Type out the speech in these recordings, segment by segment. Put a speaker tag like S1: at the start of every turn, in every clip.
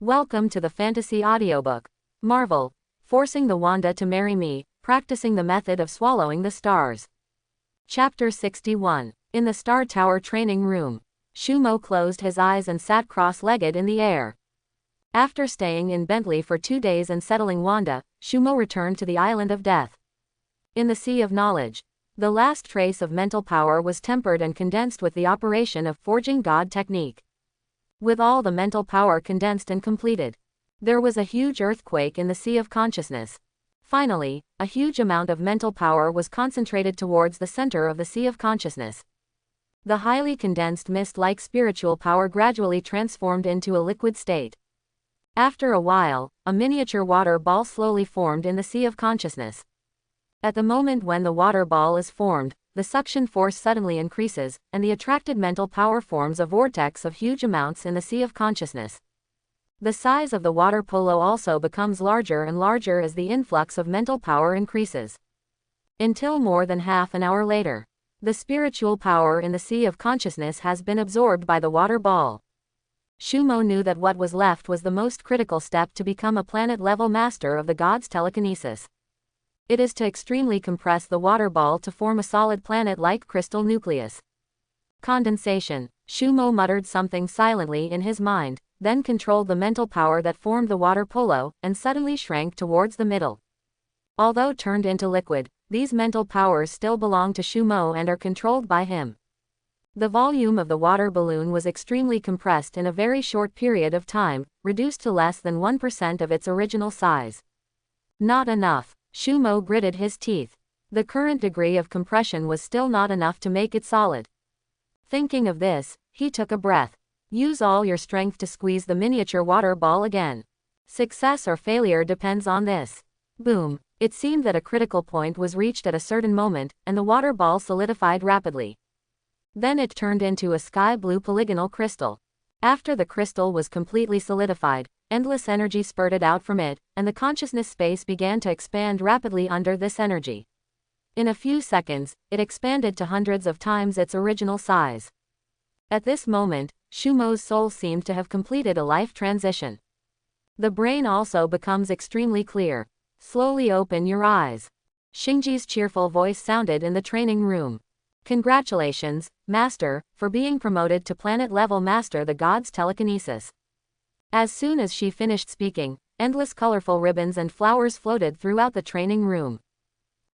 S1: Welcome to the fantasy audiobook. Marvel, forcing the Wanda to marry me, practicing the method of swallowing the stars. Chapter 61. In the Star Tower training room. Shumo closed his eyes and sat cross-legged in the air. After staying in Bentley for 2 days and settling Wanda, Shumo returned to the Island of Death. In the Sea of Knowledge, the last trace of mental power was tempered and condensed with the operation of Forging God technique. With all the mental power condensed and completed, there was a huge earthquake in the Sea of Consciousness. Finally, a huge amount of mental power was concentrated towards the center of the Sea of Consciousness. The highly condensed mist-like spiritual power gradually transformed into a liquid state. After a while, a miniature water ball slowly formed in the Sea of Consciousness. At the moment when the water ball is formed, the suction force suddenly increases, and the attracted mental power forms a vortex of huge amounts in the Sea of Consciousness. The size of the water polo also becomes larger and larger as the influx of mental power increases. Until more than half an hour later, the spiritual power in the Sea of Consciousness has been absorbed by the water ball. Shumo knew that what was left was the most critical step to become a planet-level master of the gods' telekinesis. It is to extremely compress the water ball to form a solid planet-like crystal nucleus. Condensation. Shumo muttered something silently in his mind, then controlled the mental power that formed the water polo, and suddenly shrank towards the middle. Although turned into liquid, these mental powers still belong to Shumo and are controlled by him. The volume of the water balloon was extremely compressed in a very short period of time, reduced to less than 1% of its original size. Not enough. Shumo gritted his teeth. The current degree of compression was still not enough to make it solid. Thinking of this, he took a breath. Use all your strength to squeeze the miniature water ball again. Success or failure depends on this. Boom. It seemed that a critical point was reached at a certain moment, and the water ball solidified rapidly. Then it turned into a sky blue polygonal crystal. After the crystal was completely solidified, endless energy spurted out from it, and the consciousness space began to expand rapidly under this energy. In a few seconds, it expanded to hundreds of times its original size. At this moment, Shumo's soul seemed to have completed a life transition. The brain also becomes extremely clear. Slowly open your eyes. Shenji's cheerful voice sounded in the training room. Congratulations, Master, for being promoted to planet-level Master the God's Telekinesis. As soon as she finished speaking, endless colorful ribbons and flowers floated throughout the training room.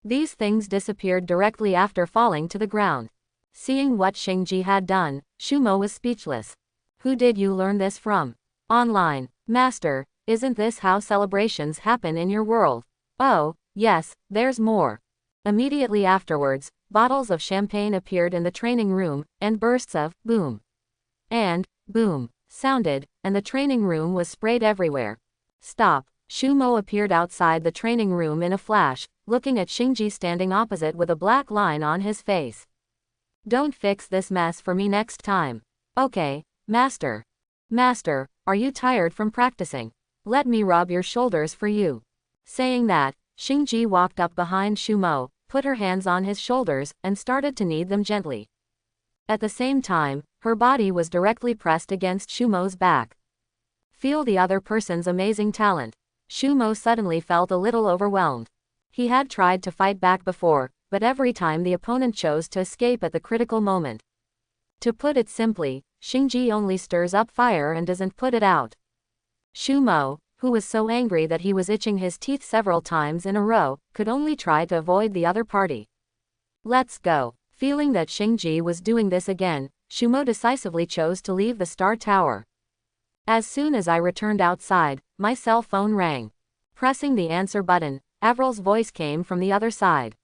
S1: These things disappeared directly after falling to the ground. Seeing what Shenji had done, Shumo was speechless. Who did you learn this from? Online. Master, isn't this how celebrations happen in your world? Oh, yes, there's more. Immediately afterwards, bottles of champagne appeared in the training room, and bursts of boom and boom sounded, and the training room was sprayed everywhere. Stop. Shumo appeared outside the training room in a flash, looking at Shenji standing opposite with a black line on his face. Don't fix this mess for me next time. Okay, Master. Master, are you tired from practicing? Let me rub your shoulders for you. Saying that, Shenji walked up behind Shumo, put her hands on his shoulders, and started to knead them gently. At the same time, her body was directly pressed against Shumo's back. Feel the other person's amazing talent. Shumo suddenly felt a little overwhelmed. He had tried to fight back before, but every time the opponent chose to escape at the critical moment. To put it simply, Shenji only stirs up fire and doesn't put it out. Shumo, who was so angry that he was itching his teeth several times in a row, could only try to avoid the other party. Let's go. Feeling that Shenji was doing this again, Shumo decisively chose to leave the Star Tower. As soon as I returned outside, my cell phone rang. Pressing the answer button, Avril's voice came from the other side.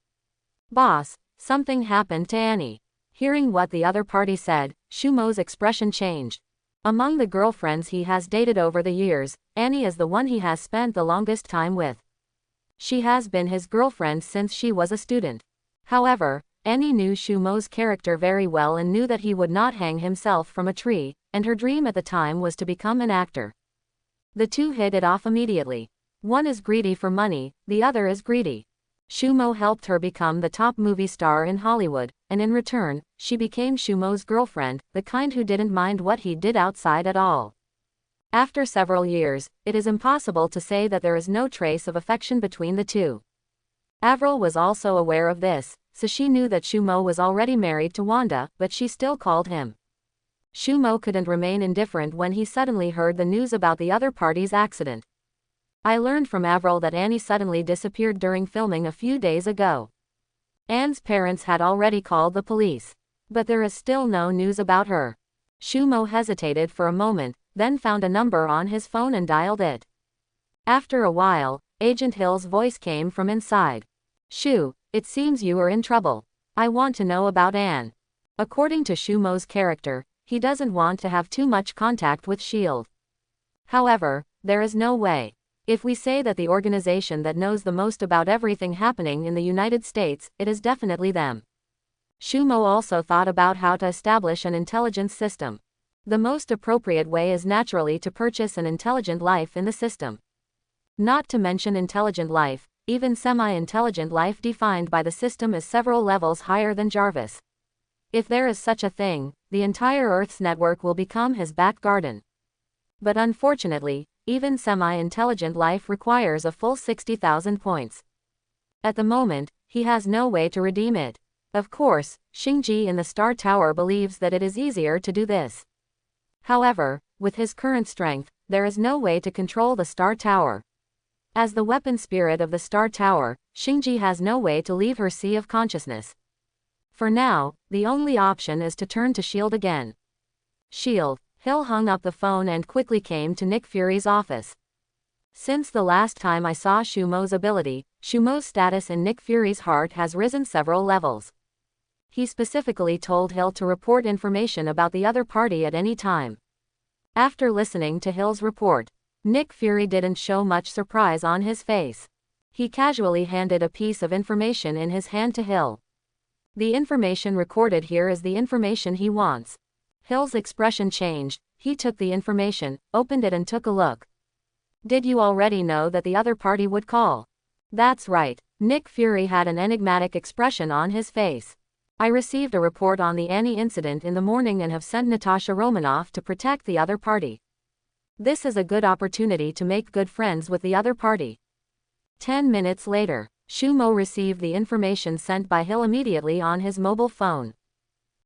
S1: Boss, something happened to Annie. Hearing what the other party said, Shumo's expression changed. Among the girlfriends he has dated over the years, Annie is the one he has spent the longest time with. She has been his girlfriend since she was a student. However, Annie knew Shumo's character very well and knew that he would not hang himself from a tree, and her dream at the time was to become an actor. The two hit it off immediately. One is greedy for money, the other is greedy. Shumo helped her become the top movie star in Hollywood, and in return, she became Shumo's girlfriend, the kind who didn't mind what he did outside at all. After several years, it is impossible to say that there is no trace of affection between the two. Avril was also aware of this, so she knew that Shumo was already married to Wanda, but she still called him. Shumo couldn't remain indifferent when he suddenly heard the news about the other party's accident. I learned from Avril that Annie suddenly disappeared during filming a few days ago. Anne's parents had already called the police. But there is still no news about her. Shumo hesitated for a moment, then found a number on his phone and dialed it. After a while, Agent Hill's voice came from inside. Shu, it seems you are in trouble. I want to know about Anne. According to Shumo's character, he doesn't want to have too much contact with S.H.I.E.L.D. However, there is no way. If we say that the organization that knows the most about everything happening in the United States, it is definitely them. Shumo also thought about how to establish an intelligence system. The most appropriate way is naturally to purchase an intelligent life in the system. Not to mention intelligent life, even semi-intelligent life defined by the system is several levels higher than Jarvis. If there is such a thing, the entire Earth's network will become his back garden. But unfortunately, even semi-intelligent life requires a full 60,000 points. At the moment, he has no way to redeem it. Of course, Shenji in the Star Tower believes that it is easier to do this. However, with his current strength, there is no way to control the Star Tower. As the weapon spirit of the Star Tower, Shenji has no way to leave her sea of consciousness. For now, the only option is to turn to S.H.I.E.L.D. again. S.H.I.E.L.D. Hill hung up the phone and quickly came to Nick Fury's office. Since the last time I saw Shumo's ability, Shumo's status in Nick Fury's heart has risen several levels. He specifically told Hill to report information about the other party at any time. After listening to Hill's report, Nick Fury didn't show much surprise on his face. He casually handed a piece of information in his hand to Hill. The information recorded here is the information he wants. Hill's expression changed. He took the information, opened it and took a look. Did you already know that the other party would call? That's right. Nick Fury had an enigmatic expression on his face. I received a report on the Annie incident in the morning and have sent Natasha Romanoff to protect the other party. This is a good opportunity to make good friends with the other party. 10 minutes later, Shumo received the information sent by Hill immediately on his mobile phone.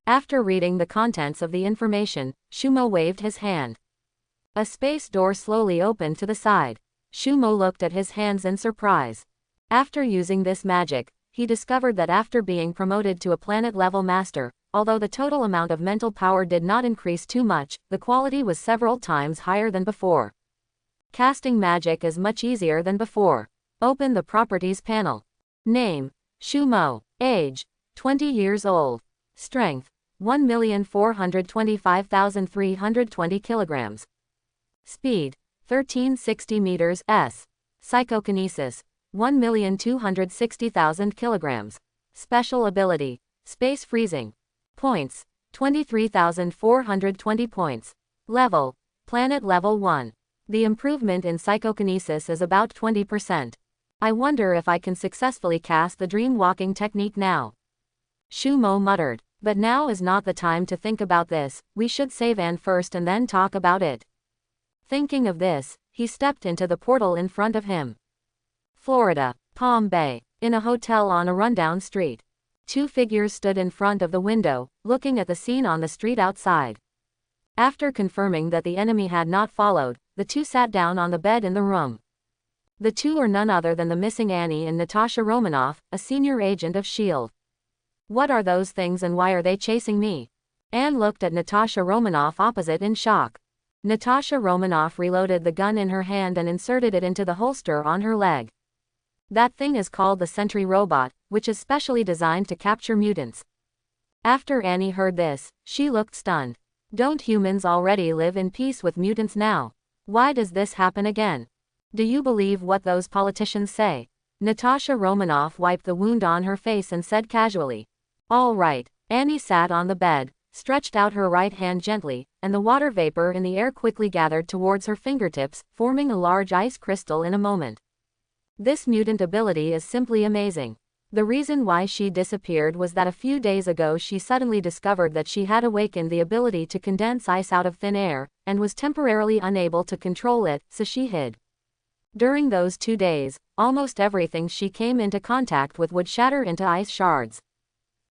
S1: After reading the contents of the information, Shumo waved his hand. A space door slowly opened to the side. Shumo looked at his hands in surprise. After using this magic, he discovered that after being promoted to a planet-level master, although the total amount of mental power did not increase too much, the quality was several times higher than before. Casting magic is much easier than before. Open the Properties panel. Name: Shumo. Age: 20 years old. Strength: 1,425,320 kilograms. Speed: 1360 meters s. Psychokinesis: 1,260,000 kilograms. Special ability: Space Freezing. Points: 23,420 points. Level: Planet Level 1. The improvement in psychokinesis is about 20%. I wonder if I can successfully cast the dream walking technique now. Shumo muttered. But now is not the time to think about this, we should save Anne first and then talk about it. Thinking of this, he stepped into the portal in front of him. Florida, Palm Bay, in a hotel on a rundown street. Two figures stood in front of the window, looking at the scene on the street outside. After confirming that the enemy had not followed, the two sat down on the bed in the room. The two are none other than the missing Annie and Natasha Romanoff, a senior agent of S.H.I.E.L.D. What are those things and why are they chasing me? Anne looked at Natasha Romanoff opposite in shock. Natasha Romanoff reloaded the gun in her hand and inserted it into the holster on her leg. That thing is called the Sentry robot, which is specially designed to capture mutants. After Annie heard this, she looked stunned. Don't humans already live in peace with mutants now? Why does this happen again? Do you believe what those politicians say? Natasha Romanoff wiped the wound on her face and said casually. All right. Annie sat on the bed, stretched out her right hand gently, and the water vapor in the air quickly gathered towards her fingertips, forming a large ice crystal in a moment. This mutant ability is simply amazing. The reason why she disappeared was that a few days ago she suddenly discovered that she had awakened the ability to condense ice out of thin air, and was temporarily unable to control it, so she hid. During those 2 days, almost everything she came into contact with would shatter into ice shards.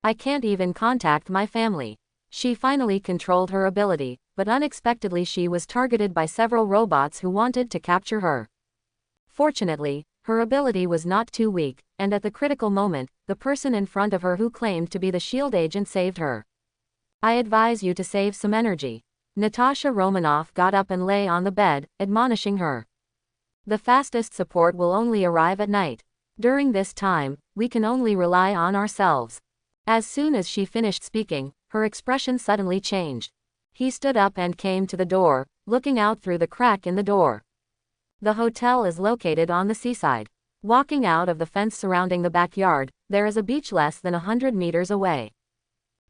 S1: I can't even contact my family. She finally controlled her ability, but unexpectedly she was targeted by several robots who wanted to capture her. Fortunately, her ability was not too weak, and at the critical moment, the person in front of her who claimed to be the SHIELD agent saved her. I advise you to save some energy. Natasha Romanoff got up and lay on the bed, admonishing her. The fastest support will only arrive at night. During this time, we can only rely on ourselves. As soon as she finished speaking, her expression suddenly changed. He stood up and came to the door, looking out through the crack in the door. The hotel is located on the seaside. Walking out of the fence surrounding the backyard, there is a beach less than 100 meters away.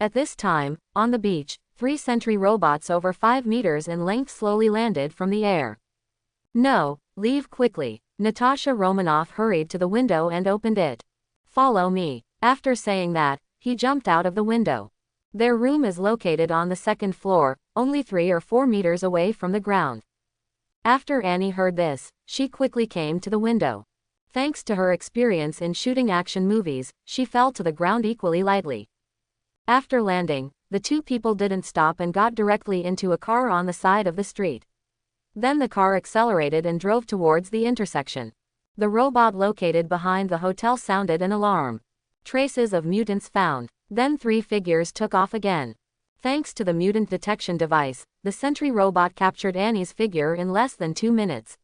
S1: At this time, on the beach, 3 Sentry robots over 5 meters in length slowly landed from the air. No, leave quickly. Natasha Romanoff hurried to the window and opened it. Follow me. After saying that, he jumped out of the window. Their room is located on the 2nd floor, only 3 or 4 meters away from the ground. After Annie heard this, she quickly came to the window. Thanks to her experience in shooting action movies, she fell to the ground equally lightly. After landing, the 2 people didn't stop and got directly into a car on the side of the street. Then the car accelerated and drove towards the intersection. The robot located behind the hotel sounded an alarm. Traces of mutants found. Then 3 figures took off again. Thanks to the mutant detection device, the Sentry robot captured Annie's figure in less than 2 minutes.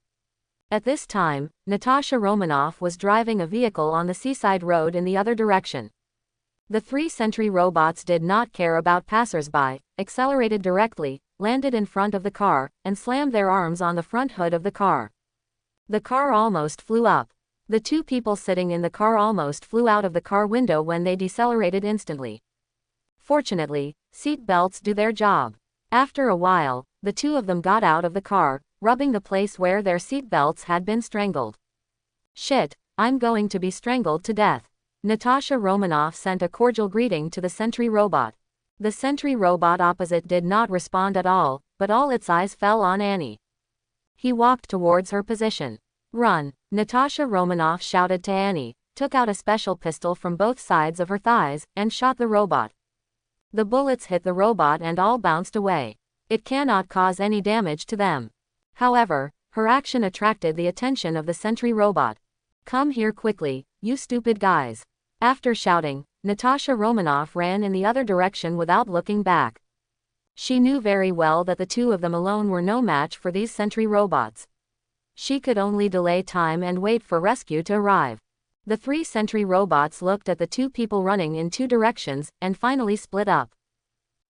S1: At this time, Natasha Romanoff was driving a vehicle on the seaside road in the other direction. The 3 Sentry robots did not care about passers-by, accelerated directly, landed in front of the car, and slammed their arms on the front hood of the car. The car almost flew up. The 2 people sitting in the car almost flew out of the car window when they decelerated instantly. Fortunately, seat belts do their job. After a while, the 2 of them got out of the car, rubbing the place where their seat belts had been strangled. Shit, I'm going to be strangled to death. Natasha Romanoff sent a cordial greeting to the Sentry robot. The Sentry robot opposite did not respond at all, but all its eyes fell on Annie. He walked towards her position. Run, Natasha Romanoff shouted to Annie, took out a special pistol from both sides of her thighs, and shot the robot. The bullets hit the robot and all bounced away. It cannot cause any damage to them. However, her action attracted the attention of the Sentry robot. Come here quickly, you stupid guys. After shouting, Natasha Romanoff ran in the other direction without looking back. She knew very well that the 2 of them alone were no match for these Sentry robots. She could only delay time and wait for rescue to arrive. The 3 Sentry robots looked at the 2 people running in 2 directions, and finally split up.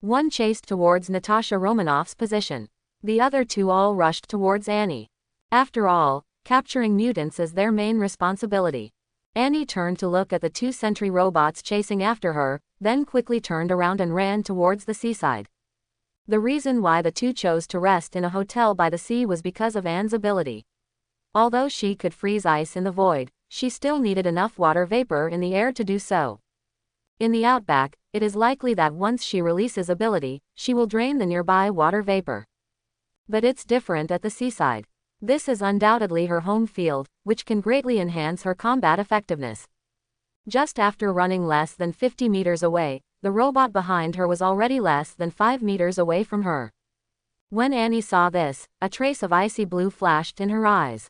S1: One chased towards Natasha Romanoff's position. The other 2 all rushed towards Annie. After all, capturing mutants is their main responsibility. Annie turned to look at the 2 Sentry robots chasing after her, then quickly turned around and ran towards the seaside. The reason why the 2 chose to rest in a hotel by the sea was because of Anne's ability. Although she could freeze ice in the void, she still needed enough water vapor in the air to do so. In the outback, it is likely that once she releases ability, she will drain the nearby water vapor. But it's different at the seaside. This is undoubtedly her home field, which can greatly enhance her combat effectiveness. Just after running less than 50 meters away, the robot behind her was already less than 5 meters away from her. When Annie saw this, a trace of icy blue flashed in her eyes.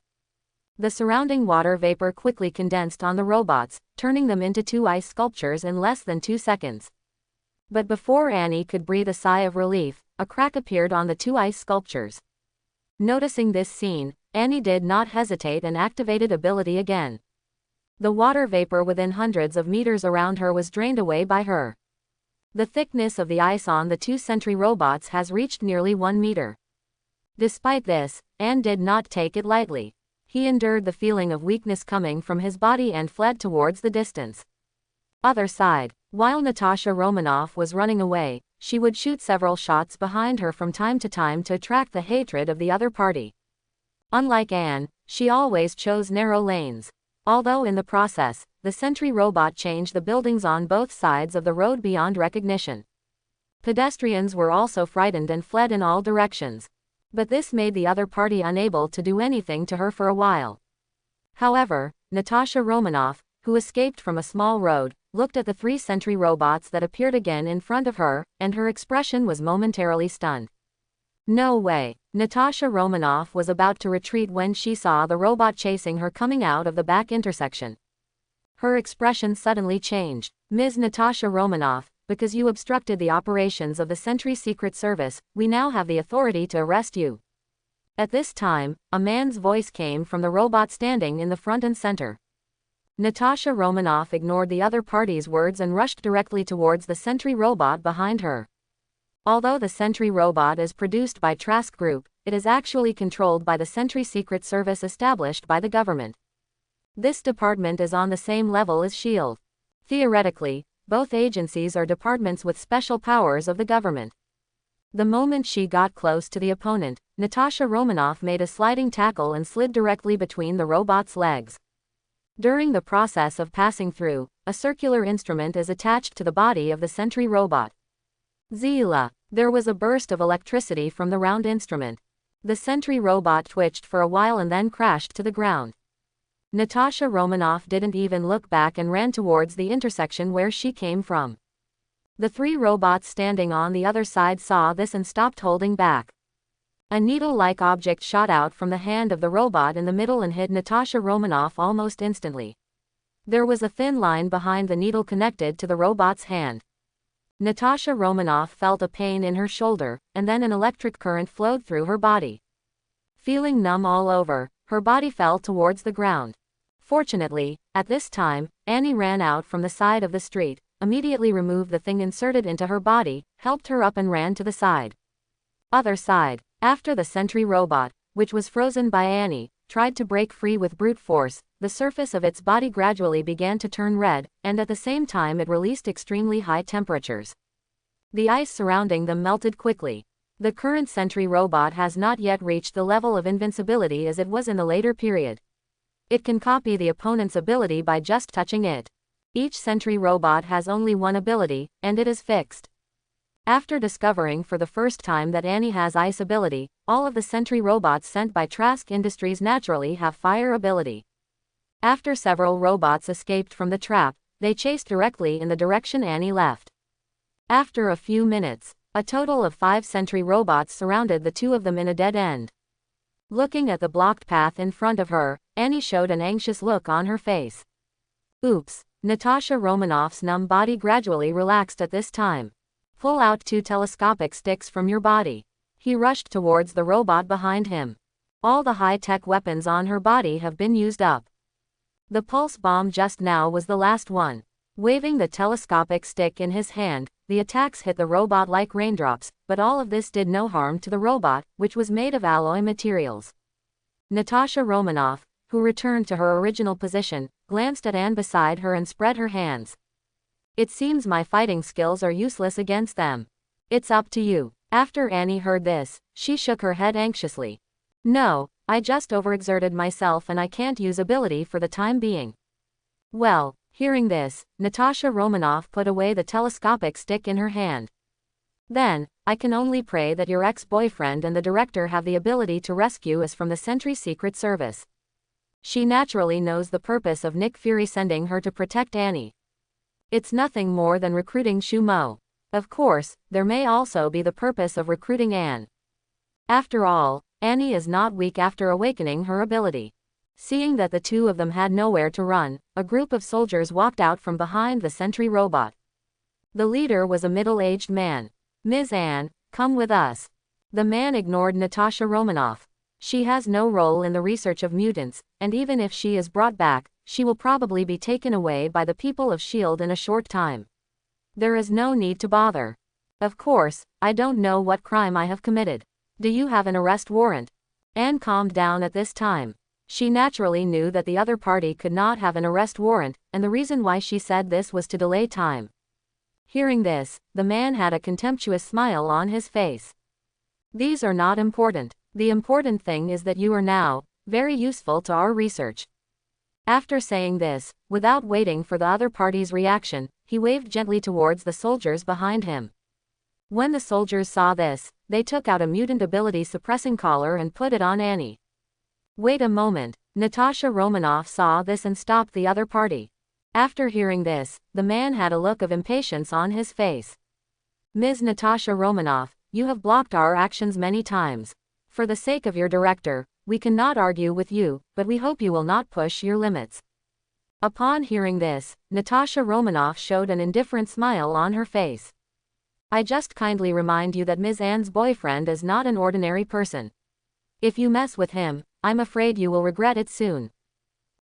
S1: The surrounding water vapor quickly condensed on the robots, turning them into 2 ice sculptures in less than 2 seconds. But before Annie could breathe a sigh of relief, a crack appeared on the 2 ice sculptures. Noticing this scene, Annie did not hesitate and activated ability again. The water vapor within hundreds of meters around her was drained away by her. The thickness of the ice on the 2 Sentry robots has reached nearly 1 meter. Despite this, Anne did not take it lightly. He endured the feeling of weakness coming from his body and fled towards the distance. Other side, while Natasha Romanoff was running away, she would shoot several shots behind her from time to time to attract the hatred of the other party. Unlike Anne, she always chose narrow lanes. Although in the process, the Sentry robot changed the buildings on both sides of the road beyond recognition. Pedestrians were also frightened and fled in all directions. But this made the other party unable to do anything to her for a while. However, Natasha Romanoff, who escaped from a small road, looked at the 3 Sentry robots that appeared again in front of her, and her expression was momentarily stunned. No way. Natasha Romanoff was about to retreat when she saw the robot chasing her coming out of the back intersection. Her expression suddenly changed. Ms. Natasha Romanoff, because you obstructed the operations of the Sentry Secret Service, we now have the authority to arrest you. At this time, a man's voice came from the robot standing in the front and center. Natasha Romanoff ignored the other party's words and rushed directly towards the Sentry robot behind her. Although the Sentry robot is produced by Trask Group, it is actually controlled by the Sentry Secret Service established by the government. This department is on the same level as S.H.I.E.L.D. Theoretically, both agencies are departments with special powers of the government. The moment she got close to the opponent, Natasha Romanoff made a sliding tackle and slid directly between the robot's legs. During the process of passing through, a circular instrument is attached to the body of the Sentry robot. Zila. There was a burst of electricity from the round instrument. The Sentry robot twitched for a while and then crashed to the ground. Natasha Romanoff didn't even look back and ran towards the intersection where she came from. The 3 robots standing on the other side saw this and stopped holding back. A needle-like object shot out from the hand of the robot in the middle and hit Natasha Romanoff almost instantly. There was a thin line behind the needle connected to the robot's hand. Natasha Romanoff felt a pain in her shoulder, and then an electric current flowed through her body. Feeling numb all over, her body fell towards the ground. Fortunately, at this time, Annie ran out from the side of the street, immediately removed the thing inserted into her body, helped her up and ran to the side. Other side. After the Sentry robot, which was frozen by Annie, tried to break free with brute force, the surface of its body gradually began to turn red, and at the same time it released extremely high temperatures. The ice surrounding them melted quickly. The current Sentry robot has not yet reached the level of invincibility as it was in the later period. It can copy the opponent's ability by just touching it. Each Sentry robot has only one ability, and it is fixed. After discovering for the first time that Annie has ice ability, all of the Sentry robots sent by Trask Industries naturally have fire ability. After several robots escaped from the trap, they chased directly in the direction Annie left. After a few minutes, a total of 5 Sentry robots surrounded the 2 of them in a dead end. Looking at the blocked path in front of her, Annie showed an anxious look on her face. Oops. Natasha Romanoff's numb body gradually relaxed at this time. Pull out 2 telescopic sticks from your body. He rushed towards the robot behind him. All the high-tech weapons on her body have been used up. The pulse bomb just now was the last one. Waving the telescopic stick in his hand, the attacks hit the robot like raindrops, but all of this did no harm to the robot, which was made of alloy materials. Natasha Romanoff, who returned to her original position, glanced at Anne beside her and spread her hands. It seems my fighting skills are useless against them. It's up to you. After Annie heard this, she shook her head anxiously. No, I just overexerted myself and I can't use ability for the time being. Well, hearing this, Natasha Romanoff put away the telescopic stick in her hand. Then, I can only pray that your ex-boyfriend and the director have the ability to rescue us from the Sentry Secret Service. She naturally knows the purpose of Nick Fury sending her to protect Annie. It's nothing more than recruiting Shumo. Of course, there may also be the purpose of recruiting Anne. After all, Annie is not weak after awakening her ability. Seeing that the 2 of them had nowhere to run, a group of soldiers walked out from behind the Sentry robot. The leader was a middle-aged man. Ms. Anne, come with us. The man ignored Natasha Romanoff. She has no role in the research of mutants, and even if she is brought back, she will probably be taken away by the people of S.H.I.E.L.D. in a short time. There is no need to bother. Of course, I don't know what crime I have committed. Do you have an arrest warrant? Anne calmed down at this time. She naturally knew that the other party could not have an arrest warrant, and the reason why she said this was to delay time. Hearing this, the man had a contemptuous smile on his face. These are not important. The important thing is that you are now very useful to our research. After saying this, without waiting for the other party's reaction, he waved gently towards the soldiers behind him. When the soldiers saw this, they took out a mutant ability suppressing collar and put it on Annie. Wait a moment, Natasha Romanoff saw this and stopped the other party. After hearing this, the man had a look of impatience on his face. Ms. Natasha Romanoff, you have blocked our actions many times. For the sake of your director, we cannot argue with you, but we hope you will not push your limits. Upon hearing this, Natasha Romanoff showed an indifferent smile on her face. I just kindly remind you that Ms. Anne's boyfriend is not an ordinary person. If you mess with him, I'm afraid you will regret it soon.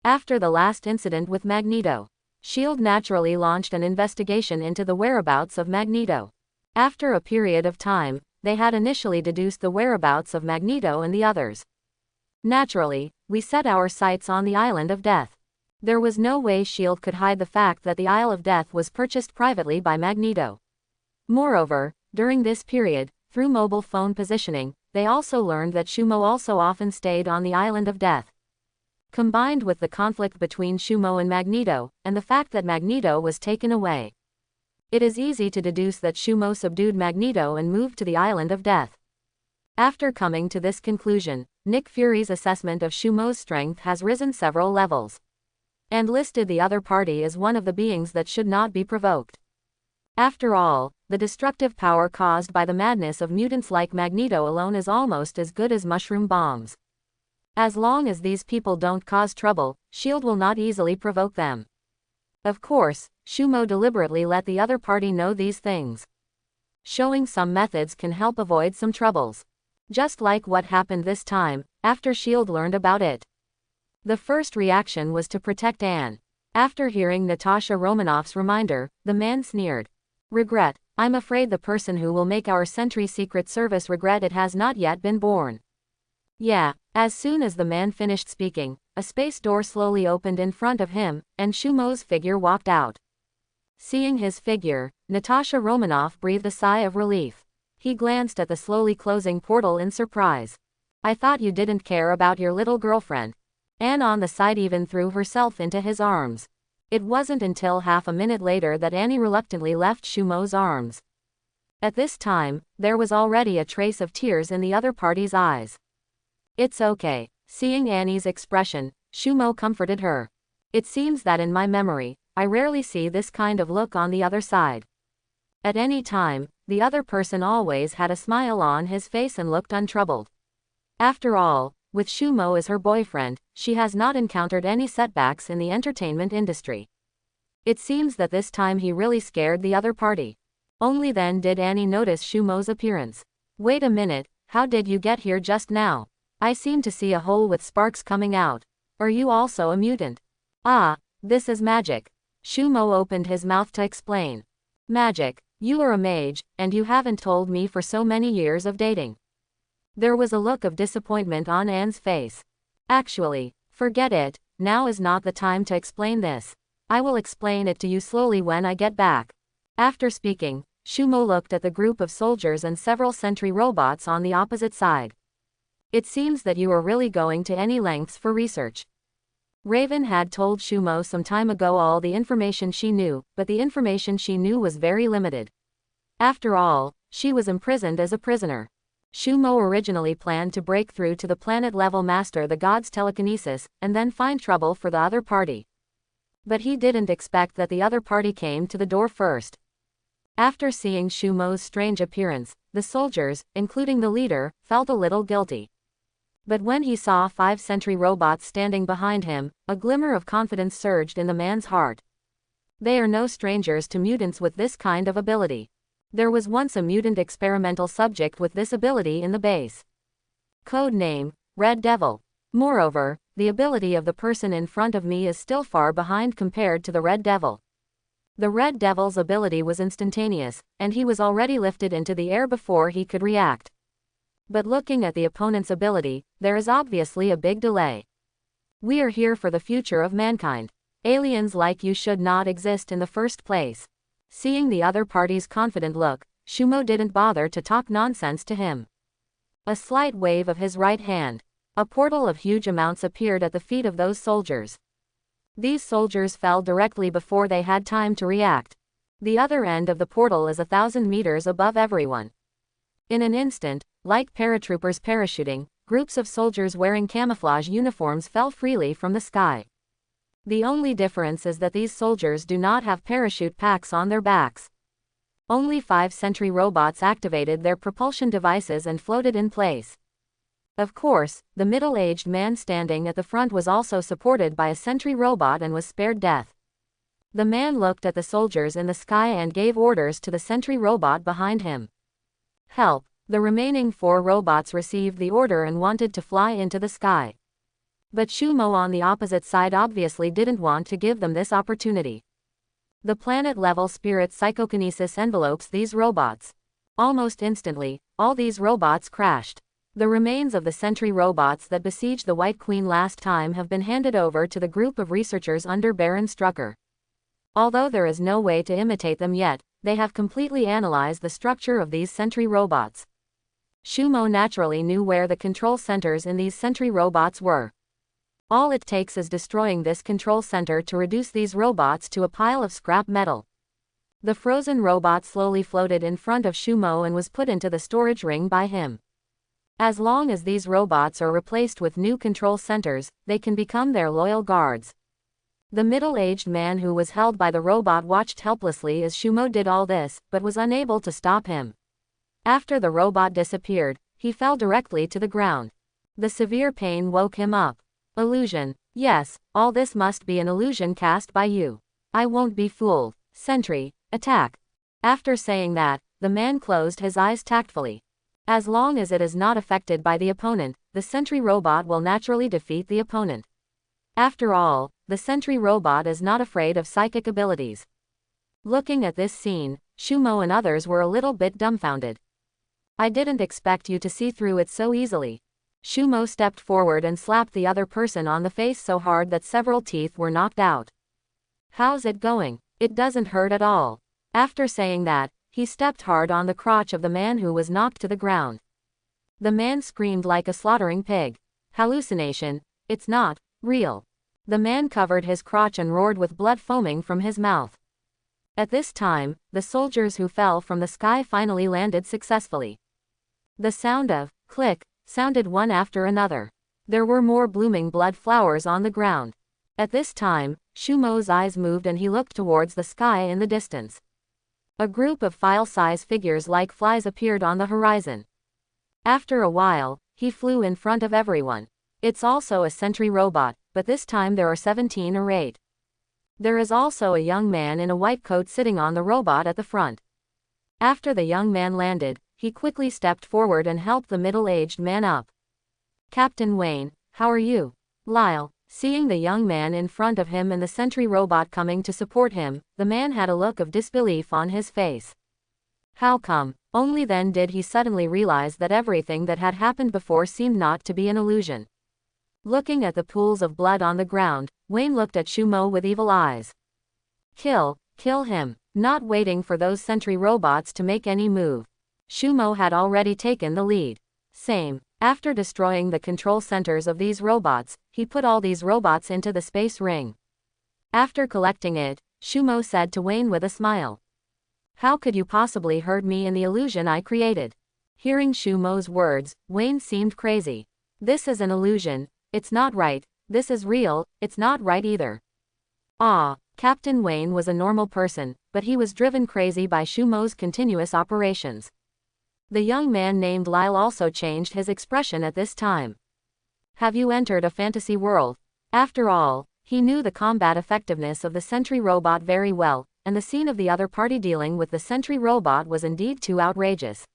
S1: After the last incident with Magneto, S.H.I.E.L.D. naturally launched an investigation into the whereabouts of Magneto. After a period of time, they had initially deduced the whereabouts of Magneto and the others. Naturally, we set our sights on the Island of Death. There was no way S.H.I.E.L.D. could hide the fact that the Isle of Death was purchased privately by Magneto. Moreover, during this period, through mobile phone positioning, they also learned that Shumo also often stayed on the Island of Death. Combined with the conflict between Shumo and Magneto, and the fact that Magneto was taken away, it is easy to deduce that Shumo subdued Magneto and moved to the Island of Death. After coming to this conclusion, Nick Fury's assessment of Shumo's strength has risen several levels, and listed the other party as one of the beings that should not be provoked. After all, the destructive power caused by the madness of mutants like Magneto alone is almost as good as mushroom bombs. As long as these people don't cause trouble, S.H.I.E.L.D. will not easily provoke them. Of course, Shumo deliberately let the other party know these things. Showing some methods can help avoid some troubles. Just like what happened this time, after S.H.I.E.L.D. learned about it. The first reaction was to protect Anne. After hearing Natasha Romanoff's reminder, the man sneered. Regret, I'm afraid the person who will make our Sentry Secret Service regret it has not yet been born. Yeah, as soon as the man finished speaking, a space door slowly opened in front of him, and Shumo's figure walked out. Seeing his figure, Natasha Romanoff breathed a sigh of relief. He glanced at the slowly closing portal in surprise. I thought you didn't care about your little girlfriend. Anne on the side even threw herself into his arms. It wasn't until half a minute later that Annie reluctantly left Shumo's arms. At this time, there was already a trace of tears in the other party's eyes. It's okay. Seeing Annie's expression, Shumo comforted her. It seems that in my memory, I rarely see this kind of look on the other side. At any time, the other person always had a smile on his face and looked untroubled. After all, with Shumo as her boyfriend, she has not encountered any setbacks in the entertainment industry. It seems that this time he really scared the other party. Only then did Annie notice Shumo's appearance. Wait a minute, how did you get here just now? I seem to see a hole with sparks coming out. Are you also a mutant? Ah, this is magic. Shumo opened his mouth to explain. Magic, you are a mage, and you haven't told me for so many years of dating. There was a look of disappointment on Anne's face. Actually, forget it, now is not the time to explain this. I will explain it to you slowly when I get back. After speaking, Shumo looked at the group of soldiers and several sentry robots on the opposite side. It seems that you are really going to any lengths for research. Raven had told Shumo some time ago all the information she knew, but the information she knew was very limited. After all, she was imprisoned as a prisoner. Shumo originally planned to break through to the planet-level master the god's telekinesis, and then find trouble for the other party. But he didn't expect that the other party came to the door first. After seeing Shumo's strange appearance, the soldiers, including the leader, felt a little guilty. But when he saw 5 sentry robots standing behind him, a glimmer of confidence surged in the man's heart. They are no strangers to mutants with this kind of ability. There was once a mutant experimental subject with this ability in the base. Code name, Red Devil. Moreover, the ability of the person in front of me is still far behind compared to the Red Devil. The Red Devil's ability was instantaneous, and he was already lifted into the air before he could react. But looking at the opponent's ability, there is obviously a big delay. We are here for the future of mankind. Aliens like you should not exist in the first place. Seeing the other party's confident look, Shumo didn't bother to talk nonsense to him. A slight wave of his right hand. A portal of huge amounts appeared at the feet of those soldiers. These soldiers fell directly before they had time to react. The other end of the portal is 1,000 meters above everyone. In an instant, like paratroopers parachuting, groups of soldiers wearing camouflage uniforms fell freely from the sky. The only difference is that these soldiers do not have parachute packs on their backs. Only 5 Sentry robots activated their propulsion devices and floated in place. Of course, the middle-aged man standing at the front was also supported by a Sentry robot and was spared death. The man looked at the soldiers in the sky and gave orders to the Sentry robot behind him. Help! The remaining 4 robots received the order and wanted to fly into the sky. But Shumo on the opposite side obviously didn't want to give them this opportunity. The planet-level spirit psychokinesis envelopes these robots. Almost instantly, all these robots crashed. The remains of the Sentry robots that besieged the White Queen last time have been handed over to the group of researchers under Baron Strucker. Although there is no way to imitate them yet, they have completely analyzed the structure of these Sentry robots. Shumo naturally knew where the control centers in these Sentry robots were. All it takes is destroying this control center to reduce these robots to a pile of scrap metal. The frozen robot slowly floated in front of Shumo and was put into the storage ring by him. As long as these robots are replaced with new control centers, they can become their loyal guards. The middle-aged man who was held by the robot watched helplessly as Shumo did all this, but was unable to stop him. After the robot disappeared, he fell directly to the ground. The severe pain woke him up. Illusion. Yes, all this must be an illusion cast by you. I won't be fooled. Sentry, attack. After saying that, the man closed his eyes tactfully. As long as it is not affected by the opponent, the Sentry robot will naturally defeat the opponent. After all, the Sentry robot is not afraid of psychic abilities. Looking at this scene, Shumo and others were a little bit dumbfounded. I didn't expect you to see through it so easily. Shumo stepped forward and slapped the other person on the face so hard that several teeth were knocked out. How's it going? It doesn't hurt at all. After saying that, he stepped hard on the crotch of the man who was knocked to the ground. The man screamed like a slaughtering pig. Hallucination. It's not real. The man covered his crotch and roared with blood foaming from his mouth. At this time, the soldiers who fell from the sky finally landed successfully. The sound of click sounded one after another. There were more blooming blood flowers on the ground. At this time, Shumo's eyes moved and he looked towards the sky in the distance. A group of file-size figures like flies appeared on the horizon. After a while, he flew in front of everyone. It's also a Sentry robot, but this time there are 17 or 8. There is also a young man in a white coat sitting on the robot at the front. After the young man landed, he quickly stepped forward and helped the middle-aged man up. Captain Wayne, how are you? Lyle, seeing the young man in front of him and the Sentry robot coming to support him, the man had a look of disbelief on his face. How come? Only then did he suddenly realize that everything that had happened before seemed not to be an illusion. Looking at the pools of blood on the ground, Wayne looked at Shumo with evil eyes. Kill him. Not waiting for those Sentry robots to make any move, Shumo had already taken the lead. After destroying the control centers of these robots, he put all these robots into the space ring. After collecting it, Shumo said to Wayne with a smile. How could you possibly hurt me in the illusion I created? Hearing Shumo's words, Wayne seemed crazy. This is an illusion. It's not right. This is real. It's not right either. Captain Wayne was a normal person, but he was driven crazy by Shumo's continuous operations. The young man named Lyle also changed his expression at this time. Have you entered a fantasy world? After all, he knew the combat effectiveness of the Sentry robot very well, and the scene of the other party dealing with the Sentry robot was indeed too outrageous.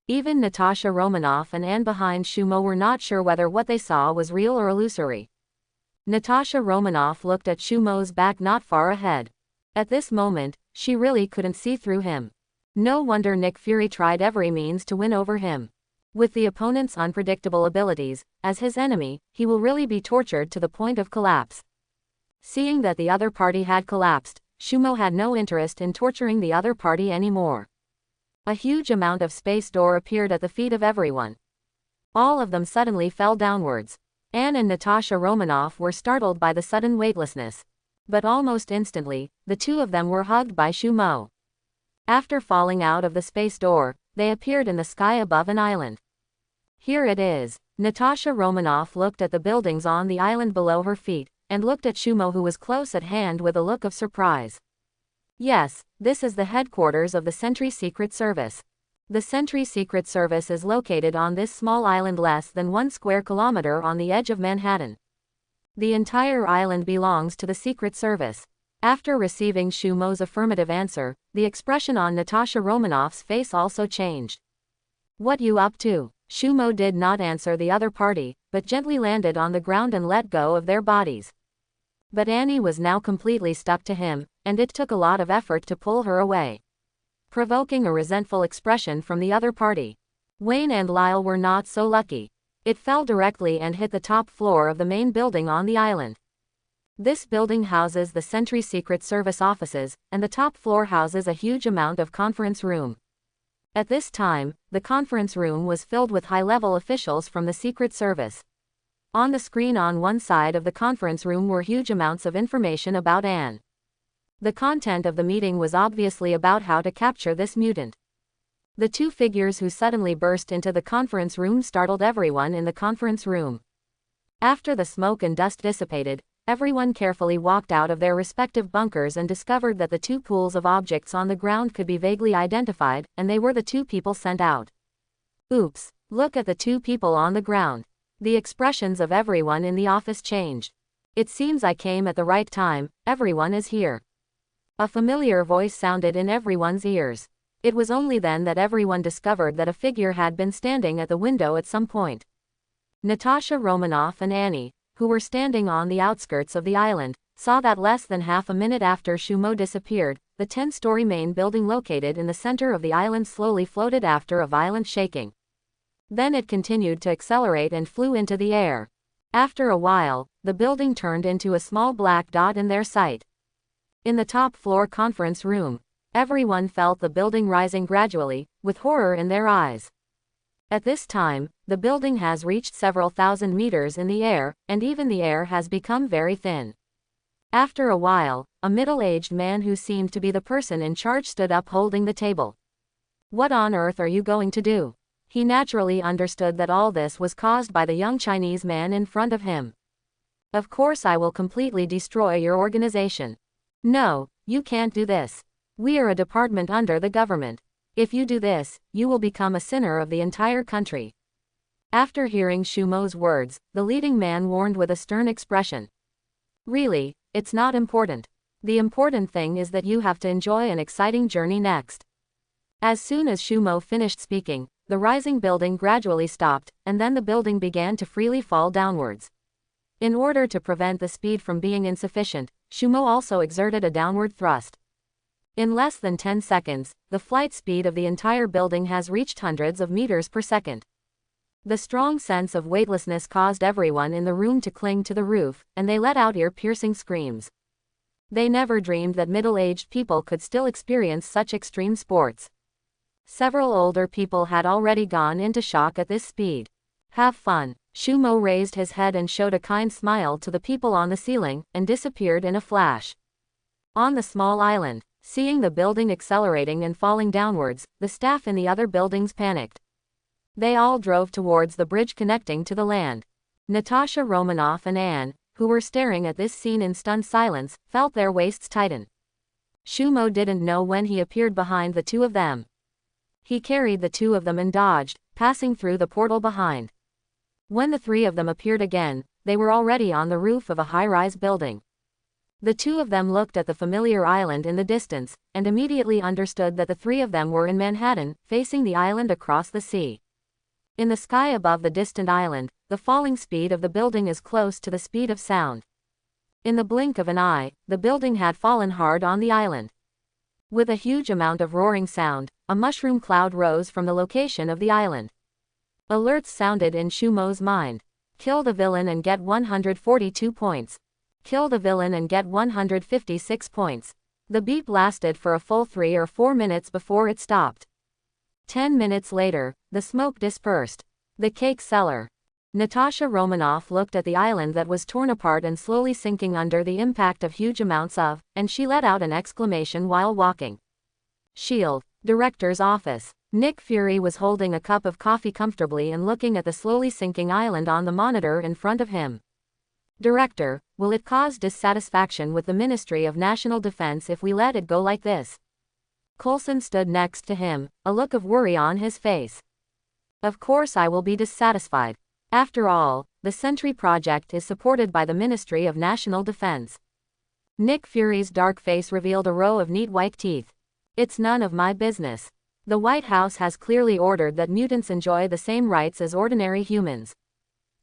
S1: Even Natasha Romanoff and Anne behind Shumo were not sure whether what they saw was real or illusory. Natasha Romanoff looked at Shumo's back not far ahead. At this moment, she really couldn't see through him. No wonder Nick Fury tried every means to win over him. With the opponent's unpredictable abilities, as his enemy, he will really be tortured to the point of collapse. Seeing that the other party had collapsed, Shumo had no interest in torturing the other party anymore. A huge amount of space door appeared at the feet of everyone. All of them suddenly fell downwards. Anne and Natasha Romanoff were startled by the sudden weightlessness. But almost instantly, the two of them were hugged by Shumo. After falling out of the space door, they appeared in the sky above an island. Here it is. Natasha Romanoff looked at the buildings on the island below her feet, and looked at Shumo, who was close at hand, with a look of surprise. Yes, this is the headquarters of the Sentry Secret Service. The Sentry Secret Service is located on this small island less than 1 square kilometer on the edge of Manhattan. The entire island belongs to the Secret Service. After receiving Shumo's affirmative answer, the expression on Natasha Romanoff's face also changed. What you up to? Shumo did not answer the other party, but gently landed on the ground and let go of their bodies. But Annie was now completely stuck to him, and it took a lot of effort to pull her away, provoking a resentful expression from the other party. Wayne and Lyle were not so lucky. It fell directly and hit the top floor of the main building on the island. This building houses the Sentry Secret Service offices, and the top floor houses a huge amount of conference room. At this time, the conference room was filled with high-level officials from the Secret Service. On the screen on one side of the conference room were huge amounts of information about Anne. The content of the meeting was obviously about how to capture this mutant. The two figures who suddenly burst into the conference room startled everyone in the conference room. After the smoke and dust dissipated, everyone carefully walked out of their respective bunkers and discovered that the two pools of objects on the ground could be vaguely identified, and they were the two people sent out. Oops, look at the two people on the ground. The expressions of everyone in the office changed. It seems I came at the right time, everyone is here. A familiar voice sounded in everyone's ears. It was only then that everyone discovered that a figure had been standing at the window at some point. Natasha Romanoff and Annie, who were standing on the outskirts of the island, saw that less than half a minute after Shumo disappeared, the 10-story main building located in the center of the island slowly floated after a violent shaking. Then it continued to accelerate and flew into the air. After a while, the building turned into a small black dot in their sight. In the top floor conference room, everyone felt the building rising gradually, with horror in their eyes. At this time, the building has reached several thousand meters in the air, and even the air has become very thin. After a while, a middle-aged man who seemed to be the person in charge stood up holding the table. What on earth are you going to do? He naturally understood that all this was caused by the young Chinese man in front of him. Of course I will completely destroy your organization. No, you can't do this. We are a department under the government. If you do this, you will become a sinner of the entire country. After hearing Shumo's words, the leading man warned with a stern expression. Really, it's not important. The important thing is that you have to enjoy an exciting journey next. As soon as Shumo finished speaking, the rising building gradually stopped, and then the building began to freely fall downwards. In order to prevent the speed from being insufficient, Shumo also exerted a downward thrust. In less than 10 seconds, the flight speed of the entire building has reached hundreds of meters per second. The strong sense of weightlessness caused everyone in the room to cling to the roof, and they let out ear-piercing screams. They never dreamed that middle-aged people could still experience such extreme sports. Several older people had already gone into shock at this speed. Have fun. Shumo raised his head and showed a kind smile to the people on the ceiling, and disappeared in a flash. On the small island, seeing the building accelerating and falling downwards, the staff in the other buildings panicked. They all drove towards the bridge connecting to the land. Natasha Romanoff and Anne, who were staring at this scene in stunned silence, felt their waists tighten. Shumo didn't know when he appeared behind the two of them. He carried the two of them and dodged, passing through the portal behind. When the three of them appeared again, they were already on the roof of a high-rise building. The two of them looked at the familiar island in the distance, and immediately understood that the three of them were in Manhattan, facing the island across the sea. In the sky above the distant island, the falling speed of the building is close to the speed of sound. In the blink of an eye, the building had fallen hard on the island. With a huge amount of roaring sound, a mushroom cloud rose from the location of the island. Alerts sounded in Shumo's mind. Kill the villain and get 142 points. Kill the villain and get 156 points. The beep lasted for a full 3 or 4 minutes before it stopped. 10 minutes later, the smoke dispersed. The cake seller. Natasha Romanoff looked at the island that was torn apart and slowly sinking under the impact of huge amounts of, and she let out an exclamation while walking. Shield. Director's office. Nick Fury was holding a cup of coffee comfortably and looking at the slowly sinking island on the monitor in front of him. Director, will it cause dissatisfaction with the Ministry of National Defense if we let it go like this? Coulson stood next to him, a look of worry on his face. Of course I will be dissatisfied. After all, the Sentry project is supported by the Ministry of National Defense. Nick Fury's dark face revealed a row of neat white teeth. It's none of my business. The White House has clearly ordered that mutants enjoy the same rights as ordinary humans.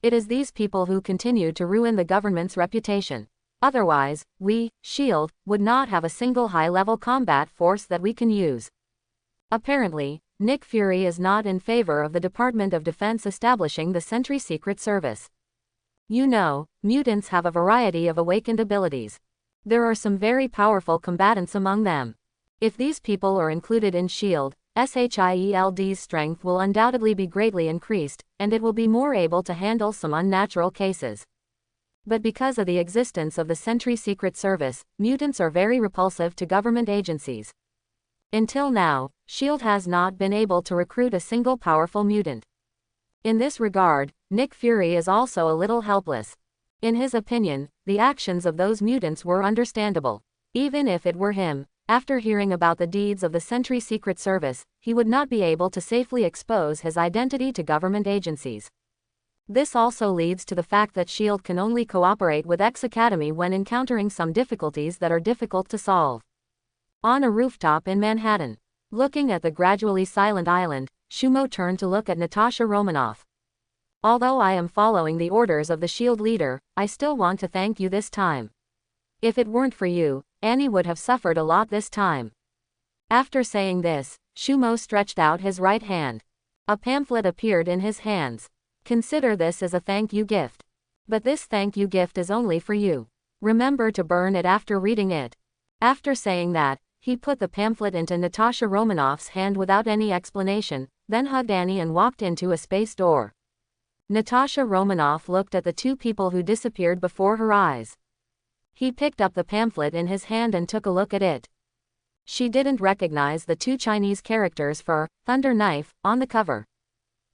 S1: It is these people who continue to ruin the government's reputation. Otherwise, we, S.H.I.E.L.D., would not have a single high-level combat force that we can use. Apparently, Nick Fury is not in favor of the Department of Defense establishing the Sentry Secret Service. You know, mutants have a variety of awakened abilities. There are some very powerful combatants among them. If these people are included in S.H.I.E.L.D., SHIELD's strength will undoubtedly be greatly increased, and it will be more able to handle some unnatural cases. But because of the existence of the Sentry Secret Service, mutants are very repulsive to government agencies. Until now, S.H.I.E.L.D. has not been able to recruit a single powerful mutant. In this regard, Nick Fury is also a little helpless. In his opinion, the actions of those mutants were understandable. Even if it were him, after hearing about the deeds of the Sentry Secret Service, he would not be able to safely expose his identity to government agencies. This also leads to the fact that S.H.I.E.L.D. can only cooperate with X Academy when encountering some difficulties that are difficult to solve. On a rooftop in Manhattan, looking at the gradually silent island, Shumo turned to look at Natasha Romanoff. Although I am following the orders of the S.H.I.E.L.D. leader, I still want to thank you this time. If it weren't for you, Annie would have suffered a lot this time. After saying this, Shumo stretched out his right hand. A pamphlet appeared in his hands. Consider this as a thank you gift. But this thank you gift is only for you. Remember to burn it after reading it. After saying that, he put the pamphlet into Natasha Romanoff's hand without any explanation, then hugged Annie and walked into a space door. Natasha Romanoff looked at the two people who disappeared before her eyes. He picked up the pamphlet in his hand and took a look at it. She didn't recognize the two Chinese characters for Thunder Knife on the cover.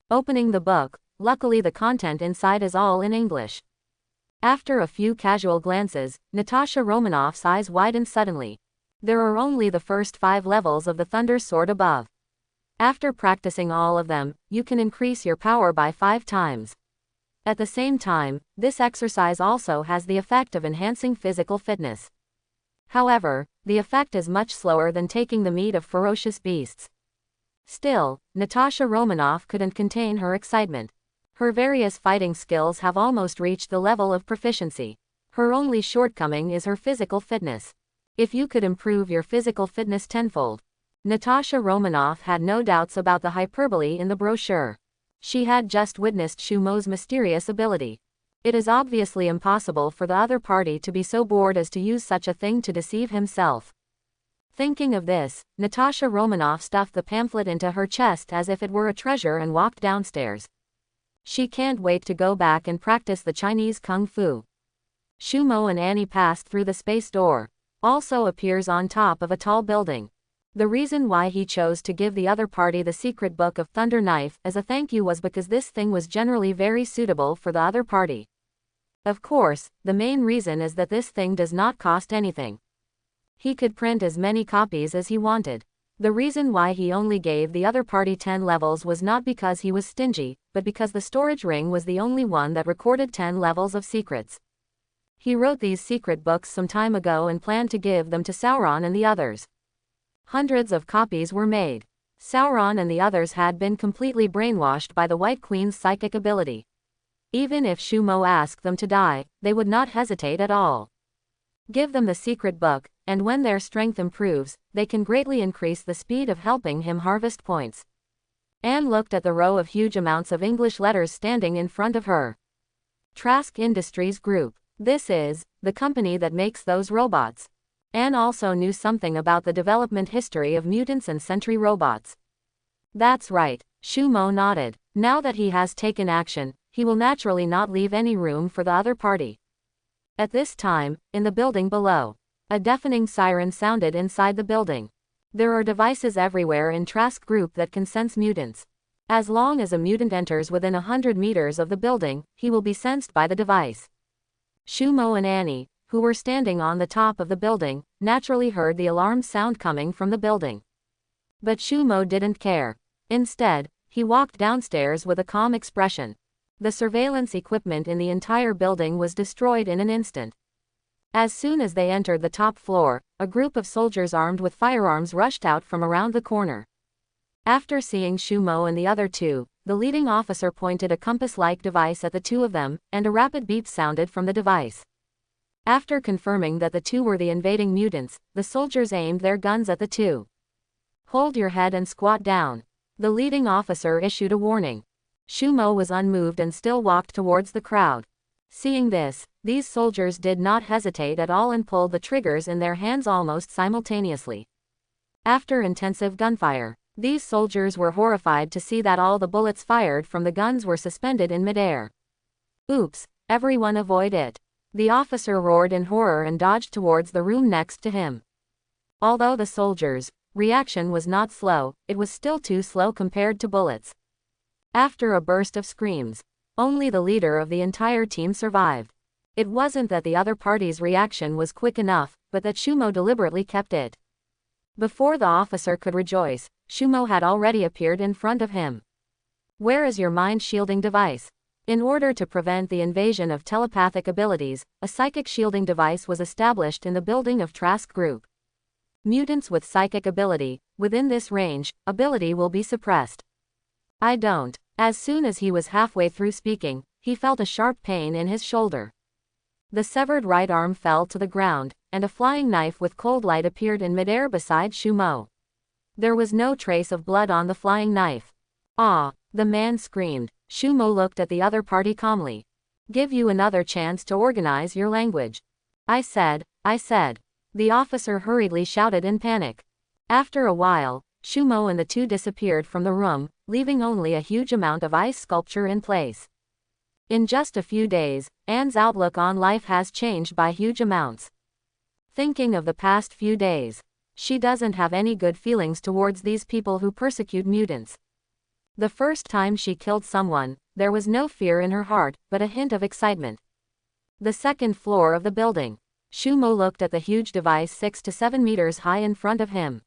S1: Opening the book, luckily the content inside is all in English. After a few casual glances, Natasha Romanoff's eyes widened suddenly. There are only the first 5 levels of the Thunder Sword above. After practicing all of them, you can increase your power by 5 times. At the same time, this exercise also has the effect of enhancing physical fitness. However, the effect is much slower than taking the meat of ferocious beasts. Still, Natasha Romanoff couldn't contain her excitement. Her various fighting skills have almost reached the level of proficiency. Her only shortcoming is her physical fitness. If you could improve your physical fitness tenfold. Natasha Romanoff had no doubts about the hyperbole in the brochure. She had just witnessed Shumo's mysterious ability. It is obviously impossible for the other party to be so bored as to use such a thing to deceive himself. Thinking of this, Natasha Romanoff stuffed the pamphlet into her chest as if it were a treasure and walked downstairs. She can't wait to go back and practice the Chinese kung fu. Shumo and Annie passed through the space door. Also appears on top of a tall building. The reason why he chose to give the other party the secret book of Thunder Knife as a thank you was because this thing was generally very suitable for the other party. Of course, the main reason is that this thing does not cost anything. He could print as many copies as he wanted. The reason why he only gave the other party 10 levels was not because he was stingy, but because the storage ring was the only one that recorded 10 levels of secrets. He wrote these secret books some time ago and planned to give them to Sauron and the others. Hundreds of copies were made. Sauron and the others had been completely brainwashed by the White Queen's psychic ability. Even if Shumo asked them to die, they would not hesitate at all. Give them the secret book, and when their strength improves, they can greatly increase the speed of helping him harvest points. Anne looked at the row of huge amounts of English letters standing in front of her. Trask Industries Group. This is the company that makes those robots. Anne also knew something about the development history of mutants and Sentry robots. That's right, Shumo nodded. Now that he has taken action, he will naturally not leave any room for the other party. At this time, in the building below, a deafening siren sounded inside the building. There are devices everywhere in Trask Group that can sense mutants. As long as a mutant enters within 100 meters of the building, he will be sensed by the device. Shumo and Annie, who were standing on the top of the building, naturally heard the alarm sound coming from the building. But Shumo didn't care. Instead, he walked downstairs with a calm expression. The surveillance equipment in the entire building was destroyed in an instant. As soon as they entered the top floor, a group of soldiers armed with firearms rushed out from around the corner. After seeing Shumo and the other two, the leading officer pointed a compass-like device at the two of them, and a rapid beep sounded from the device. After confirming that the two were the invading mutants, the soldiers aimed their guns at the two. "Hold your head and squat down," the leading officer issued a warning. Shumo was unmoved and still walked towards the crowd. Seeing this, these soldiers did not hesitate at all and pulled the triggers in their hands almost simultaneously. After intensive gunfire, these soldiers were horrified to see that all the bullets fired from the guns were suspended in midair. "Oops, everyone avoid it," the officer roared in horror and dodged towards the room next to him. Although the soldiers' reaction was not slow, it was still too slow compared to bullets. After a burst of screams, only the leader of the entire team survived. It wasn't that the other party's reaction was quick enough, but that Shumo deliberately kept it. Before the officer could rejoice, Shumo had already appeared in front of him. "Where is your mind-shielding device?" In order to prevent the invasion of telepathic abilities, a psychic shielding device was established in the building of Trask Group. Mutants with psychic ability, within this range, ability will be suppressed. "I don't." As soon as he was halfway through speaking, he felt a sharp pain in his shoulder. The severed right arm fell to the ground, and a flying knife with cold light appeared in midair beside Shumo. There was no trace of blood on the flying knife. "Ah!" the man screamed. Shumo looked at the other party calmly. "Give you another chance to organize your language." I said. The officer hurriedly shouted in panic. After a while, Shumo and the two disappeared from the room, leaving only a huge amount of ice sculpture in place. In just a few days, Anne's outlook on life has changed by huge amounts. Thinking of the past few days, she doesn't have any good feelings towards these people who persecute mutants. The first time she killed someone, there was no fear in her heart, but a hint of excitement. The second floor of the building. Shumo looked at the huge device 6 to 7 meters high in front of him.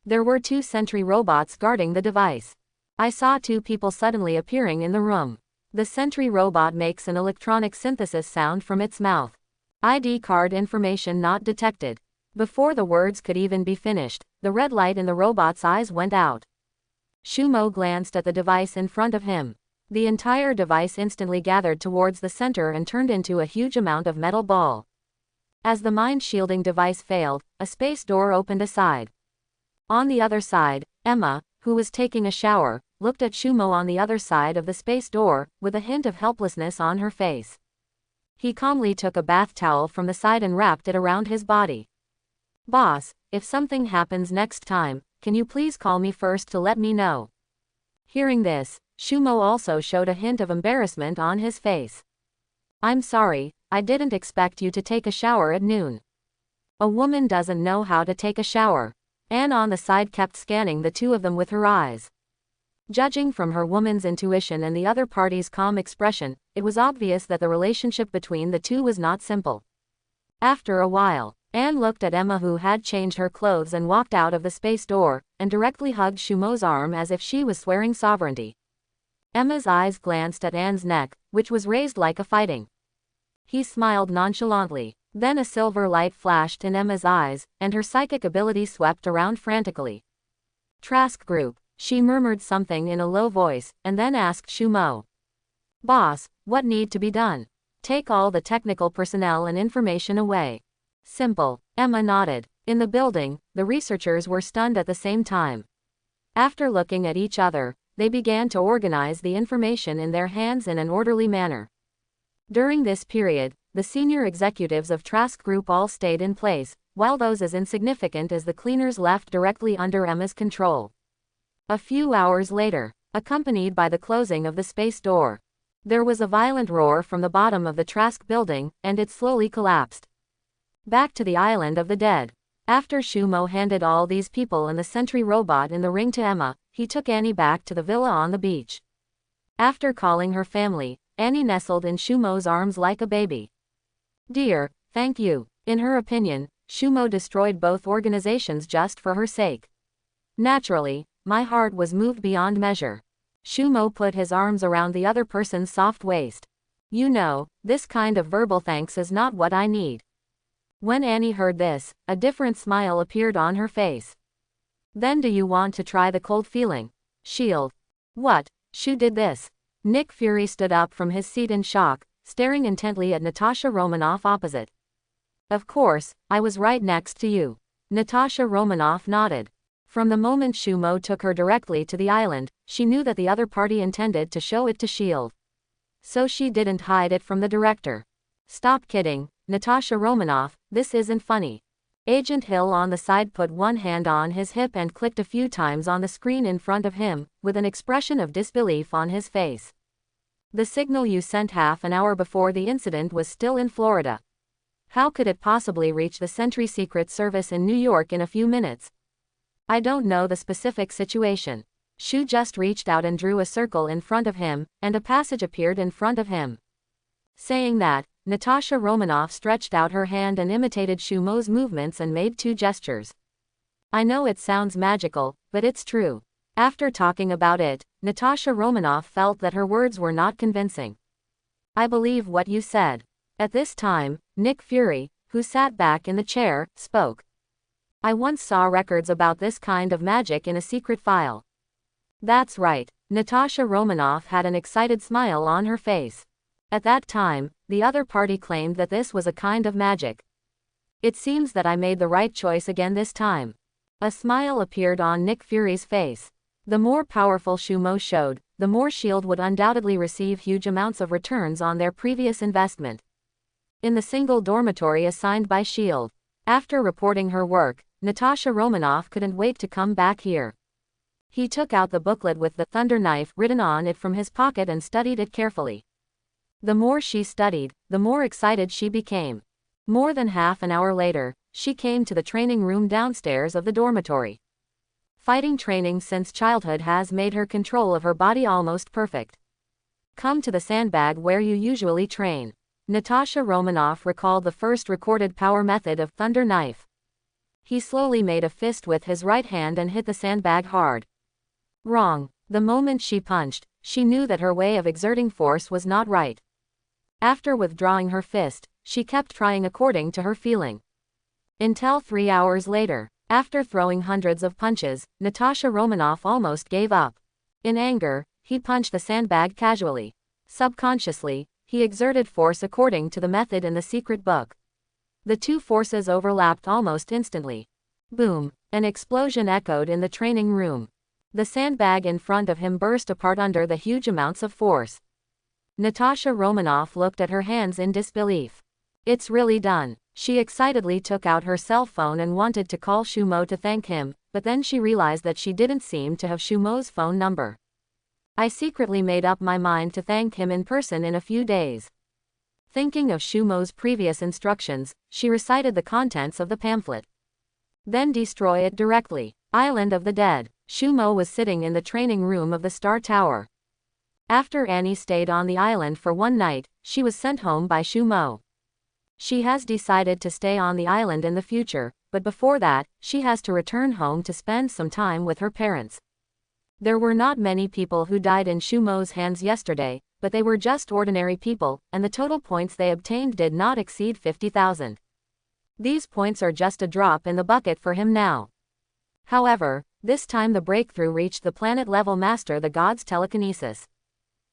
S1: There were 2 Sentry robots guarding the device. I saw 2 people suddenly appearing in the room. The Sentry robot makes an electronic synthesis sound from its mouth. ID card information not detected. Before the words could even be finished, the red light in the robot's eyes went out. Shumo glanced at the device in front of him. The entire device instantly gathered towards the center and turned into a huge amount of metal ball. As the mind-shielding device failed, a space door opened aside. On the other side, Emma, who was taking a shower, looked at Shumo on the other side of the space door, with a hint of helplessness on her face. He calmly took a bath towel from the side and wrapped it around his body. "Boss, if something happens next time, can you please call me first to let me know?" Hearing this, Shumo also showed a hint of embarrassment on his face. "I'm sorry, I didn't expect you to take a shower at noon." A woman doesn't know how to take a shower. Anne on the side kept scanning the two of them with her eyes. Judging from her woman's intuition and the other party's calm expression, it was obvious that the relationship between the two was not simple. After a while, Anne looked at Emma, who had changed her clothes and walked out of the space door, and directly hugged Shumo's arm as if she was swearing sovereignty. Emma's eyes glanced at Anne's neck, which was raised like a fighting. He smiled nonchalantly. Then a silver light flashed in Emma's eyes, and her psychic ability swept around frantically. "Trask Group," she murmured something in a low voice, and then asked Shumo. "Boss, what need to be done?" "Take all the technical personnel and information away." "Simple." Emma nodded. In the building, the researchers were stunned at the same time. After looking at each other, they began to organize the information in their hands in an orderly manner. During this period, the senior executives of Trask Group all stayed in place, while those as insignificant as the cleaners left directly under Emma's control. A few hours later, accompanied by the closing of the space door, There was a violent roar from the bottom of the Trask building, and it slowly collapsed. Back to the island of the dead. After Shumo handed all these people and the Sentry robot in the ring to Emma, he took Annie back to the villa on the beach. After calling her family, Annie nestled in Shumo's arms like a baby. "Dear, thank you." In her opinion, Shumo destroyed both organizations just for her sake. Naturally, my heart was moved beyond measure. Shumo put his arms around the other person's soft waist. "You know, this kind of verbal thanks is not what I need." When Annie heard this, a different smile appeared on her face. "Then do you want to try the cold feeling? Shield." "What? Shu did this?" Nick Fury stood up from his seat in shock, staring intently at Natasha Romanoff opposite. "Of course, I was right next to you." Natasha Romanoff nodded. From the moment Shumo took her directly to the island, she knew that the other party intended to show it to S.H.I.E.L.D. So she didn't hide it from the director. "Stop kidding, Natasha Romanoff, this isn't funny." Agent Hill on the side put one hand on his hip and clicked a few times on the screen in front of him, with an expression of disbelief on his face. "The signal you sent half an hour before the incident was still in Florida. How could it possibly reach the Sentry Secret Service in New York in a few minutes?" "I don't know the specific situation." Shu just reached out and drew a circle in front of him, and a passage appeared in front of him. Saying that, Natasha Romanoff stretched out her hand and imitated Shumo's movements and made two gestures. "I know it sounds magical, but it's true." After talking about it, Natasha Romanoff felt that her words were not convincing. "I believe what you said." At this time, Nick Fury, who sat back in the chair, spoke. "I once saw records about this kind of magic in a secret file." "That's right." Natasha Romanoff had an excited smile on her face. At that time, the other party claimed that this was a kind of magic. "It seems that I made the right choice again this time." A smile appeared on Nick Fury's face. The more powerful Shumo showed, the more S.H.I.E.L.D. would undoubtedly receive huge amounts of returns on their previous investment. In the single dormitory assigned by S.H.I.E.L.D. After reporting her work, Natasha Romanoff couldn't wait to come back here. He took out the booklet with the Thunder Knife written on it from his pocket and studied it carefully. The more she studied, the more excited she became. More than half an hour later, she came to the training room downstairs of the dormitory. Fighting training since childhood has made her control of her body almost perfect. "Come to the sandbag where you usually train." Natasha Romanoff recalled the first recorded power method of Thunder Knife. He slowly made a fist with his right hand and hit the sandbag hard. Wrong. The moment she punched, she knew that her way of exerting force was not right. After withdrawing her fist, she kept trying according to her feeling. Until 3 hours later, after throwing hundreds of punches, Natasha Romanoff almost gave up. In anger, he punched the sandbag casually. Subconsciously, he exerted force according to the method in the secret book. The two forces overlapped almost instantly. Boom! An explosion echoed in the training room. The sandbag in front of him burst apart under the huge amounts of force. Natasha Romanoff looked at her hands in disbelief. "It's really done." She excitedly took out her cell phone and wanted to call Shumo to thank him, but then she realized that she didn't seem to have Shumo's phone number. "I secretly made up my mind to thank him in person in a few days." Thinking of Shumo's previous instructions, she recited the contents of the pamphlet. "Then destroy it directly." Island of the Dead. Shumo was sitting in the training room of the Star Tower. After Annie stayed on the island for one night, she was sent home by Shumo. She has decided to stay on the island in the future, but before that, she has to return home to spend some time with her parents. There were not many people who died in Shumo's hands yesterday, but they were just ordinary people, and the total points they obtained did not exceed 50,000. These points are just a drop in the bucket for him now. However, this time the breakthrough reached the planet-level master, the god's telekinesis.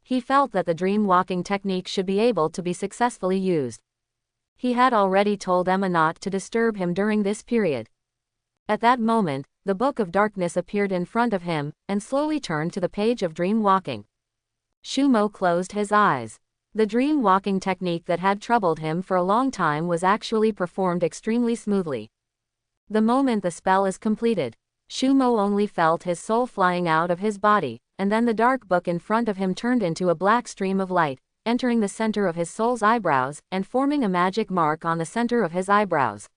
S1: He felt that the dream-walking technique should be able to be successfully used. He had already told Emma not to disturb him during this period. At that moment, the Book of Darkness appeared in front of him, and slowly turned to the page of dream-walking. Shumo closed his eyes. The dream-walking technique that had troubled him for a long time was actually performed extremely smoothly. The moment the spell is completed, Shumo only felt his soul flying out of his body, and then the dark book in front of him turned into a black stream of light, entering the center of his soul's eyebrows, and forming a magic mark on the center of his eyebrows.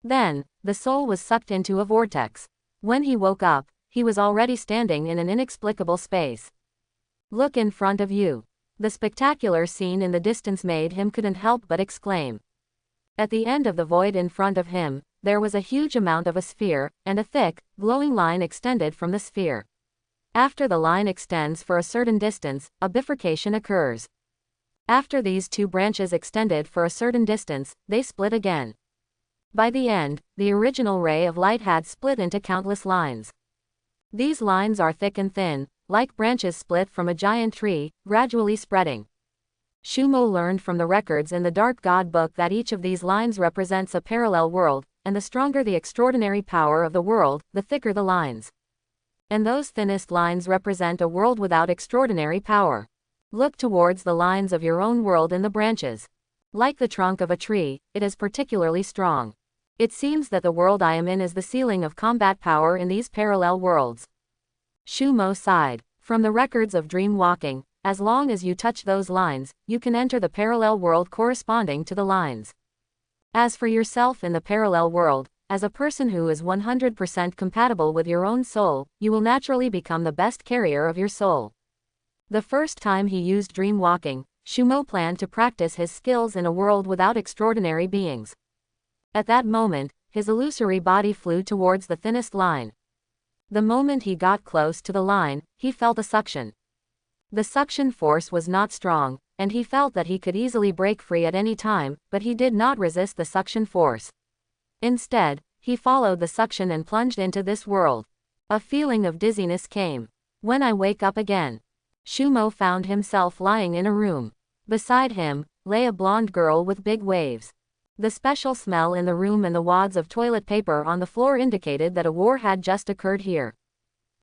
S1: Then, the soul was sucked into a vortex. When he woke up, he was already standing in an inexplicable space. Look in front of you. The spectacular scene in the distance made him couldn't help but exclaim. At the end of the void in front of him, there was a huge amount of a sphere, and a thick, glowing line extended from the sphere. After the line extends for a certain distance, a bifurcation occurs. After these two branches extended for a certain distance, they split again. By the end, the original ray of light had split into countless lines. These lines are thick and thin, like branches split from a giant tree, gradually spreading. Shumo learned from the records in the Dark God Book that each of these lines represents a parallel world, and the stronger the extraordinary power of the world, the thicker the lines. And those thinnest lines represent a world without extraordinary power. Look towards the lines of your own world in the branches. Like the trunk of a tree, it is particularly strong. It seems that the world I am in is the ceiling of combat power in these parallel worlds. Shumo sighed. From the records of dream walking, as long as you touch those lines, you can enter the parallel world corresponding to the lines. As for yourself in the parallel world, as a person who is 100% compatible with your own soul, you will naturally become the best carrier of your soul. The first time he used dream walking, Shumo planned to practice his skills in a world without extraordinary beings. At that moment, his illusory body flew towards the thinnest line. The moment he got close to the line, he felt a suction. The suction force was not strong, and he felt that he could easily break free at any time, but he did not resist the suction force. Instead, he followed the suction and plunged into this world. A feeling of dizziness came. When I wake up again. Shumo found himself lying in a room. Beside him, lay a blonde girl with big waves. The special smell in the room and the wads of toilet paper on the floor indicated that a war had just occurred here.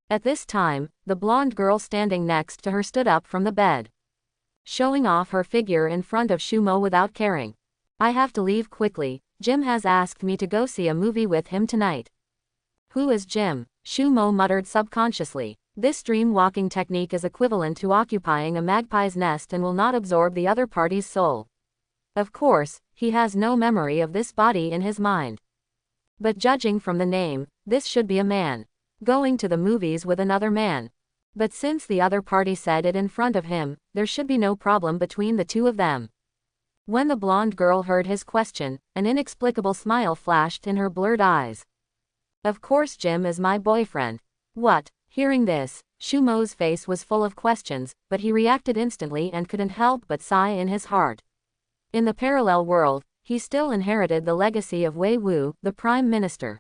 S1: At this time, the blonde girl standing next to her stood up from the bed, showing off her figure in front of Shumo without caring. I have to leave quickly. Jim has asked me to go see a movie with him tonight. Who is Jim? Shumo muttered subconsciously. This dream walking technique is equivalent to occupying a magpie's nest and will not absorb the other party's soul. Of course, he has no memory of this body in his mind. But judging from the name, this should be a man. Going to the movies with another man. But since the other party said it in front of him, there should be no problem between the two of them. When the blonde girl heard his question, an inexplicable smile flashed in her blurred eyes. Of course Jim is my boyfriend. What? Hearing this, Shumo's face was full of questions, but he reacted instantly and couldn't help but sigh in his heart. In the parallel world, he still inherited the legacy of Wei Wu, the Prime Minister.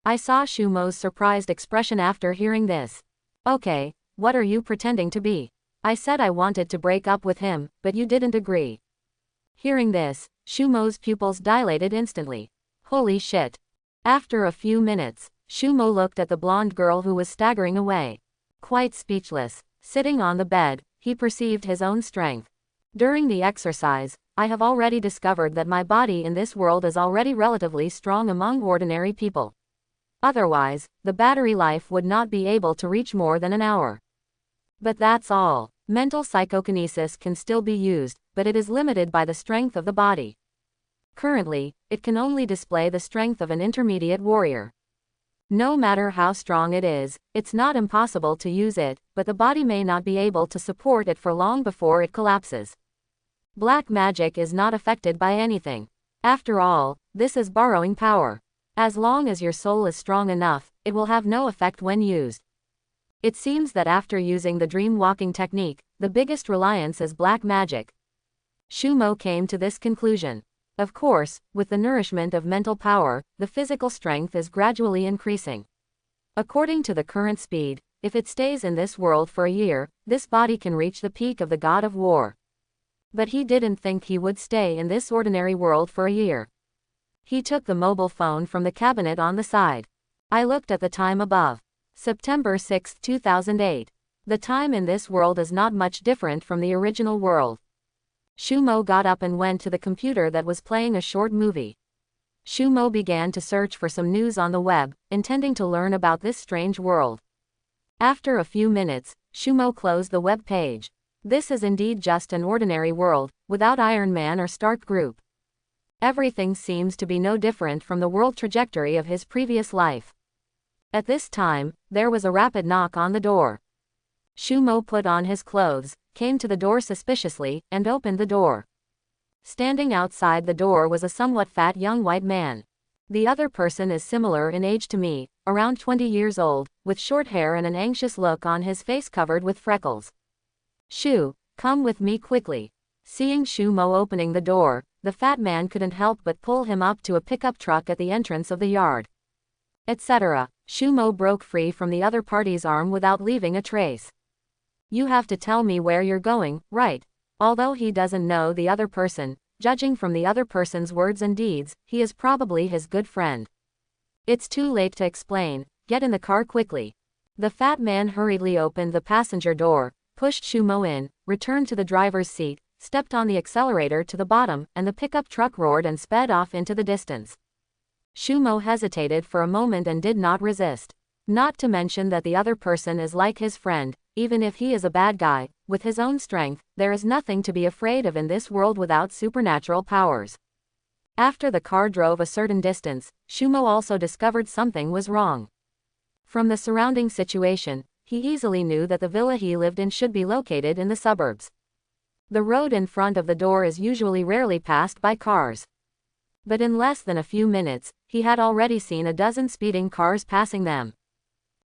S1: I saw Shumo's surprised expression after hearing this. Okay, what are you pretending to be? I said I wanted to break up with him, but you didn't agree. Hearing this, Shumo's pupils dilated instantly. Holy shit. After a few minutes, Shumo looked at the blonde girl who was staggering away. Quite speechless, sitting on the bed, he perceived his own strength. During the exercise, I have already discovered that my body in this world is already relatively strong among ordinary people. Otherwise, the battery life would not be able to reach more than an hour. But that's all. Mental psychokinesis can still be used, but it is limited by the strength of the body. Currently, it can only display the strength of an intermediate warrior. No matter how strong it is, it's not impossible to use it, but the body may not be able to support it for long before it collapses. Black magic is not affected by anything. After all, this is borrowing power. As long as your soul is strong enough, it will have no effect when used. It seems that after using the dream walking technique, the biggest reliance is black magic. Shumo came to this conclusion. Of course, with the nourishment of mental power, the physical strength is gradually increasing. According to the current speed, if it stays in this world for a year, this body can reach the peak of the god of war. But he didn't think he would stay in this ordinary world for a year. He took the mobile phone from the cabinet on the side. I looked at the time above. September 6, 2008. The time in this world is not much different from the original world. Shumo got up and went to the computer that was playing a short movie. Shumo began to search for some news on the web, intending to learn about this strange world. After a few minutes, Shumo closed the web page. This is indeed just an ordinary world, without Iron Man or Stark Group. Everything seems to be no different from the world trajectory of his previous life. At this time, there was a rapid knock on the door. Shumo put on his clothes, came to the door suspiciously, and opened the door. Standing outside the door was a somewhat fat young white man. The other person is similar in age to me, around 20 years old, with short hair and an anxious look on his face covered with freckles. Shu, come with me quickly. Seeing Shumo opening the door, the fat man couldn't help but pull him up to a pickup truck at the entrance of the yard. Etc. Shumo broke free from the other party's arm without leaving a trace. You have to tell me where you're going, right? Although he doesn't know the other person, judging from the other person's words and deeds, he is probably his good friend. It's too late to explain, get in the car quickly. The fat man hurriedly opened the passenger door, pushed Shumo in, returned to the driver's seat, stepped on the accelerator to the bottom, and the pickup truck roared and sped off into the distance. Shumo hesitated for a moment and did not resist. Not to mention that the other person is like his friend, even if he is a bad guy, with his own strength, there is nothing to be afraid of in this world without supernatural powers. After the car drove a certain distance, Shumo also discovered something was wrong. From the surrounding situation, he easily knew that the villa he lived in should be located in the suburbs. The road in front of the door is usually rarely passed by cars. But in less than a few minutes, he had already seen a dozen speeding cars passing them.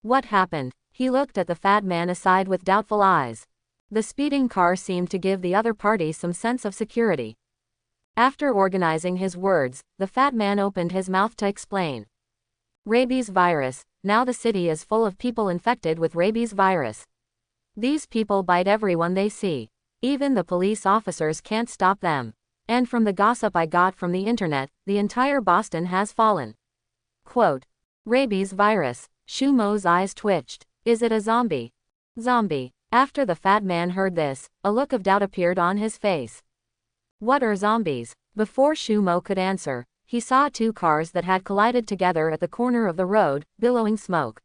S1: What happened? He looked at the fat man aside with doubtful eyes. The speeding car seemed to give the other party some sense of security. After organizing his words, the fat man opened his mouth to explain. Rabies virus, now the city is full of people infected with rabies virus. These people bite everyone they see. Even the police officers can't stop them. And from the gossip I got from the internet, the entire Boston has fallen. Quote. Rabies virus. Shumo's eyes twitched. Is it a zombie? Zombie. After the fat man heard this, a look of doubt appeared on his face. What are zombies? Before Shumo could answer, he saw two cars that had collided together at the corner of the road, billowing smoke.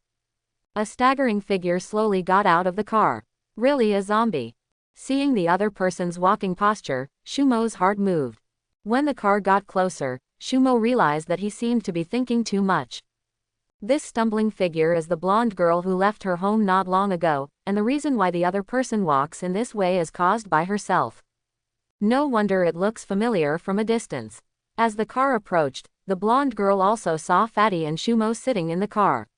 S1: A staggering figure slowly got out of the car. Really a zombie? Seeing the other person's walking posture, Shumo's heart moved. When the car got closer, Shumo realized that he seemed to be thinking too much. This stumbling figure is the blonde girl who left her home not long ago, and the reason why the other person walks in this way is caused by herself. No wonder it looks familiar from a distance. As the car approached, the blonde girl also saw Fatty and Shumo sitting in the car.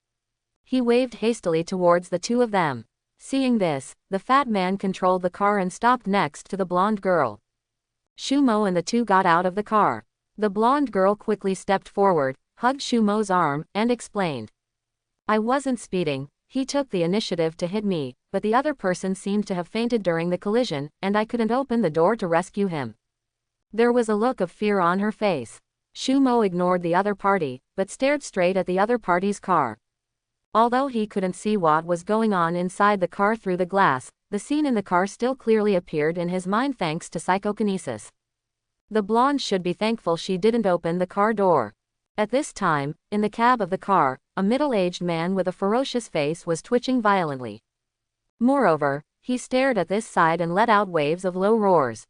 S1: He waved hastily towards the two of them. Seeing this, the fat man controlled the car and stopped next to the blonde girl. Shumo and the two got out of the car. The blonde girl quickly stepped forward, hugged Shumo's arm, and explained. I wasn't speeding, he took the initiative to hit me, but the other person seemed to have fainted during the collision, and I couldn't open the door to rescue him. There was a look of fear on her face. Shumo ignored the other party, but stared straight at the other party's car. Although he couldn't see what was going on inside the car through the glass, the scene in the car still clearly appeared in his mind thanks to psychokinesis. The blonde should be thankful she didn't open the car door. At this time, in the cab of the car, a middle-aged man with a ferocious face was twitching violently. Moreover, he stared at this side and let out waves of low roars.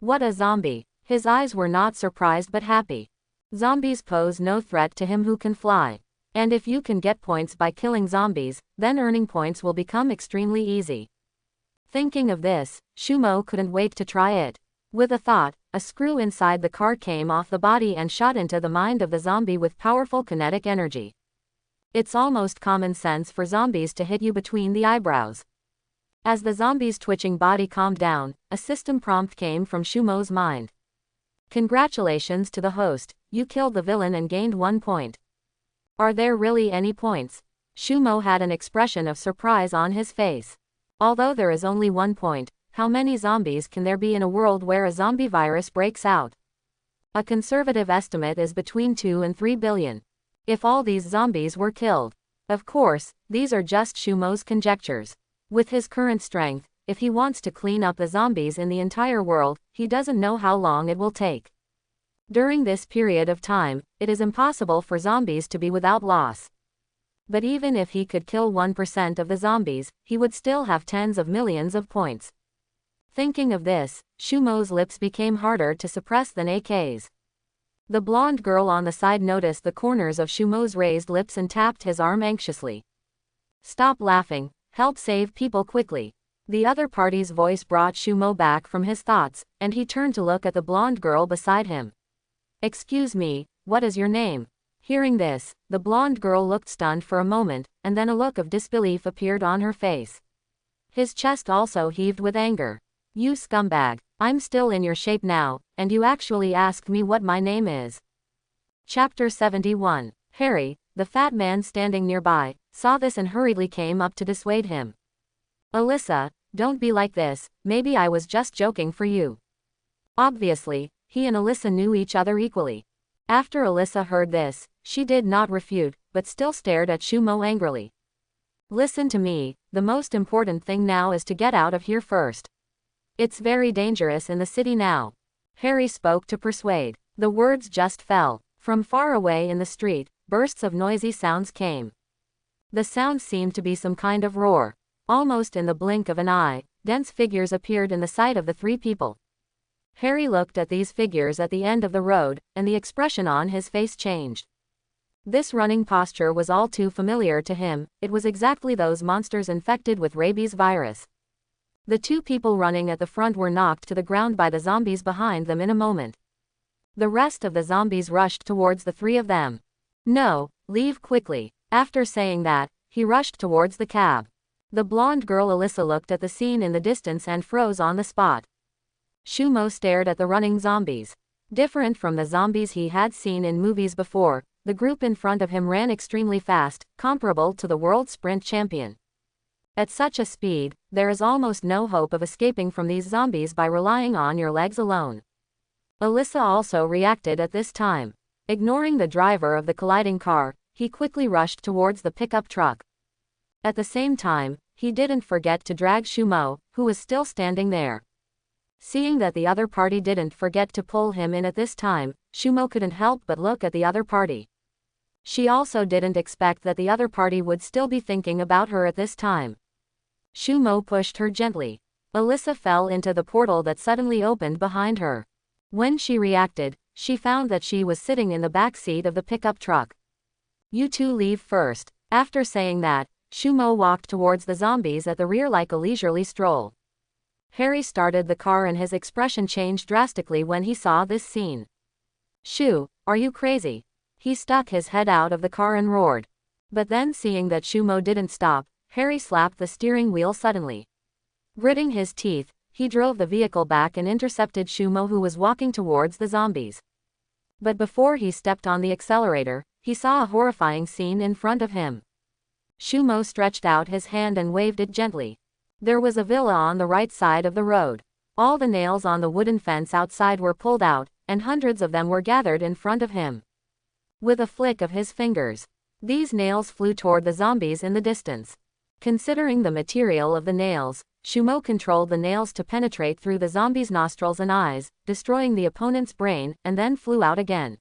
S1: What a zombie! His eyes were not surprised but happy. Zombies pose no threat to him who can fly. And if you can get points by killing zombies, then earning points will become extremely easy. Thinking of this, Shumo couldn't wait to try it. With a thought, a screw inside the car came off the body and shot into the mind of the zombie with powerful kinetic energy. It's almost common sense for zombies to hit you between the eyebrows. As the zombie's twitching body calmed down, a system prompt came from Shumo's mind. Congratulations to the host, you killed the villain and gained 1 point. Are there really any points? Shumo had an expression of surprise on his face. Although there is only 1 point, how many zombies can there be in a world where a zombie virus breaks out? A conservative estimate is between 2 and 3 billion. If all these zombies were killed. Of course, these are just Shumo's conjectures. With his current strength, if he wants to clean up the zombies in the entire world, he doesn't know how long it will take. During this period of time, it is impossible for zombies to be without loss. But even if he could kill 1% of the zombies, he would still have tens of millions of points. Thinking of this, Shumo's lips became harder to suppress than AK's. The blonde girl on the side noticed the corners of Shumo's raised lips and tapped his arm anxiously. Stop laughing, help save people quickly. The other party's voice brought Shumo back from his thoughts, and he turned to look at the blonde girl beside him. Excuse me, what is your name? Hearing this, the blonde girl looked stunned for a moment, and then a look of disbelief appeared on her face. His chest also heaved with anger. You scumbag, I'm still in your shape now, and you actually asked me what my name is. Chapter 71. Harry, the fat man standing nearby, saw this and hurriedly came up to dissuade him. Alyssa, don't be like this, maybe I was just joking for you. Obviously, he and Alyssa knew each other equally. After Alyssa heard this, she did not refute, but still stared at Shumo angrily. Listen to me, the most important thing now is to get out of here first. It's very dangerous in the city now. Harry spoke to persuade. The words just fell. From far away in the street, bursts of noisy sounds came. The sound seemed to be some kind of roar. Almost in the blink of an eye, dense figures appeared in the sight of the three people. Harry looked at these figures at the end of the road, and the expression on his face changed. This running posture was all too familiar to him, it was exactly those monsters infected with rabies virus. The two people running at the front were knocked to the ground by the zombies behind them in a moment. The rest of the zombies rushed towards the three of them. No, leave quickly. After saying that, he rushed towards the cab. The blonde girl Alyssa looked at the scene in the distance and froze on the spot. Shumo stared at the running zombies. Different from the zombies he had seen in movies before, the group in front of him ran extremely fast, comparable to the world sprint champion. At such a speed, there is almost no hope of escaping from these zombies by relying on your legs alone. Alyssa also reacted at this time. Ignoring the driver of the colliding car, he quickly rushed towards the pickup truck. At the same time, he didn't forget to drag Shumo, who was still standing there. Seeing that the other party didn't forget to pull him in at this time, Shumo couldn't help but look at the other party. She also didn't expect that the other party would still be thinking about her at this time. Shumo pushed her gently. Alyssa fell into the portal that suddenly opened behind her. When she reacted, she found that she was sitting in the back seat of the pickup truck. You two leave first. After saying that, Shumo walked towards the zombies at the rear like a leisurely stroll. Harry started the car and his expression changed drastically when he saw this scene. Shoo, are you crazy? He stuck his head out of the car and roared. But then seeing that Shumo didn't stop, Harry slapped the steering wheel suddenly. Gritting his teeth, he drove the vehicle back and intercepted Shumo, who was walking towards the zombies. But before he stepped on the accelerator, he saw a horrifying scene in front of him. Shumo stretched out his hand and waved it gently. There was a villa on the right side of the road. All the nails on the wooden fence outside were pulled out, and hundreds of them were gathered in front of him. With a flick of his fingers, these nails flew toward the zombies in the distance. Considering the material of the nails, Shumo controlled the nails to penetrate through the zombies' nostrils and eyes, destroying the opponent's brain, and then flew out again.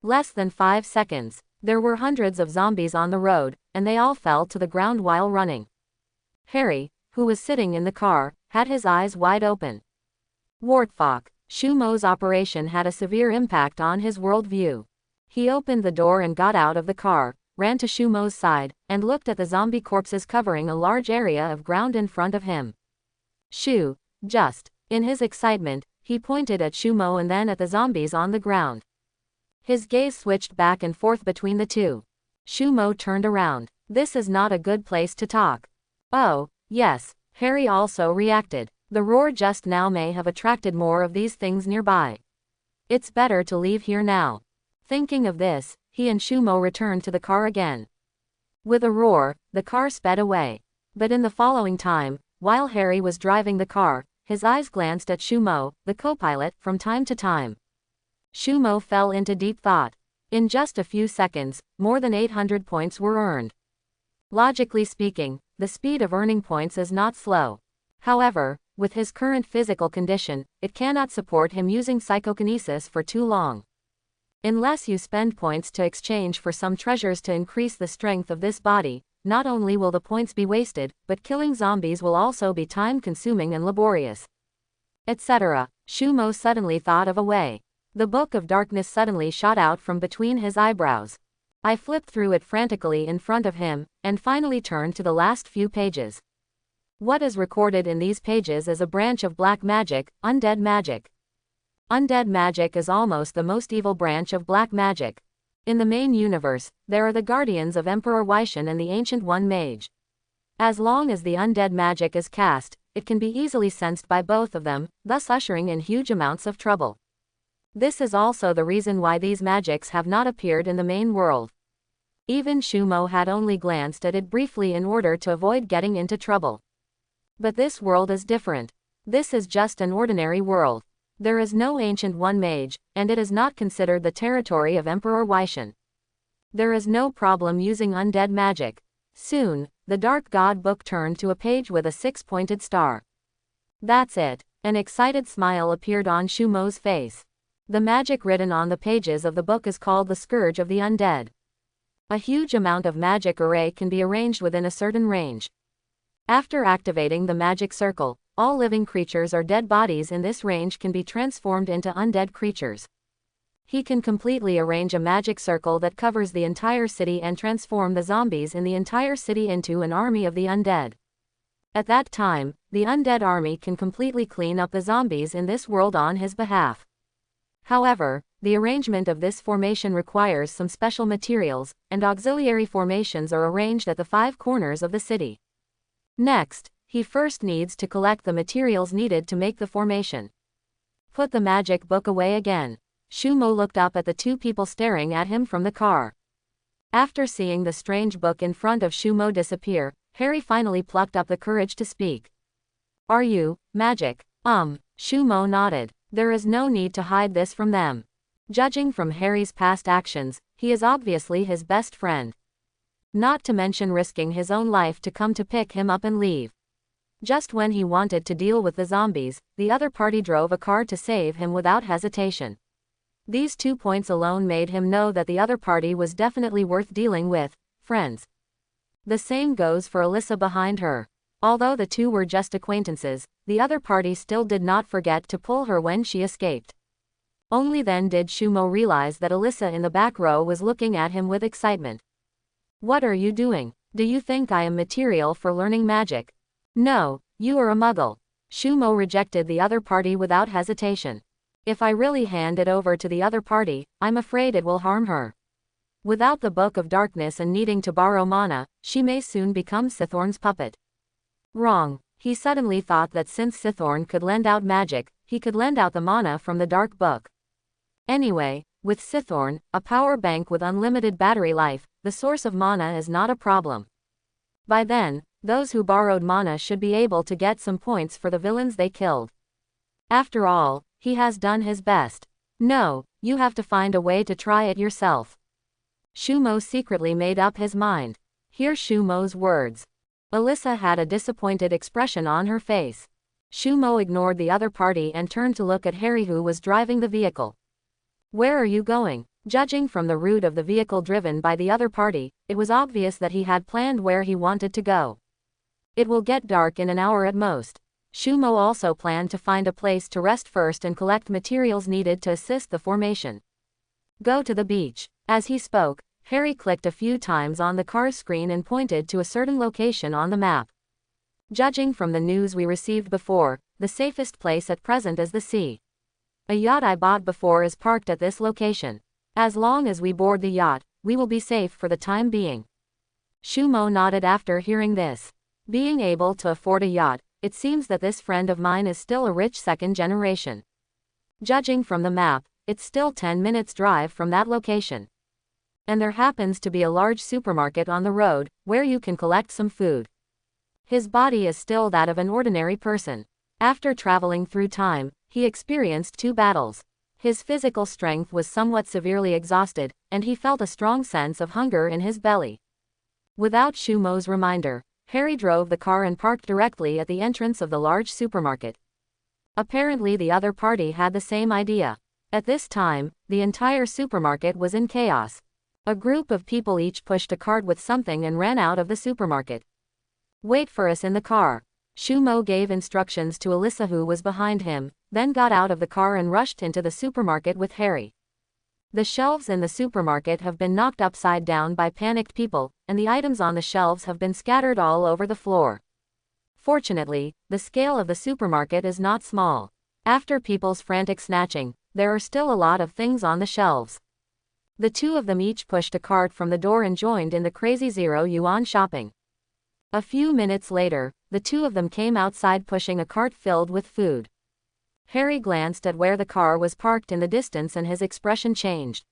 S1: Less than 5 seconds, there were hundreds of zombies on the road, and they all fell to the ground while running. Harry, who was sitting in the car, had his eyes wide open. Wartfuck. Shumo's operation had a severe impact on his worldview. He opened the door and got out of the car, ran to Shumo's side, and looked at the zombie corpses covering a large area of ground in front of him. Shoo, just. In his excitement, he pointed at Shumo and then at the zombies on the ground. His gaze switched back and forth between the two. Shumo turned around. This is not a good place to talk. Oh, yes, Harry also reacted. The roar just now may have attracted more of these things nearby. It's better to leave here now. Thinking of this, he and Shumo returned to the car again. With a roar, the car sped away. But in the following time, while Harry was driving the car, his eyes glanced at Shumo, the co-pilot, from time to time. Shumo fell into deep thought. In just a few seconds, more than 800 points were earned. Logically speaking, the speed of earning points is not slow. However, with his current physical condition, it cannot support him using psychokinesis for too long. Unless you spend points to exchange for some treasures to increase the strength of this body, not only will the points be wasted, but killing zombies will also be time-consuming and laborious. Etc. Shumo suddenly thought of a way. The Book of Darkness suddenly shot out from between his eyebrows. I flipped through it frantically in front of him, and finally turned to the last few pages. What is recorded in these pages is a branch of black magic, undead magic. Undead magic is almost the most evil branch of black magic. In the main universe, there are the guardians of Emperor Wyshan and the Ancient One Mage. As long as the undead magic is cast, it can be easily sensed by both of them, thus ushering in huge amounts of trouble. This is also the reason why these magics have not appeared in the main world. Even Shumo had only glanced at it briefly in order to avoid getting into trouble. But this world is different. This is just an ordinary world. There is no Ancient One Mage, and it is not considered the territory of Emperor Wyshan. There is no problem using undead magic. Soon, the Dark God book turned to a page with a six-pointed star. That's it. An excited smile appeared on Shumo's face. The magic written on the pages of the book is called the Scourge of the Undead. A huge amount of magic array can be arranged within a certain range. After activating the magic circle, all living creatures or dead bodies in this range can be transformed into undead creatures. He can completely arrange a magic circle that covers the entire city and transform the zombies in the entire city into an army of the undead. At that time, the undead army can completely clean up the zombies in this world on his behalf. However, the arrangement of this formation requires some special materials, and auxiliary formations are arranged at the 5 corners of the city. Next, he first needs to collect the materials needed to make the formation. Put the magic book away again. Shumo looked up at the 2 people staring at him from the car. After seeing the strange book in front of Shumo disappear, Harry finally plucked up the courage to speak. Are you, magic? Shumo nodded. There is no need to hide this from them. Judging from Harry's past actions, he is obviously his best friend. Not to mention risking his own life to come to pick him up and leave. Just when he wanted to deal with the zombies, the other party drove a car to save him without hesitation. These 2 points alone made him know that the other party was definitely worth dealing with, friends. The same goes for Alyssa behind her. Although the 2 were just acquaintances, the other party still did not forget to pull her when she escaped. Only then did Shumo realize that Alyssa in the back row was looking at him with excitement. What are you doing? Do you think I am material for learning magic? No, you are a muggle. Shumo rejected the other party without hesitation. If I really hand it over to the other party, I'm afraid it will harm her. Without the Book of Darkness and needing to borrow mana, she may soon become Sithorn's puppet. Wrong. He suddenly thought that since Sithorn could lend out magic, he could lend out the mana from the Dark Book. Anyway, with Sithorn, a power bank with unlimited battery life, the source of mana is not a problem. By then, those who borrowed mana should be able to get some points for the villains they killed. After all, he has done his best. No, you have to find a way to try it yourself. Shumo secretly made up his mind. Hear Shumo's words. Alyssa had a disappointed expression on her face. Shumo ignored the other party and turned to look at Harry, who was driving the vehicle. Where are you going? Judging from the route of the vehicle driven by the other party, it was obvious that he had planned where he wanted to go. It will get dark in an hour at most. Shumo also planned to find a place to rest first and collect materials needed to assist the formation. Go to the beach. As he spoke, Harry clicked a few times on the car's screen and pointed to a certain location on the map. Judging from the news we received before, the safest place at present is the sea. A yacht I bought before is parked at this location. As long as we board the yacht, we will be safe for the time being. Shumo nodded after hearing this. Being able to afford a yacht, it seems that this friend of mine is still a rich second generation. Judging from the map, it's still 10 minutes drive from that location. And there happens to be a large supermarket on the road, where you can collect some food. His body is still that of an ordinary person. After traveling through time, he experienced 2 battles. His physical strength was somewhat severely exhausted, and he felt a strong sense of hunger in his belly. Without Shumo's reminder, Harry drove the car and parked directly at the entrance of the large supermarket. Apparently the other party had the same idea. At this time, the entire supermarket was in chaos. A group of people each pushed a cart with something and ran out of the supermarket. Wait for us in the car. Shumo gave instructions to Alyssa, who was behind him, then got out of the car and rushed into the supermarket with Harry. The shelves in the supermarket have been knocked upside down by panicked people, and the items on the shelves have been scattered all over the floor. Fortunately, the scale of the supermarket is not small. After people's frantic snatching, there are still a lot of things on the shelves. The two of them each pushed a cart from the door and joined in the crazy 0 yuan shopping. A few minutes later, the two of them came outside pushing a cart filled with food. Harry glanced at where the car was parked in the distance and his expression changed.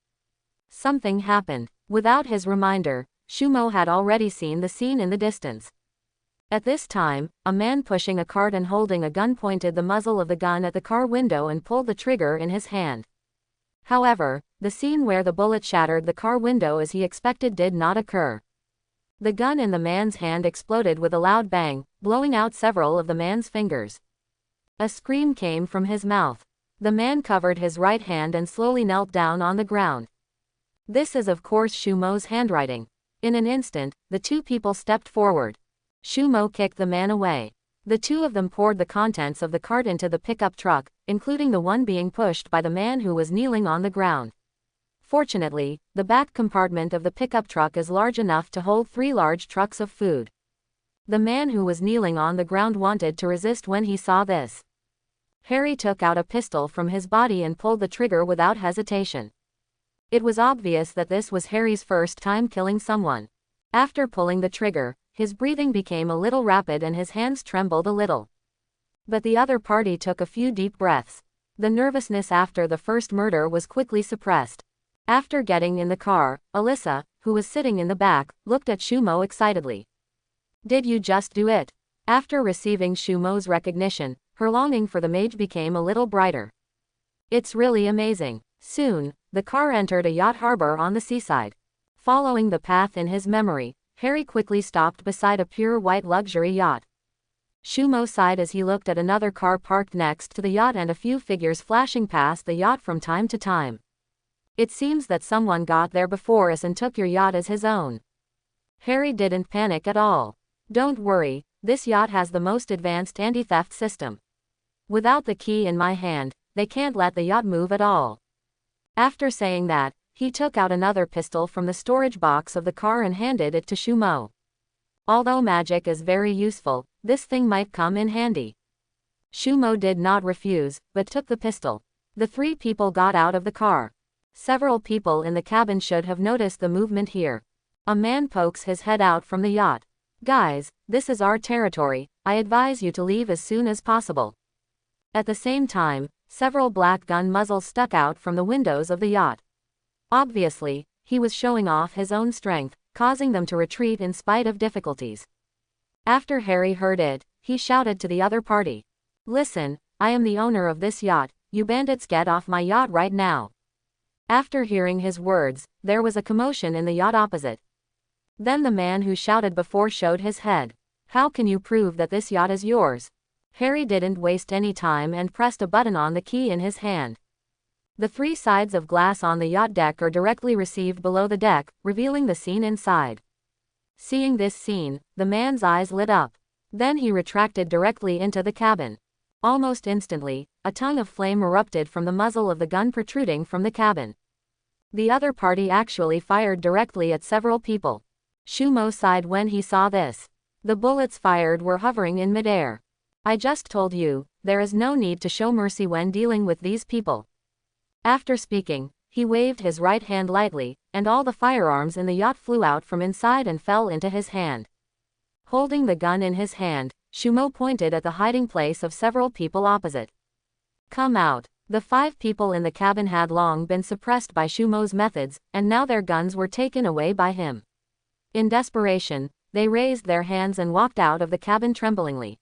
S1: Something happened. Without his reminder, Shumo had already seen the scene in the distance. At this time, a man pushing a cart and holding a gun pointed the muzzle of the gun at the car window and pulled the trigger in his hand. However, the scene where the bullet shattered the car window as he expected did not occur. The gun in the man's hand exploded with a loud bang, blowing out several of the man's fingers. A scream came from his mouth. The man covered his right hand and slowly knelt down on the ground. This is of course Shumo's handwriting. In an instant, the two people stepped forward. Shumo kicked the man away. The two of them poured the contents of the cart into the pickup truck, including the one being pushed by the man who was kneeling on the ground. Fortunately, the back compartment of the pickup truck is large enough to hold 3 large trucks of food. The man who was kneeling on the ground wanted to resist when he saw this. Harry took out a pistol from his body and pulled the trigger without hesitation. It was obvious that this was Harry's first time killing someone. After pulling the trigger, his breathing became a little rapid and his hands trembled a little. But the other party took a few deep breaths. The nervousness after the first murder was quickly suppressed. After getting in the car, Alyssa, who was sitting in the back, looked at Shumo excitedly. "Did you just do it?" After receiving Shumo's recognition, her longing for the mage became a little brighter. "It's really amazing." Soon, the car entered a yacht harbor on the seaside. Following the path in his memory, Harry quickly stopped beside a pure white luxury yacht. Shumo sighed as he looked at another car parked next to the yacht and a few figures flashing past the yacht from time to time. "It seems that someone got there before us and took your yacht as his own." Harry didn't panic at all. "Don't worry, this yacht has the most advanced anti-theft system. Without the key in my hand, they can't let the yacht move at all." After saying that, he took out another pistol from the storage box of the car and handed it to Shumo. "Although magic is very useful, this thing might come in handy." Shumo did not refuse, but took the pistol. The 3 people got out of the car. Several people in the cabin should have noticed the movement here. A man pokes his head out from the yacht. "Guys, this is our territory, I advise you to leave as soon as possible." At the same time, several black gun muzzles stuck out from the windows of the yacht. Obviously, he was showing off his own strength, causing them to retreat in spite of difficulties. After Harry heard it, he shouted to the other party. "Listen, I am the owner of this yacht, you bandits get off my yacht right now." After hearing his words, there was a commotion in the yacht opposite. Then the man who shouted before showed his head. "How can you prove that this yacht is yours?" Harry didn't waste any time and pressed a button on the key in his hand. The 3 sides of glass on the yacht deck are directly received below the deck, revealing the scene inside. Seeing this scene, the man's eyes lit up. Then he retracted directly into the cabin. Almost instantly, a tongue of flame erupted from the muzzle of the gun protruding from the cabin. The other party actually fired directly at several people. Shumo sighed when he saw this. The bullets fired were hovering in midair. "I just told you, there is no need to show mercy when dealing with these people." After speaking, he waved his right hand lightly, and all the firearms in the yacht flew out from inside and fell into his hand. Holding the gun in his hand, Shumo pointed at the hiding place of several people opposite. "Come out." The 5 people in the cabin had long been suppressed by Shumo's methods, and now their guns were taken away by him. In desperation, they raised their hands and walked out of the cabin tremblingly.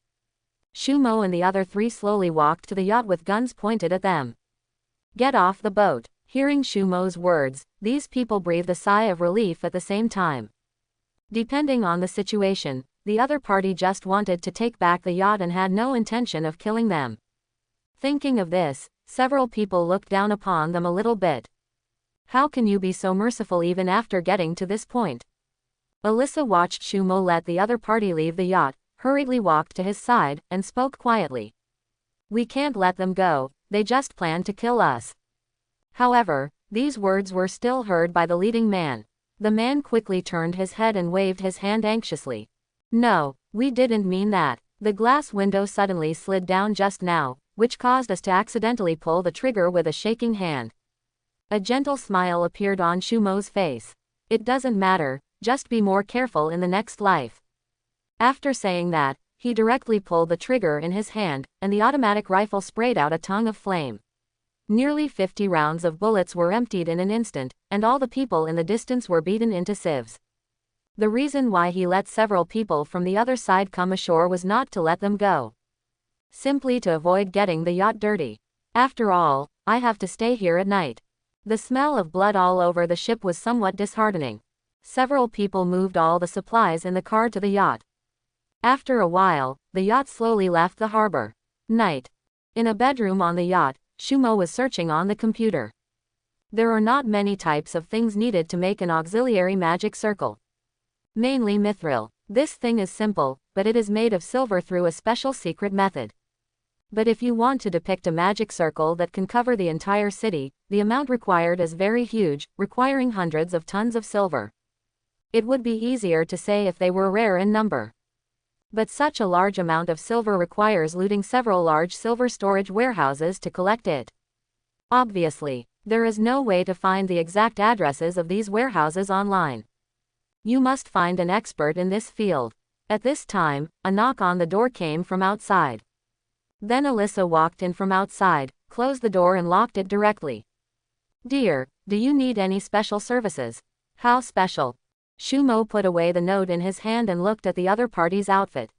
S1: Shumo and the other 3 slowly walked to the yacht with guns pointed at them. "Get off the boat." Hearing Shumo's words, these people breathed a sigh of relief at the same time. Depending on the situation, the other party just wanted to take back the yacht and had no intention of killing them. Thinking of this, Several people looked down upon them a little bit. How can you be so merciful even after getting to this point? Alyssa watched Shumo let the other party leave the yacht, hurriedly walked to his side, and spoke quietly. We can't let them go, they just plan to kill us. However, these words were still heard by the leading man. The man quickly turned his head and waved his hand anxiously. No, we didn't mean that. The glass window suddenly slid down just now, which caused us to accidentally pull the trigger with a shaking hand. A gentle smile appeared on Shumo's face. It doesn't matter, just be more careful in the next life. After saying that, he directly pulled the trigger in his hand, and the automatic rifle sprayed out a tongue of flame. Nearly 50 rounds of bullets were emptied in an instant, and all the people in the distance were beaten into sieves. The reason why he let several people from the other side come ashore was not to let them go. Simply to avoid getting the yacht dirty. After all, I have to stay here at night. The smell of blood all over the ship was somewhat disheartening. Several people moved all the supplies in the car to the yacht. After a while, the yacht slowly left the harbor. Night. In a bedroom on the yacht, Shumo was searching on the computer. There are not many types of things needed to make an auxiliary magic circle. Mainly mithril. This thing is simple, but it is made of silver through a special secret method. But if you want to depict a magic circle that can cover the entire city, the amount required is very huge, requiring hundreds of tons of silver. It would be easier to say if they were rare in number. But such a large amount of silver requires looting several large silver storage warehouses to collect it. Obviously, there is no way to find the exact addresses of these warehouses online. You must find an expert in this field. At this time, a knock on the door came from outside. Then Alyssa walked in from outside, closed the door and locked it directly. Dear, do you need any special services? How special? Shumo put away the note in his hand and looked at the other party's outfit.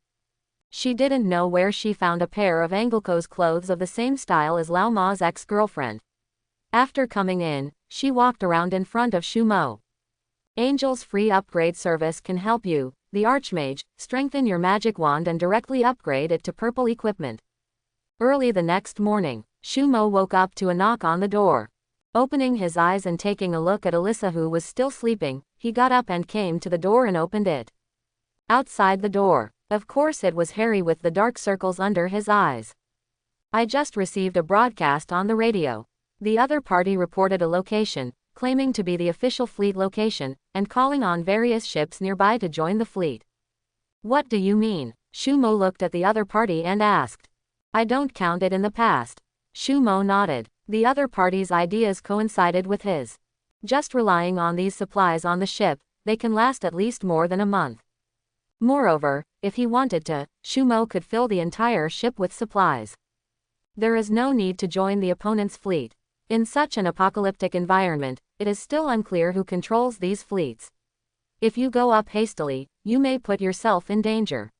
S1: She didn't know where she found a pair of Angelko's clothes of the same style as Lao Ma's ex-girlfriend. After coming in, she walked around in front of Shumo. Angel's free upgrade service can help you, the Archmage, strengthen your magic wand and directly upgrade it to purple equipment. Early the next morning, Shumo woke up to a knock on the door. Opening his eyes and taking a look at Alyssa who was still sleeping, he got up and came to the door and opened it. Outside the door, of course it was Harry with the dark circles under his eyes. I just received a broadcast on the radio. The other party reported a location, claiming to be the official fleet location, and calling on various ships nearby to join the fleet. What do you mean? Shumo looked at the other party and asked. I don't count it in the past. Shumo nodded. The other party's ideas coincided with his. Just relying on these supplies on the ship, they can last at least more than a month. Moreover, if he wanted to, Shumo could fill the entire ship with supplies. There is no need to join the opponent's fleet. In such an apocalyptic environment, it is still unclear who controls these fleets. If you go up hastily, you may put yourself in danger.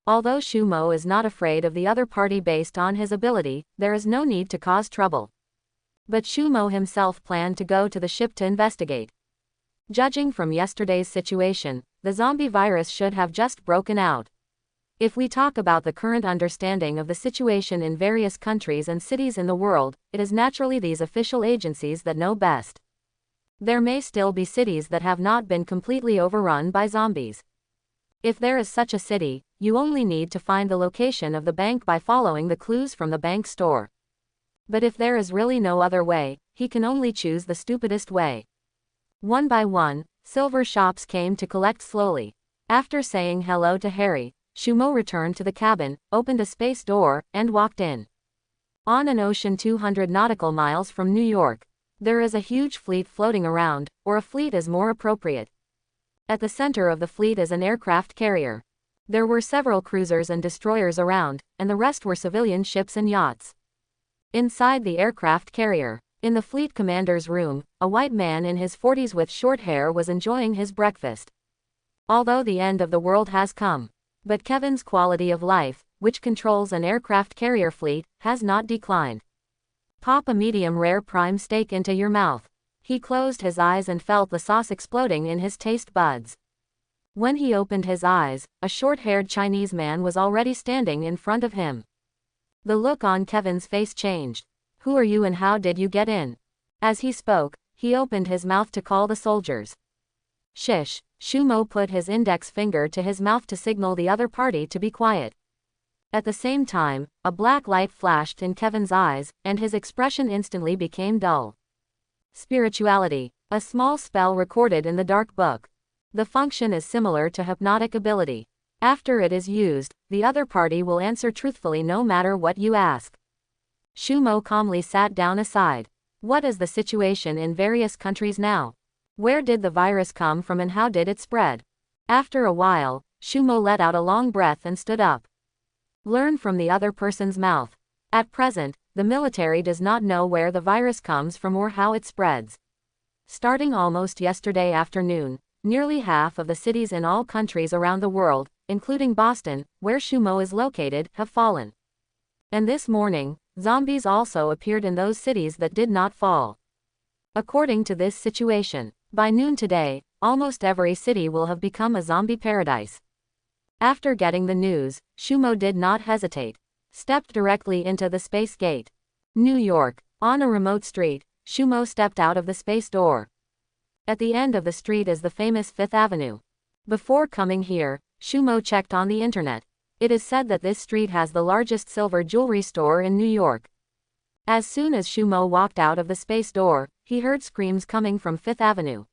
S1: Although Shumo is not afraid of the other party based on his ability, there is no need to cause trouble. But Shumo himself planned to go to the ship to investigate. Judging from yesterday's situation, the zombie virus should have just broken out. If we talk about the current understanding of the situation in various countries and cities in the world, it is naturally these official agencies that know best. There may still be cities that have not been completely overrun by zombies. If there is such a city, you only need to find the location of the bank by following the clues from the bank store. But if there is really no other way, he can only choose the stupidest way. One by one, silver shops came to collect slowly. After saying hello to Harry, Shumo returned to the cabin, opened a space door, and walked in. On an ocean 200 nautical miles from New York, there is a huge fleet floating around, or a fleet is more appropriate. At the center of the fleet is an aircraft carrier. There were several cruisers and destroyers around, and the rest were civilian ships and yachts. Inside the aircraft carrier, in the fleet commander's room, a white man in his 40s with short hair was enjoying his breakfast. Although the end of the world has come, but Kevin's quality of life, which controls an aircraft carrier fleet, has not declined. Pop a medium rare prime steak into your mouth. He closed his eyes and felt the sauce exploding in his taste buds. When he opened his eyes, a short-haired Chinese man was already standing in front of him. The look on Kevin's face changed. Who are you and how did you get in? As he spoke, he opened his mouth to call the soldiers. Shish, Shumo put his index finger to his mouth to signal the other party to be quiet. At the same time, a black light flashed in Kevin's eyes, and his expression instantly became dull. Spirituality. A small spell recorded in the dark book. The function is similar to hypnotic ability. After it is used, the other party will answer truthfully no matter what you ask. Shumo calmly sat down aside. What is the situation in various countries now? Where did the virus come from and how did it spread? After a while, Shumo let out a long breath and stood up. Learn from the other person's mouth. At present, the military does not know where the virus comes from or how it spreads. Starting almost yesterday afternoon, nearly half of the cities in all countries around the world, including Boston, where Shumo is located, have fallen. And this morning, zombies also appeared in those cities that did not fall. According to this situation, by noon today, almost every city will have become a zombie paradise. After getting the news, Shumo did not hesitate. Stepped directly into the space gate. New York. On a remote street, Shumo stepped out of the space door. At the end of the street is the famous Fifth Avenue. Before coming here, Shumo checked on the internet. It is said that this street has the largest silver jewelry store in New York. As soon as Shumo walked out of the space door, he heard screams coming from Fifth Avenue.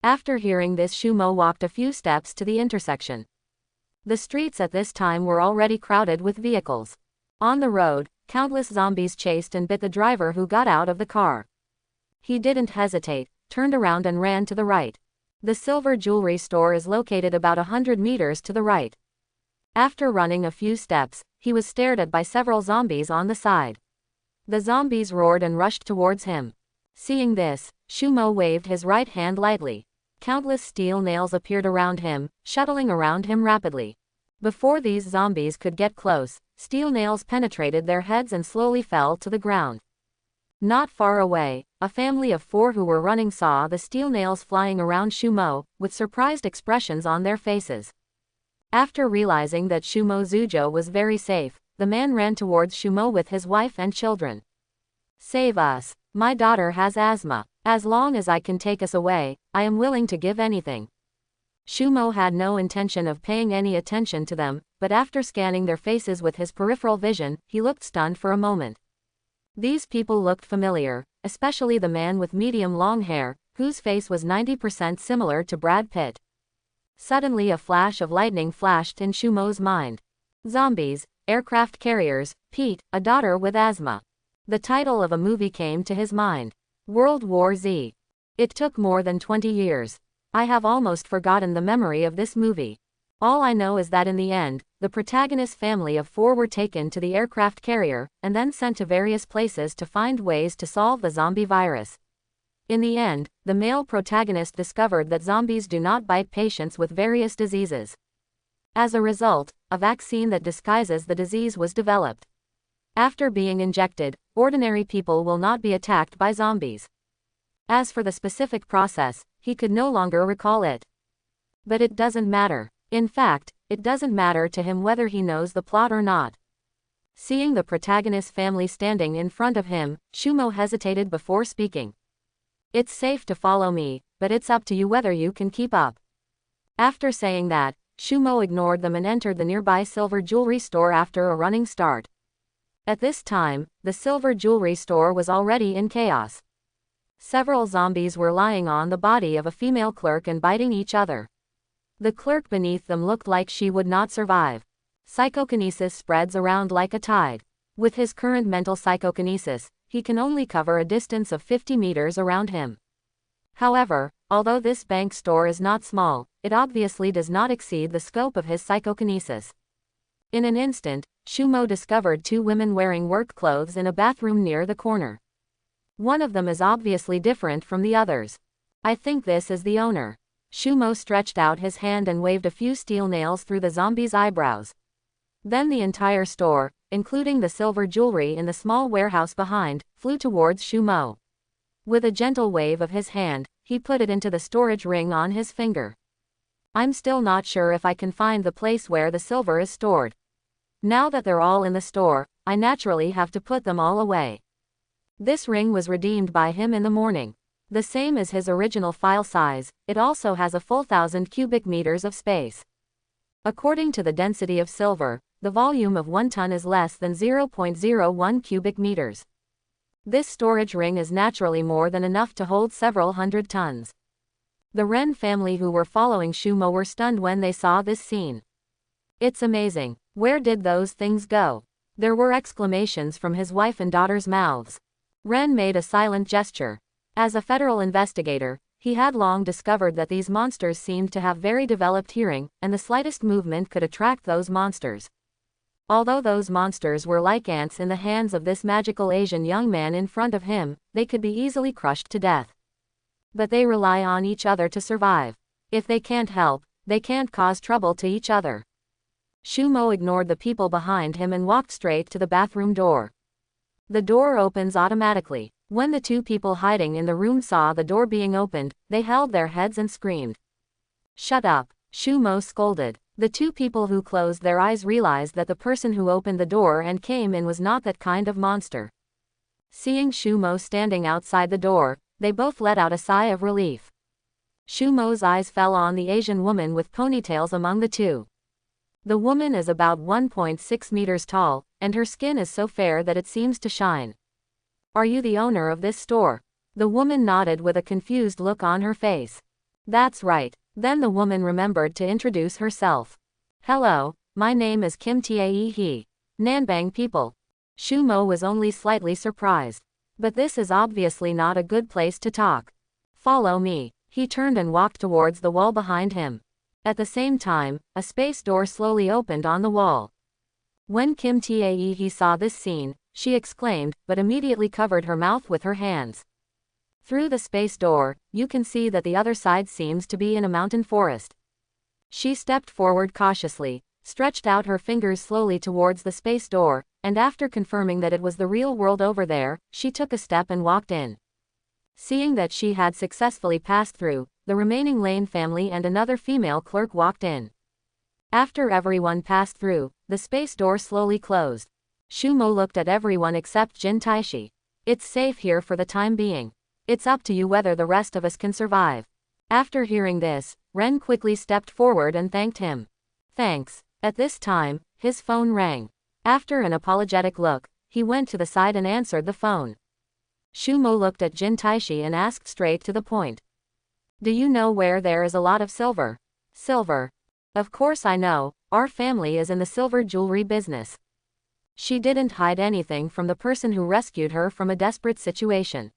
S1: After hearing this, Shumo walked a few steps to the intersection. The streets at this time were already crowded with vehicles. On the road, countless zombies chased and bit the driver who got out of the car. He didn't hesitate, turned around and ran to the right. The silver jewelry store is located about 100 meters to the right. After running a few steps, he was stared at by several zombies on the side. The zombies roared and rushed towards him. Seeing this, Shumo waved his right hand lightly. Countless steel nails appeared around him, shuttling around him rapidly. Before these zombies could get close, steel nails penetrated their heads and slowly fell to the ground. Not far away, a family of 4 who were running saw the steel nails flying around Shumo, with surprised expressions on their faces. After realizing that Shumo Zujo was very safe, the man ran towards Shumo with his wife and children. Save us. My daughter has asthma. As long as I can take us away, I am willing to give anything. Shumo had no intention of paying any attention to them, but after scanning their faces with his peripheral vision, he looked stunned for a moment. These people looked familiar, especially the man with medium long hair, whose face was 90% similar to Brad Pitt. Suddenly a flash of lightning flashed in Shumo's mind. Zombies, aircraft carriers, Pete, a daughter with asthma. The title of a movie came to his mind. World War Z. It took more than 20 years. I have almost forgotten the memory of this movie. All I know is that in the end, the protagonist's family of 4 were taken to the aircraft carrier, and then sent to various places to find ways to solve the zombie virus. In the end, the male protagonist discovered that zombies do not bite patients with various diseases. As a result, a vaccine that disguises the disease was developed. After being injected, ordinary people will not be attacked by zombies. As for the specific process, he could no longer recall it. But it doesn't matter. In fact, it doesn't matter to him whether he knows the plot or not. Seeing the protagonist's family standing in front of him, Shumo hesitated before speaking. It's safe to follow me, but it's up to you whether you can keep up. After saying that, Shumo ignored them and entered the nearby silver jewelry store after a running start. At this time, the silver jewelry store was already in chaos. Several zombies were lying on the body of a female clerk and biting each other. The clerk beneath them looked like she would not survive. Psychokinesis spreads around like a tide. With his current mental psychokinesis, he can only cover a distance of 50 meters around him. However, although this bank store is not small, it obviously does not exceed the scope of his psychokinesis. In an instant, Shumo discovered 2 women wearing work clothes in a bathroom near the corner. One of them is obviously different from the others. I think this is the owner. Shumo stretched out his hand and waved a few steel nails through the zombie's eyebrows. Then the entire store, including the silver jewelry in the small warehouse behind, flew towards Shumo. With a gentle wave of his hand, he put it into the storage ring on his finger. I'm still not sure if I can find the place where the silver is stored. Now that they're all in the store, I naturally have to put them all away. This ring was redeemed by him in the morning. The same as his original file size, it also has a full 1,000 cubic meters of space. According to the density of silver, the volume of 1 ton is less than 0.01 cubic meters. This storage ring is naturally more than enough to hold several hundred tons. The Ren family who were following Shumo were stunned when they saw this scene. It's amazing. Where did those things go? There were exclamations from his wife and daughter's mouths. Ren made a silent gesture. As a federal investigator, he had long discovered that these monsters seemed to have very developed hearing, and the slightest movement could attract those monsters. Although those monsters were like ants in the hands of this magical Asian young man in front of him, they could be easily crushed to death. But they rely on each other to survive. If they can't help, they can't cause trouble to each other. Shumo ignored the people behind him and walked straight to the bathroom door. The door opens automatically. When the two people hiding in the room saw the door being opened, they held their heads and screamed. "Shut up," Shumo scolded. The two people who closed their eyes realized that the person who opened the door and came in was not that kind of monster. Seeing Shumo standing outside the door, they both let out a sigh of relief. Shumo's eyes fell on the Asian woman with ponytails among the two. The woman is about 1.6 meters tall, and her skin is so fair that it seems to shine. "Are you the owner of this store?" The woman nodded with a confused look on her face. "That's right." Then the woman remembered to introduce herself. "Hello, my name is Kim Tae-hee. Nanbang people." Shumo was only slightly surprised. But this is obviously not a good place to talk. "Follow me." He turned and walked towards the wall behind him. At the same time, a space door slowly opened on the wall. When Kim Tae-hee saw this scene, she exclaimed, but immediately covered her mouth with her hands. Through the space door, you can see that the other side seems to be in a mountain forest. She stepped forward cautiously, stretched out her fingers slowly towards the space door, and after confirming that it was the real world over there, she took a step and walked in. Seeing that she had successfully passed through, the remaining Lane family and another female clerk walked in. After everyone passed through, the space door slowly closed. Shumo looked at everyone except Jin Taishi. "It's safe here for the time being. It's up to you whether the rest of us can survive." After hearing this, Ren quickly stepped forward and thanked him. "Thanks." At this time, his phone rang. After an apologetic look, he went to the side and answered the phone. Shumo looked at Jin Taishi and asked straight to the point. "Do you know where there is a lot of silver?" "Silver? Of course I know, our family is in the silver jewelry business." She didn't hide anything from the person who rescued her from a desperate situation.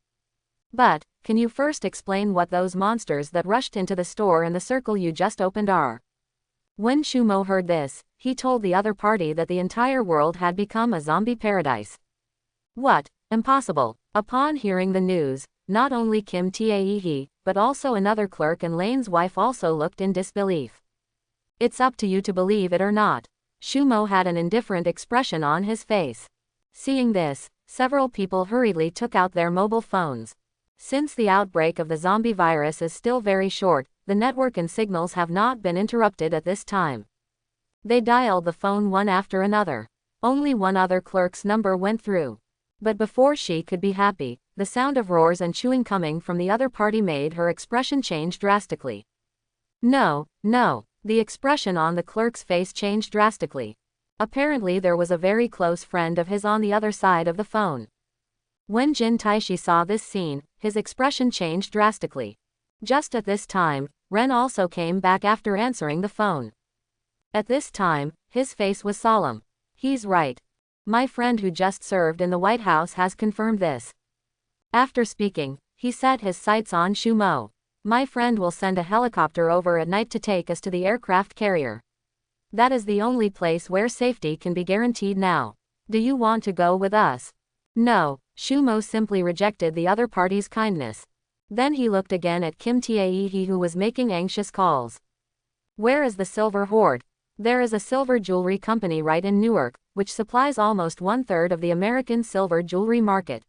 S1: "But, can you first explain what those monsters that rushed into the store in the circle you just opened are?" When Shumo heard this, he told the other party that the entire world had become a zombie paradise. "What? Impossible." Upon hearing the news, not only Kim Tae-hee, but also another clerk and Lane's wife also looked in disbelief. "It's up to you to believe it or not." Shumo had an indifferent expression on his face. Seeing this, several people hurriedly took out their mobile phones. Since the outbreak of the zombie virus is still very short, the network and signals have not been interrupted at this time. They dialed the phone one after another. Only one other clerk's number went through. But before she could be happy, the sound of roars and chewing coming from the other party made her expression change drastically. No. The expression on the clerk's face changed drastically. Apparently there was a very close friend of his on the other side of the phone. When Jin Taishi saw this scene, his expression changed drastically. Just at this time, Ren also came back after answering the phone. At this time, his face was solemn. "He's right. My friend who just served in the White House has confirmed this." After speaking, he set his sights on Shumo. "My friend will send a helicopter over at night to take us to the aircraft carrier. That is the only place where safety can be guaranteed now. Do you want to go with us?" "No." Shumo simply rejected the other party's kindness. Then he looked again at Kim Tae-hee who was making anxious calls. "Where is the silver hoard?" "There is a silver jewelry company right in Newark, which supplies almost 1/3 of the American silver jewelry market."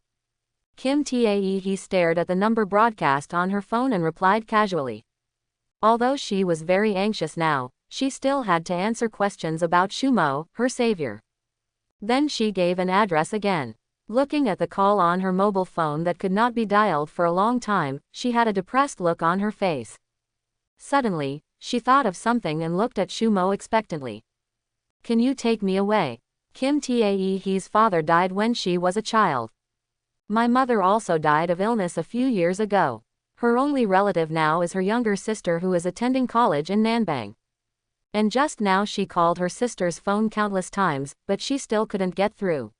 S1: Kim Tae-hee stared at the number broadcast on her phone and replied casually. Although she was very anxious now, she still had to answer questions about Shumo, her savior. Then she gave an address again. Looking at the call on her mobile phone that could not be dialed for a long time, she had a depressed look on her face. Suddenly, she thought of something and looked at Shumo expectantly. Can you take me away? Kim Taehe's father died when she was a child. My mother also died of illness a few years ago. Her only relative now is her younger sister who is attending college in Nanbang. And just now she called her sister's phone countless times, but she still couldn't get through.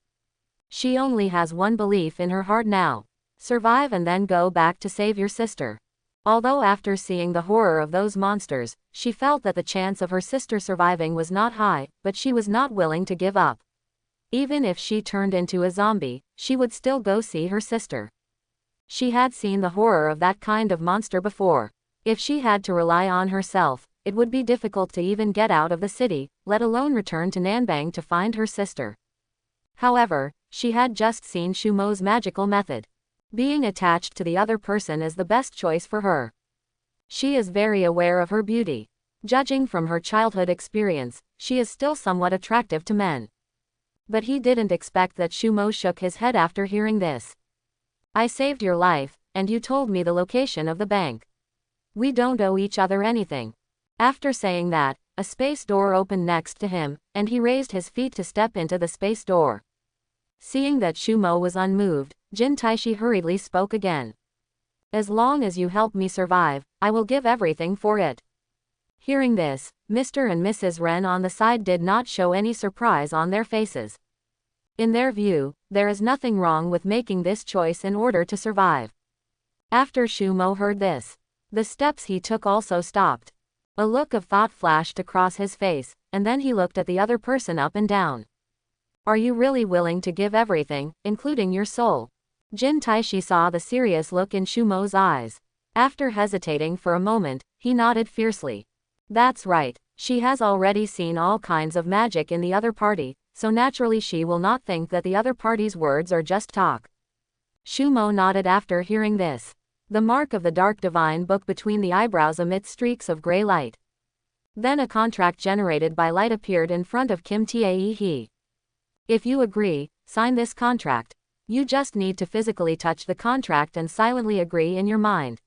S1: She only has one belief in her heart now. Survive and then go back to save your sister. Although after seeing the horror of those monsters, she felt that the chance of her sister surviving was not high, but she was not willing to give up. Even if she turned into a zombie, she would still go see her sister. She had seen the horror of that kind of monster before. If she had to rely on herself, it would be difficult to even get out of the city, let alone return to Nanbang to find her sister. However, she had just seen Shumo's magical method. Being attached to the other person is the best choice for her. She is very aware of her beauty. Judging from her childhood experience, she is still somewhat attractive to men. But he didn't expect that Shumo shook his head after hearing this. I saved your life, and you told me the location of the bank. We don't owe each other anything. After saying that, a space door opened next to him, and he raised his feet to step into the space door. Seeing that Shumo was unmoved, Jin Taishi hurriedly spoke again. As long as you help me survive, I will give everything for it. Hearing this, Mr. and Mrs. Ren on the side did not show any surprise on their faces. In their view, there is nothing wrong with making this choice in order to survive. After Shumo heard this, the steps he took also stopped. A look of thought flashed across his face, and then he looked at the other person up and down. Are you really willing to give everything, including your soul? Jin Taishi saw the serious look in Shumo's eyes. After hesitating for a moment, he nodded fiercely. That's right, she has already seen all kinds of magic in the other party, so naturally she will not think that the other party's words are just talk. Shumo nodded after hearing this. The mark of the dark divine book between the eyebrows emits streaks of gray light. Then a contract generated by light appeared in front of Kim Taehe. If you agree, sign this contract. You just need to physically touch the contract and silently agree in your mind.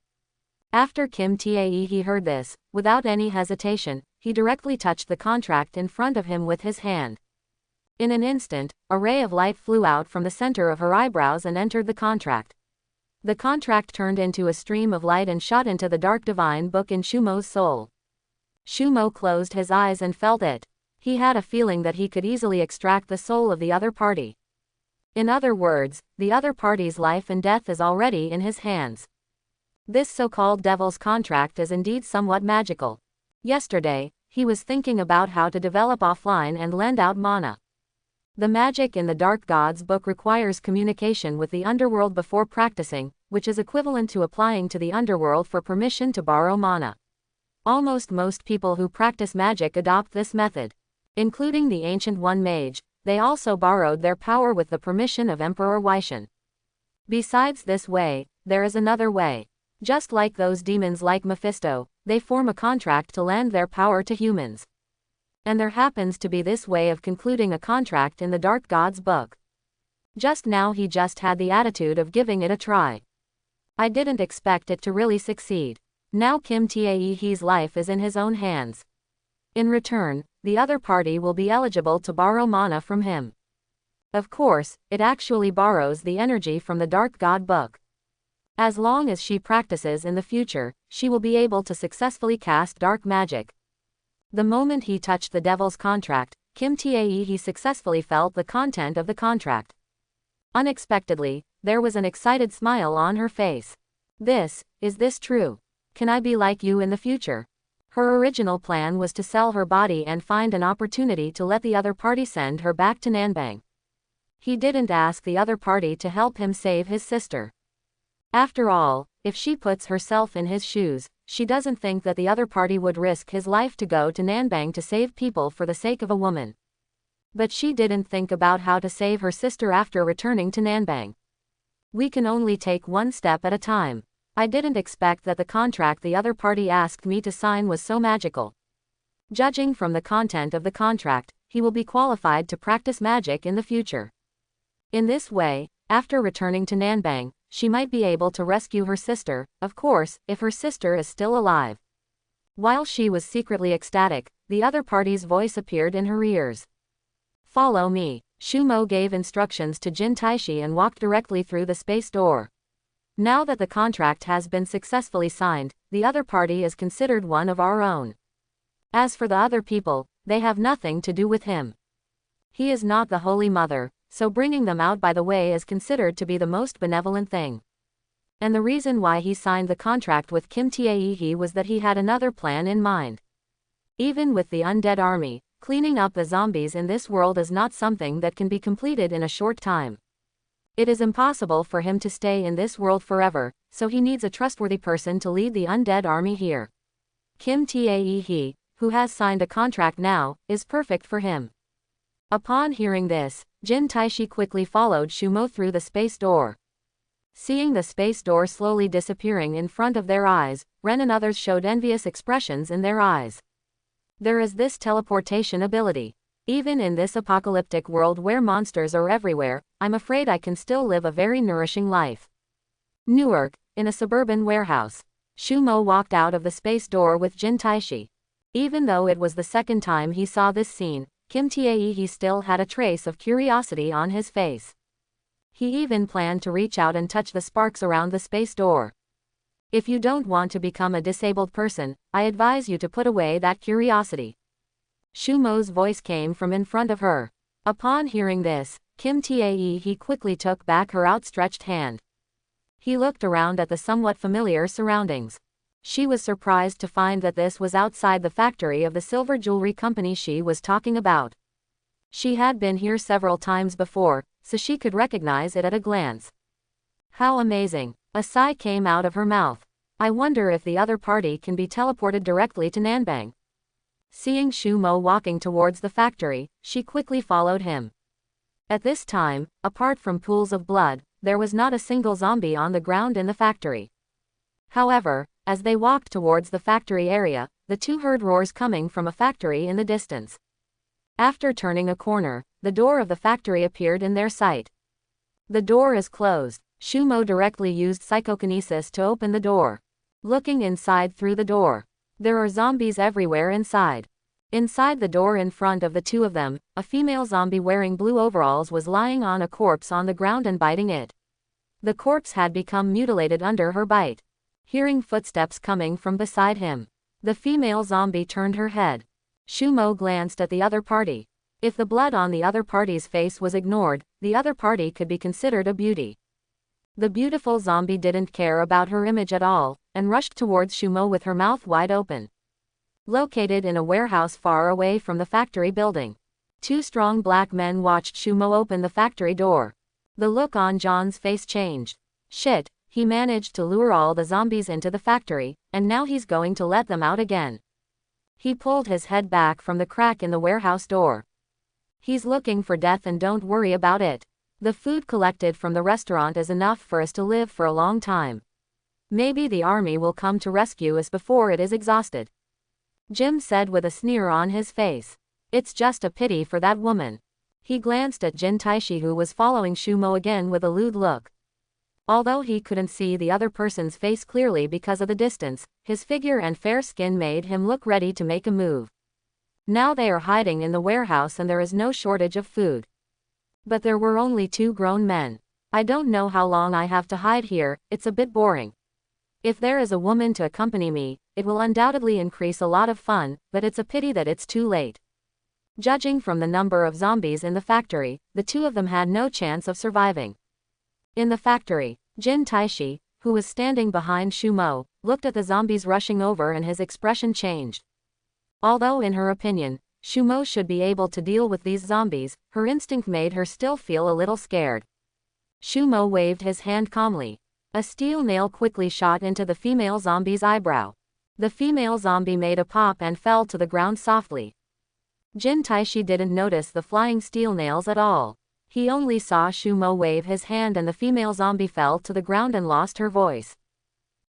S1: After Kim Taehe heard this, without any hesitation, he directly touched the contract in front of him with his hand. In an instant, a ray of light flew out from the center of her eyebrows and entered the contract. The contract turned into a stream of light and shot into the dark divine book in Shumo's soul. Shumo closed his eyes and felt it. He had a feeling that he could easily extract the soul of the other party. In other words, the other party's life and death is already in his hands. This so-called devil's contract is indeed somewhat magical. Yesterday, he was thinking about how to develop offline and lend out mana. The magic in the Dark Gods book requires communication with the underworld before practicing, which is equivalent to applying to the underworld for permission to borrow mana. Almost most people who practice magic adopt this method. Including the Ancient One mage, they also borrowed their power with the permission of Emperor Weishan. Besides this way, there is another way. Just like those demons like Mephisto, they form a contract to lend their power to humans. And there happens to be this way of concluding a contract in the Dark Gods book. Just now he just had the attitude of giving it a try. I didn't expect it to really succeed. Now Kim Taehe's life is in his own hands. In return, the other party will be eligible to borrow mana from him. Of course, it actually borrows the energy from the Dark God book. As long as she practices in the future, she will be able to successfully cast dark magic. The moment he touched the devil's contract, Kim Taehe successfully felt the content of the contract. Unexpectedly, there was an excited smile on her face. Is this true? Can I be like you in the future? Her original plan was to sell her body and find an opportunity to let the other party send her back to Nanbang. He didn't ask the other party to help him save his sister. After all, if she puts herself in his shoes, she doesn't think that the other party would risk his life to go to Nanbang to save people for the sake of a woman. But she didn't think about how to save her sister after returning to Nanbang. We can only take one step at a time. I didn't expect that the contract the other party asked me to sign was so magical. Judging from the content of the contract, he will be qualified to practice magic in the future. In this way, after returning to Nanbang, she might be able to rescue her sister, of course, if her sister is still alive. While she was secretly ecstatic, the other party's voice appeared in her ears. Follow me. Shumo gave instructions to Jin Taishi and walked directly through the space door. Now that the contract has been successfully signed, the other party is considered one of our own. As for the other people, they have nothing to do with him. He is not the Holy Mother, so bringing them out by the way is considered to be the most benevolent thing. And the reason why he signed the contract with Kim Taehi was that he had another plan in mind. Even with the undead army, cleaning up the zombies in this world is not something that can be completed in a short time. It is impossible for him to stay in this world forever, so he needs a trustworthy person to lead the undead army here. Kim Taehi, who has signed a contract now, is perfect for him. Upon hearing this, Jin Taishi quickly followed Shumo through the space door. Seeing the space door slowly disappearing in front of their eyes, Ren and others showed envious expressions in their eyes. There is this teleportation ability. Even in this apocalyptic world where monsters are everywhere, I'm afraid I can still live a very nourishing life. Newark, in a suburban warehouse. Shumo walked out of the space door with Jin Taishi. Even though it was the second time he saw this scene, Kim Taehi still had a trace of curiosity on his face. He even planned to reach out and touch the sparks around the space door. If you don't want to become a disabled person, I advise you to put away that curiosity. Shumo's voice came from in front of her. Upon hearing this, Kim Taehi quickly took back her outstretched hand. He looked around at the somewhat familiar surroundings. She was surprised to find that this was outside the factory of the silver jewelry company she was talking about. She had been here several times before, so she could recognize it at a glance. How amazing! A sigh came out of her mouth. I wonder if the other party can be teleported directly to Nanbang. Seeing Shumo walking towards the factory, she quickly followed him. At this time, apart from pools of blood, there was not a single zombie on the ground in the factory. However, as they walked towards the factory area, the two heard roars coming from a factory in the distance. After turning a corner, the door of the factory appeared in their sight. The door is closed. Shumo directly used psychokinesis to open the door. Looking inside through the door, there are zombies everywhere inside. Inside the door in front of the two of them, a female zombie wearing blue overalls was lying on a corpse on the ground and biting it. The corpse had become mutilated under her bite. Hearing footsteps coming from beside him, the female zombie turned her head. Shumo glanced at the other party. If the blood on the other party's face was ignored, the other party could be considered a beauty. The beautiful zombie didn't care about her image at all, and rushed towards Shumo with her mouth wide open. Located in a warehouse far away from the factory building, two strong black men watched Shumo open the factory door. The look on John's face changed. Shit, he managed to lure all the zombies into the factory, and now he's going to let them out again. He pulled his head back from the crack in the warehouse door. He's looking for death, and don't worry about it. The food collected from the restaurant is enough for us to live for a long time. Maybe the army will come to rescue us before it is exhausted. Jim said with a sneer on his face. It's just a pity for that woman. He glanced at Jin Taishi, who was following Shumo again with a lewd look. Although he couldn't see the other person's face clearly because of the distance, his figure and fair skin made him look ready to make a move. Now they are hiding in the warehouse and there is no shortage of food. But there were only two grown men. I don't know how long I have to hide here, it's a bit boring. If there is a woman to accompany me, it will undoubtedly increase a lot of fun, but it's a pity that it's too late. Judging from the number of zombies in the factory, the two of them had no chance of surviving. In the factory, Jin Taishi, who was standing behind Shumo, looked at the zombies rushing over and his expression changed. Although in her opinion, Shumo should be able to deal with these zombies, her instinct made her still feel a little scared. Shumo waved his hand calmly. A steel nail quickly shot into the female zombie's eyebrow. The female zombie made a pop and fell to the ground softly. Jin Taishi didn't notice the flying steel nails at all. He only saw Shumo wave his hand and the female zombie fell to the ground and lost her voice.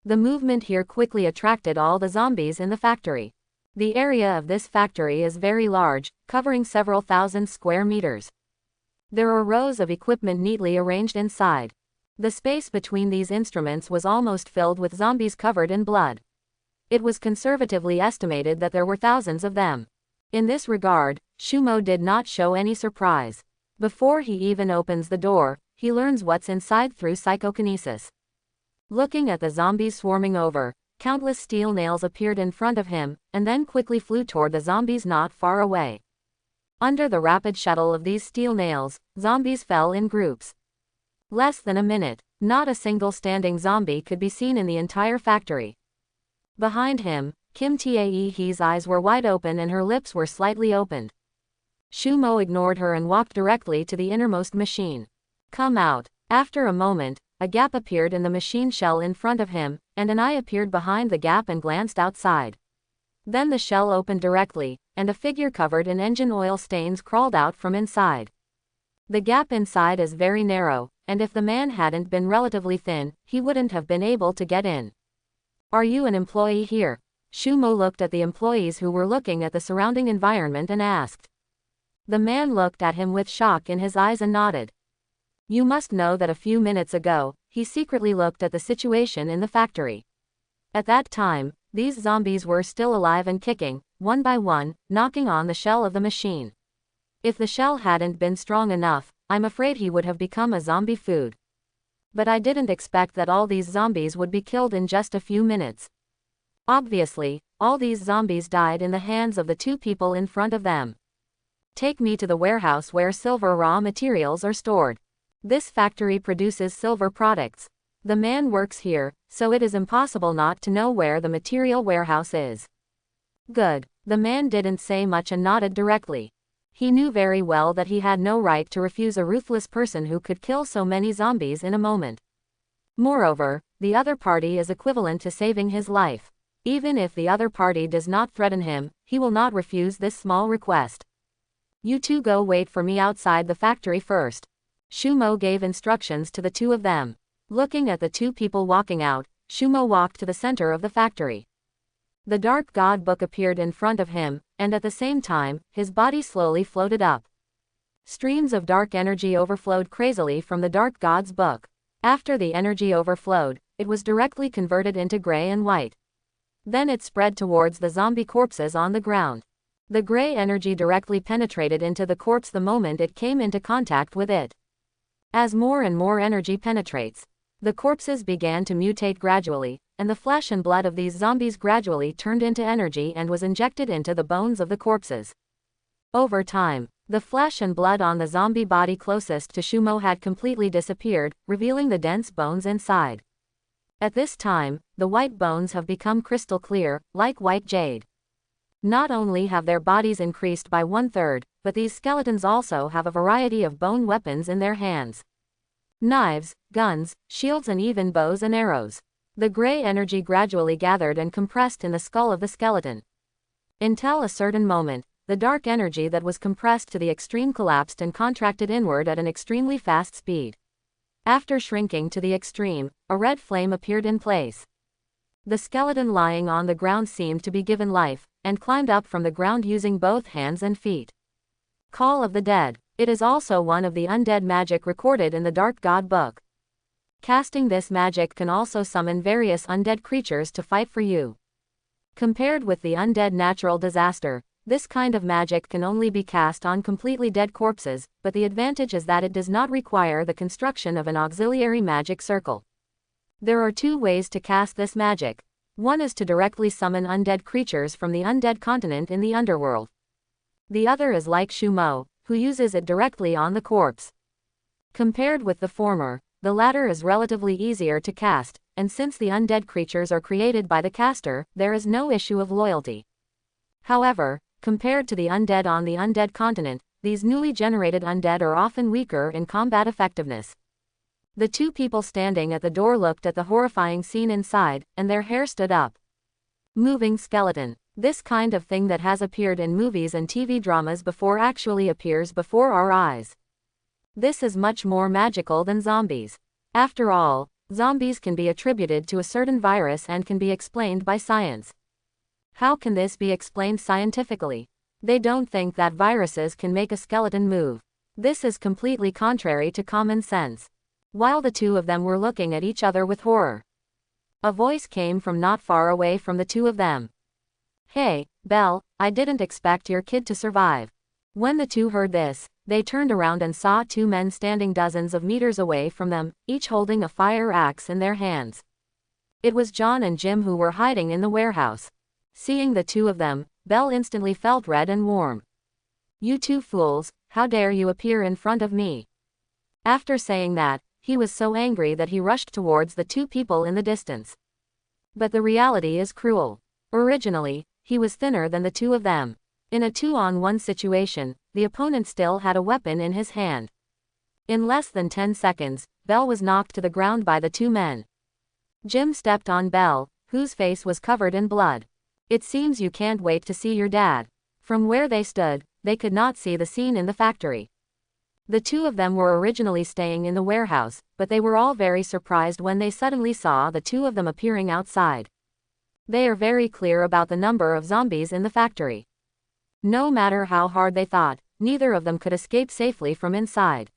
S1: The movement here quickly attracted all the zombies in the factory. The area of this factory is very large, covering several thousand square meters. There are rows of equipment neatly arranged inside. The space between these instruments was almost filled with zombies covered in blood. It was conservatively estimated that there were thousands of them. In this regard, Shumo did not show any surprise. Before he even opens the door, he learns what's inside through psychokinesis. Looking at the zombies swarming over, countless steel nails appeared in front of him, and then quickly flew toward the zombies not far away. Under the rapid shuttle of these steel nails, zombies fell in groups. Less than a minute, not a single standing zombie could be seen in the entire factory. Behind him, Kim Taehee's eyes were wide open and her lips were slightly opened. Shumo ignored her and walked directly to the innermost machine. Come out. After a moment, a gap appeared in the machine shell in front of him, and an eye appeared behind the gap and glanced outside. Then the shell opened directly, and a figure covered in engine oil stains crawled out from inside. The gap inside is very narrow, and if the man hadn't been relatively thin, he wouldn't have been able to get in. Are you an employee here? Shumo looked at the employees who were looking at the surrounding environment and asked. The man looked at him with shock in his eyes and nodded. You must know that a few minutes ago, he secretly looked at the situation in the factory. At that time, these zombies were still alive and kicking, one by one, knocking on the shell of the machine. If the shell hadn't been strong enough, I'm afraid he would have become a zombie food. But I didn't expect that all these zombies would be killed in just a few minutes. Obviously, all these zombies died in the hands of the two people in front of them. Take me to the warehouse where silver raw materials are stored. This factory produces silver products. The man works here, so it is impossible not to know where the material warehouse is. Good. The man didn't say much and nodded directly. He knew very well that he had no right to refuse a ruthless person who could kill so many zombies in a moment. Moreover, the other party is equivalent to saving his life. Even if the other party does not threaten him, he will not refuse this small request. You two go wait for me outside the factory first. Shumo gave instructions to the two of them. Looking at the two people walking out, Shumo walked to the center of the factory. The Dark God book appeared in front of him, and at the same time, his body slowly floated up. Streams of dark energy overflowed crazily from the Dark God's book. After the energy overflowed, it was directly converted into gray and white. Then it spread towards the zombie corpses on the ground. The gray energy directly penetrated into the corpse the moment it came into contact with it. As more and more energy penetrates, the corpses began to mutate gradually, and the flesh and blood of these zombies gradually turned into energy and was injected into the bones of the corpses. Over time, the flesh and blood on the zombie body closest to Shumo had completely disappeared, revealing the dense bones inside. At this time, the white bones have become crystal clear, like white jade. Not only have their bodies increased by 1/3, but these skeletons also have a variety of bone weapons in their hands. Knives, guns, shields and even bows and arrows. The gray energy gradually gathered and compressed in the skull of the skeleton. Until a certain moment, the dark energy that was compressed to the extreme collapsed and contracted inward at an extremely fast speed. After shrinking to the extreme, a red flame appeared in place. The skeleton lying on the ground seemed to be given life, and climbed up from the ground using both hands and feet. Call of the Dead. It is also one of the undead magic recorded in the Dark God book. Casting this magic can also summon various undead creatures to fight for you. Compared with the undead natural disaster, this kind of magic can only be cast on completely dead corpses, but the advantage is that it does not require the construction of an auxiliary magic circle. There are two ways to cast this magic. One is to directly summon undead creatures from the undead continent in the underworld. The other is like Shumo, who uses it directly on the corpse. Compared with the former, the latter is relatively easier to cast, and since the undead creatures are created by the caster, there is no issue of loyalty. However, compared to the undead on the undead continent, these newly generated undead are often weaker in combat effectiveness. The two people standing at the door looked at the horrifying scene inside, and their hair stood up. Moving skeleton. This kind of thing that has appeared in movies and TV dramas before actually appears before our eyes. This is much more magical than zombies. After all, zombies can be attributed to a certain virus and can be explained by science. How can this be explained scientifically? They don't think that viruses can make a skeleton move. This is completely contrary to common sense. While the two of them were looking at each other with horror, a voice came from not far away from the two of them. "Hey, Belle, I didn't expect your kid to survive." When the two heard this, they turned around and saw two men standing dozens of meters away from them, each holding a fire axe in their hands. It was John and Jim who were hiding in the warehouse. Seeing the two of them, Belle instantly felt red and warm. "You two fools, how dare you appear in front of me?" After saying that, he was so angry that he rushed towards the two people in the distance. But the reality is cruel. Originally, he was thinner than the two of them. In a 2-on-1 situation, the opponent still had a weapon in his hand. In less than 10 seconds, Belle was knocked to the ground by the two men. Jim stepped on Belle, whose face was covered in blood. "It seems you can't wait to see your dad." From where they stood, they could not see the scene in the factory. The two of them were originally staying in the warehouse, but they were all very surprised when they suddenly saw the two of them appearing outside. They are very clear about the number of zombies in the factory. No matter how hard they thought, neither of them could escape safely from inside.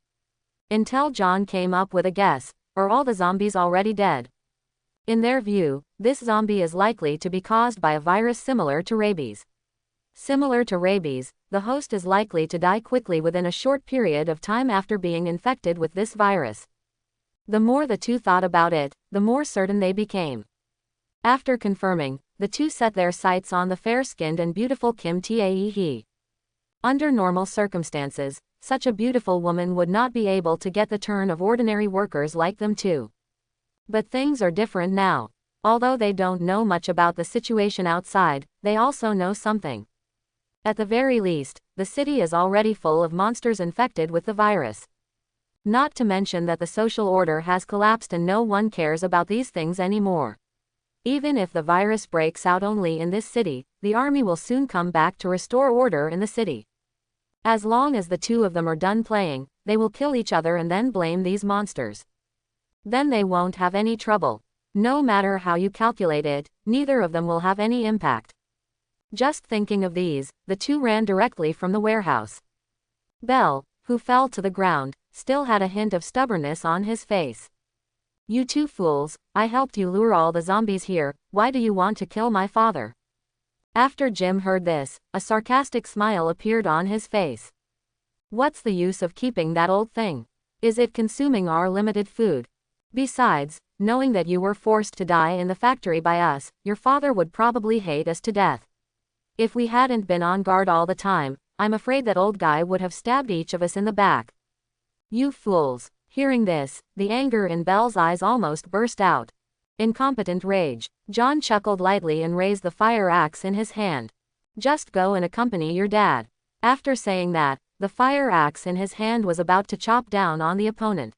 S1: Until John came up with a guess, are all the zombies already dead? In their view, this zombie is likely to be caused by a virus similar to rabies. Similar to rabies, the host is likely to die quickly within a short period of time after being infected with this virus. The more the two thought about it, the more certain they became. After confirming, the two set their sights on the fair-skinned and beautiful Kim Tae-hee. Under normal circumstances, such a beautiful woman would not be able to get the turn of ordinary workers like them too. But things are different now. Although they don't know much about the situation outside, they also know something. At the very least, the city is already full of monsters infected with the virus. Not to mention that the social order has collapsed and no one cares about these things anymore. Even if the virus breaks out only in this city, the army will soon come back to restore order in the city. As long as the two of them are done playing, they will kill each other and then blame these monsters. Then they won't have any trouble. No matter how you calculate it, neither of them will have any impact. Just thinking of these, the two ran directly from the warehouse. Belle, who fell to the ground, still had a hint of stubbornness on his face. "You two fools, I helped you lure all the zombies here, why do you want to kill my father?" After Jim heard this, a sarcastic smile appeared on his face. "What's the use of keeping that old thing? Is it consuming our limited food? Besides, knowing that you were forced to die in the factory by us, your father would probably hate us to death. If we hadn't been on guard all the time, I'm afraid that old guy would have stabbed each of us in the back." "You fools." Hearing this, the anger in Belle's eyes almost burst out. Incompetent rage. John chuckled lightly and raised the fire axe in his hand. "Just go and accompany your dad." After saying that, the fire axe in his hand was about to chop down on the opponent.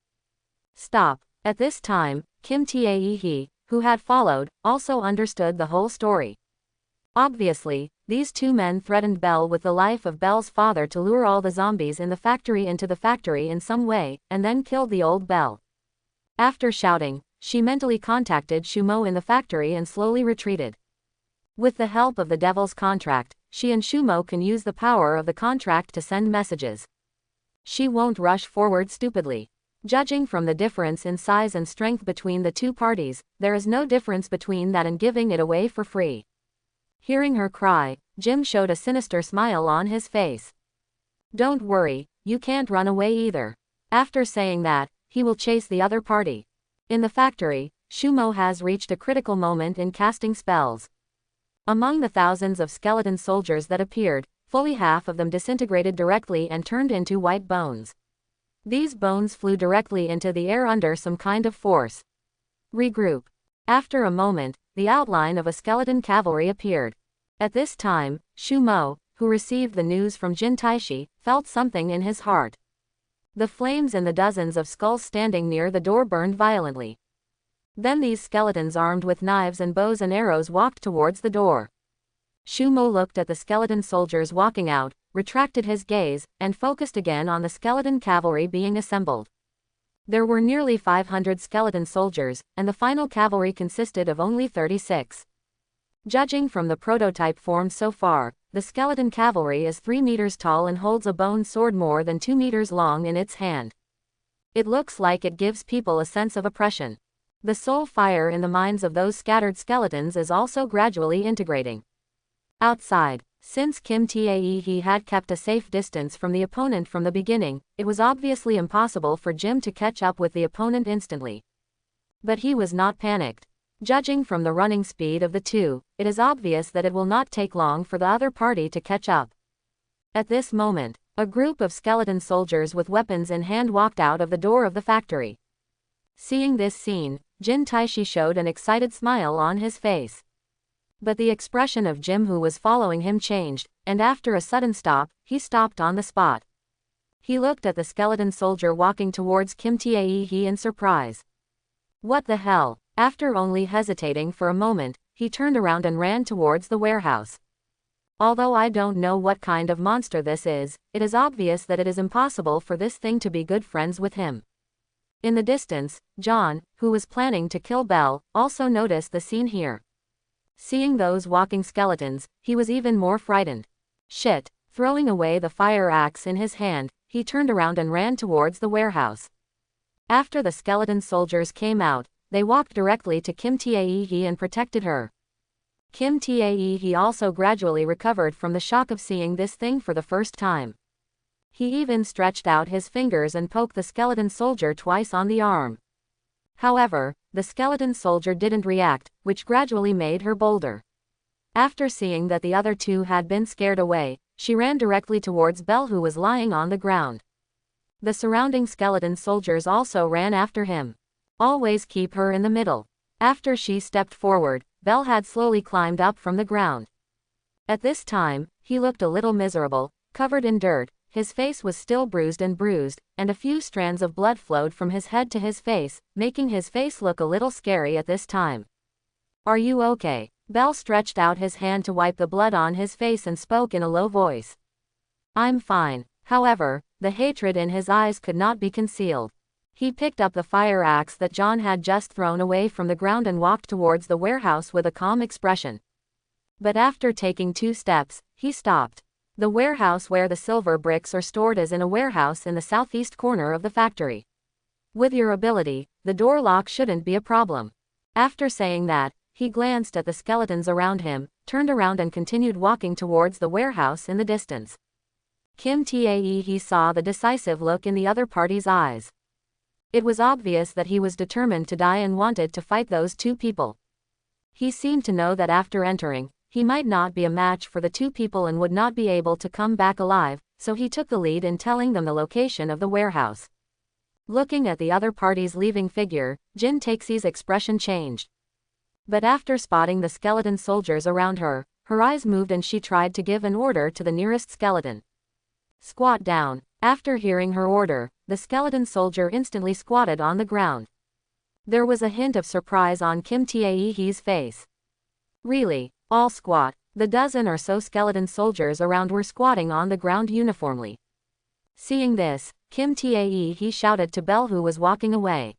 S1: "Stop." At this time, Kim Tae-hee, who had followed, also understood the whole story. Obviously, these two men threatened Belle with the life of Belle's father to lure all the zombies in the factory into the factory in some way, and then killed the old Belle. After shouting, she mentally contacted Shumo in the factory and slowly retreated. With the help of the devil's contract, she and Shumo can use the power of the contract to send messages. She won't rush forward stupidly. Judging from the difference in size and strength between the two parties, there is no difference between that and giving it away for free. Hearing her cry, Jim showed a sinister smile on his face. "Don't worry, you can't run away either." After saying that, he will chase the other party. In the factory, Shumo has reached a critical moment in casting spells. Among the thousands of skeleton soldiers that appeared, fully half of them disintegrated directly and turned into white bones. These bones flew directly into the air under some kind of force. Regroup. After a moment, the outline of a skeleton cavalry appeared. At this time, Shumo, who received the news from Jin Taishi, felt something in his heart. The flames in the dozens of skulls standing near the door burned violently. Then these skeletons armed with knives and bows and arrows walked towards the door. Shumo looked at the skeleton soldiers walking out, retracted his gaze, and focused again on the skeleton cavalry being assembled. There were nearly 500 skeleton soldiers, and the final cavalry consisted of only 36. Judging from the prototype form so far, the skeleton cavalry is 3 meters tall and holds a bone sword more than 2 meters long in its hand. It looks like it gives people a sense of oppression. The soul fire in the minds of those scattered skeletons is also gradually integrating. Outside, since Kim Tae had kept a safe distance from the opponent from the beginning, it was obviously impossible for Jim to catch up with the opponent instantly. But he was not panicked. Judging from the running speed of the two, it is obvious that it will not take long for the other party to catch up. At this moment, a group of skeleton soldiers with weapons in hand walked out of the door of the factory. Seeing this scene, Jin Taishi showed an excited smile on his face. But the expression of Jim who was following him changed, and after a sudden stop, he stopped on the spot. He looked at the skeleton soldier walking towards Kim Tae in surprise. What the hell? After only hesitating for a moment, he turned around and ran towards the warehouse. Although I don't know what kind of monster this is, it is obvious that it is impossible for this thing to be good friends with him. In the distance, John, who was planning to kill Belle, also noticed the scene here. Seeing those walking skeletons, he was even more frightened. Shit! Throwing away the fire axe in his hand, he turned around and ran towards the warehouse. After the skeleton soldiers came out, they walked directly to Kim Tae and protected her. Kim Tae also gradually recovered from the shock of seeing this thing for the first time. He even stretched out his fingers and poked the skeleton soldier twice on the arm. However, the skeleton soldier didn't react, which gradually made her bolder. After seeing that the other two had been scared away, she ran directly towards Belle who was lying on the ground. The surrounding skeleton soldiers also ran after him. Always keep her in the middle. After she stepped forward, Belle had slowly climbed up from the ground. At this time, he looked a little miserable, covered in dirt, his face was still bruised, and a few strands of blood flowed from his head to his face, making his face look a little scary at this time. Are you okay? Belle stretched out his hand to wipe the blood on his face and spoke in a low voice. I'm fine. However, the hatred in his eyes could not be concealed. He picked up the fire axe that John had just thrown away from the ground and walked towards the warehouse with a calm expression. But after taking 2 steps, he stopped. The warehouse where the silver bricks are stored is in a warehouse in the southeast corner of the factory. With your ability, the door lock shouldn't be a problem. After saying that, he glanced at the skeletons around him, turned around and continued walking towards the warehouse in the distance. Kim Tae saw the decisive look in the other party's eyes. It was obvious that he was determined to die and wanted to fight those 2 people. He seemed to know that after entering, he might not be a match for the 2 people and would not be able to come back alive, so he took the lead in telling them the location of the warehouse. Looking at the other party's leaving figure, Jin Taexi's expression changed. But after spotting the skeleton soldiers around her, her eyes moved and she tried to give an order to the nearest skeleton. Squat down. After hearing her order, the skeleton soldier instantly squatted on the ground. There was a hint of surprise on Kim Tae's face. Really? All squat? The dozen or so skeleton soldiers around were squatting on the ground uniformly. Seeing this, Kim Tae shouted to Belle who was walking away.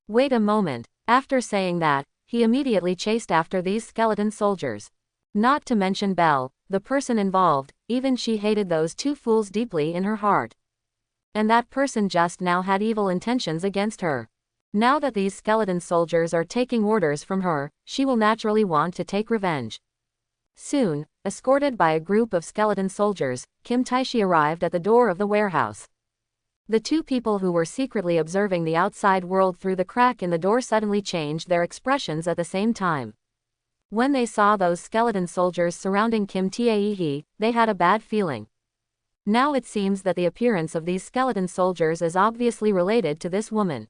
S1: Wait a moment. After saying that, he immediately chased after these skeleton soldiers. Not to mention Belle, the person involved, even she hated those 2 fools deeply in her heart. And that person just now had evil intentions against her. Now that these skeleton soldiers are taking orders from her, she will naturally want to take revenge. Soon, escorted by a group of skeleton soldiers, Kim Tae arrived at the door of the warehouse. The 2 people who were secretly observing the outside world through the crack in the door suddenly changed their expressions at the same time. When they saw those skeleton soldiers surrounding Kim Tae, they had a bad feeling. Now it seems that the appearance of these skeleton soldiers is obviously related to this woman.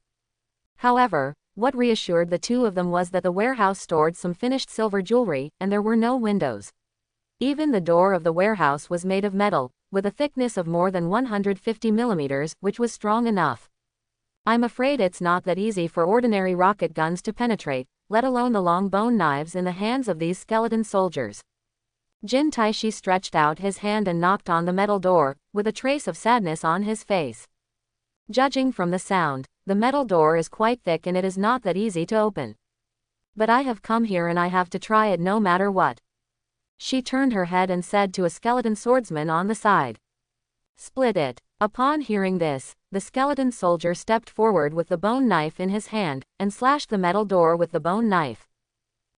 S1: However, what reassured the 2 of them was that the warehouse stored some finished silver jewelry, and there were no windows. Even the door of the warehouse was made of metal, with a thickness of more than 150 millimeters, which was strong enough. I'm afraid it's not that easy for ordinary rocket guns to penetrate, let alone the long bone knives in the hands of these skeleton soldiers. Jin Taishi stretched out his hand and knocked on the metal door, with a trace of sadness on his face. Judging from the sound, the metal door is quite thick and it is not that easy to open. But I have come here and I have to try it no matter what. She turned her head and said to a skeleton swordsman on the side, "Split it." Upon hearing this, the skeleton soldier stepped forward with the bone knife in his hand, and slashed the metal door with the bone knife.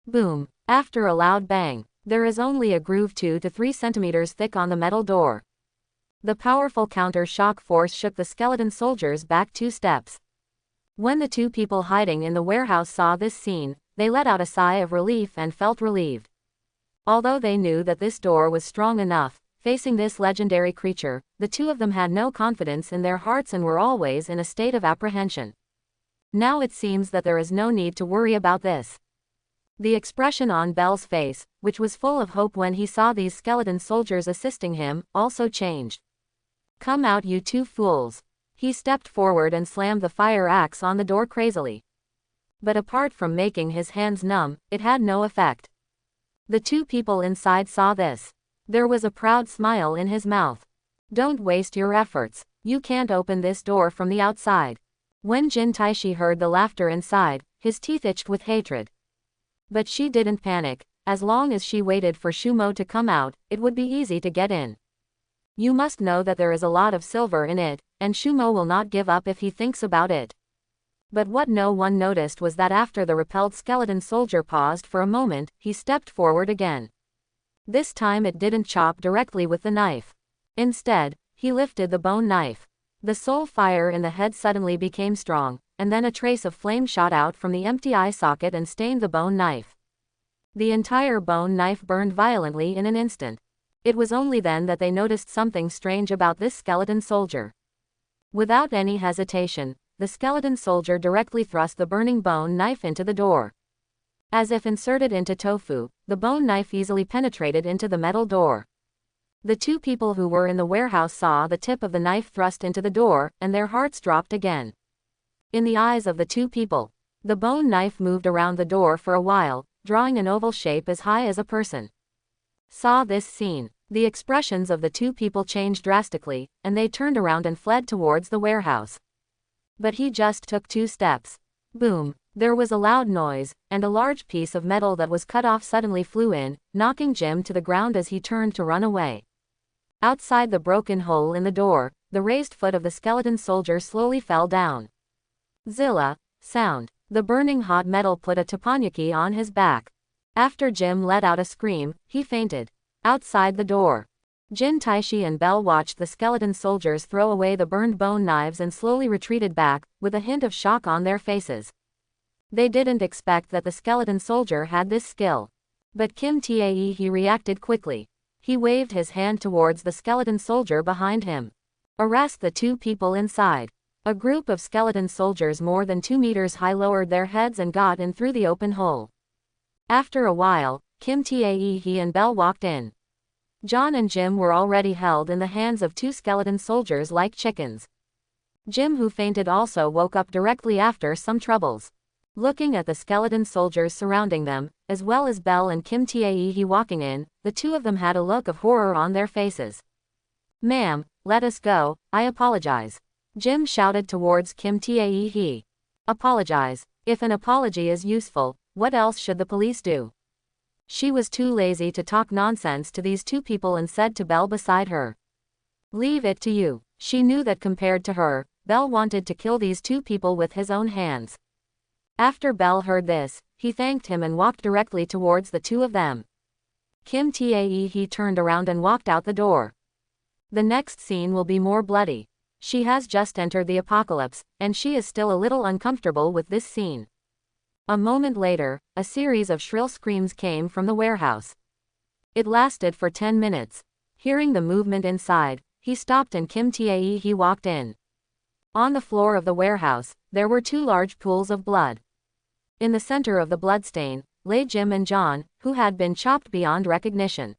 S1: Boom. After a loud bang, there is only a groove 2 to 3 centimeters thick on the metal door. The powerful counter-shock force shook the skeleton soldiers back 2 steps. When the 2 people hiding in the warehouse saw this scene, they let out a sigh of relief and felt relieved. Although they knew that this door was strong enough, facing this legendary creature, the 2 of them had no confidence in their hearts and were always in a state of apprehension. Now it seems that there is no need to worry about this. The expression on Bel's face, which was full of hope when he saw these skeleton soldiers assisting him, also changed. "Come out, you 2 fools." He stepped forward and slammed the fire axe on the door crazily. But apart from making his hands numb, it had no effect. The 2 people inside saw this. There was a proud smile in his mouth. "Don't waste your efforts. You can't open this door from the outside." When Jin Taishi heard the laughter inside, his teeth itched with hatred. But she didn't panic. As long as she waited for Shumo to come out, it would be easy to get in. You must know that there is a lot of silver in it, and Shumo will not give up if he thinks about it. But what no one noticed was that after the repelled skeleton soldier paused for a moment, he stepped forward again. This time it didn't chop directly with the knife. Instead, he lifted the bone knife. The soul fire in the head suddenly became strong, and then a trace of flame shot out from the empty eye socket and stained the bone knife. The entire bone knife burned violently in an instant. It was only then that they noticed something strange about this skeleton soldier. Without any hesitation, the skeleton soldier directly thrust the burning bone knife into the door. As if inserted into tofu, the bone knife easily penetrated into the metal door. The 2 people who were in the warehouse saw the tip of the knife thrust into the door, and their hearts dropped again. In the eyes of the 2 people, the bone knife moved around the door for a while, drawing an oval shape as high as a person. Saw this scene, the expressions of the 2 people changed drastically, and they turned around and fled towards the warehouse. But he just took 2 steps. Boom. There was a loud noise, and a large piece of metal that was cut off suddenly flew in, knocking Jim to the ground as he turned to run away. Outside the broken hole in the door, the raised foot of the skeleton soldier slowly fell down. Zilla. Sound. The burning hot metal put a teppanyaki on his back. After Jim let out a scream, he fainted. Outside the door, Jin Taishi and Bell watched the skeleton soldiers throw away the burned bone knives and slowly retreated back, with a hint of shock on their faces. They didn't expect that the skeleton soldier had this skill. But Kim Tae he reacted quickly. He waved his hand towards the skeleton soldier behind him. Arrest the 2 people inside. A group of skeleton soldiers more than 2 meters high lowered their heads and got in through the open hole. After a while, Kim Tae he and Bell walked in. John and Jim were already held in the hands of 2 skeleton soldiers like chickens. Jim, who fainted, also woke up directly after some troubles. Looking at the skeleton soldiers surrounding them, as well as Bell and Kim Tae walking in, the 2 of them had a look of horror on their faces. "Ma'am, let us go, I apologize." Jim shouted towards Kim Tae. "Apologize? If an apology is useful, what else should the police do?" She was too lazy to talk nonsense to these 2 people and said to Bell beside her, "Leave it to you." She knew that compared to her, Bell wanted to kill these 2 people with his own hands. After Bell heard this, he thanked him and walked directly towards the 2 of them. Kim Tae he turned around and walked out the door. The next scene will be more bloody. She has just entered the apocalypse, and she is still a little uncomfortable with this scene. A moment later, a series of shrill screams came from the warehouse. It lasted for 10 minutes. Hearing the movement inside, he stopped and Kim Tae he walked in. On the floor of the warehouse, there were 2 large pools of blood. In the center of the bloodstain, lay Jim and John, who had been chopped beyond recognition.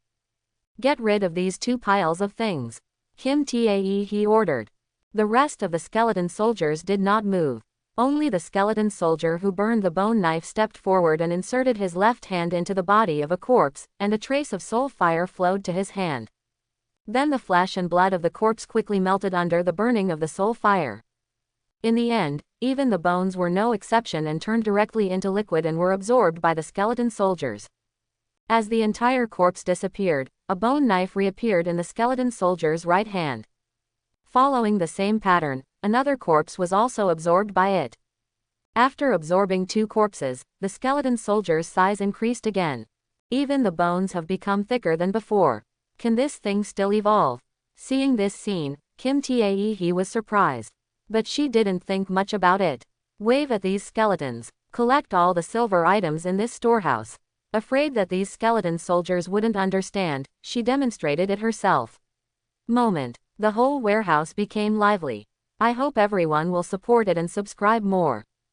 S1: "Get rid of these 2 piles of things," Kim Tae he ordered. The rest of the skeleton soldiers did not move. Only the skeleton soldier who burned the bone knife stepped forward and inserted his left hand into the body of a corpse, and a trace of soul fire flowed to his hand. Then the flesh and blood of the corpse quickly melted under the burning of the soul fire. In the end, even the bones were no exception and turned directly into liquid and were absorbed by the skeleton soldiers. As the entire corpse disappeared, a bone knife reappeared in the skeleton soldier's right hand. Following the same pattern, another corpse was also absorbed by it. After absorbing 2 corpses, the skeleton soldier's size increased again. Even the bones have become thicker than before. Can this thing still evolve? Seeing this scene, Kim Tae was surprised. But she didn't think much about it. Wave at these skeletons. Collect all the silver items in this storehouse. Afraid that these skeleton soldiers wouldn't understand, she demonstrated it herself. Moment. The whole warehouse became lively. I hope everyone will support it and subscribe more.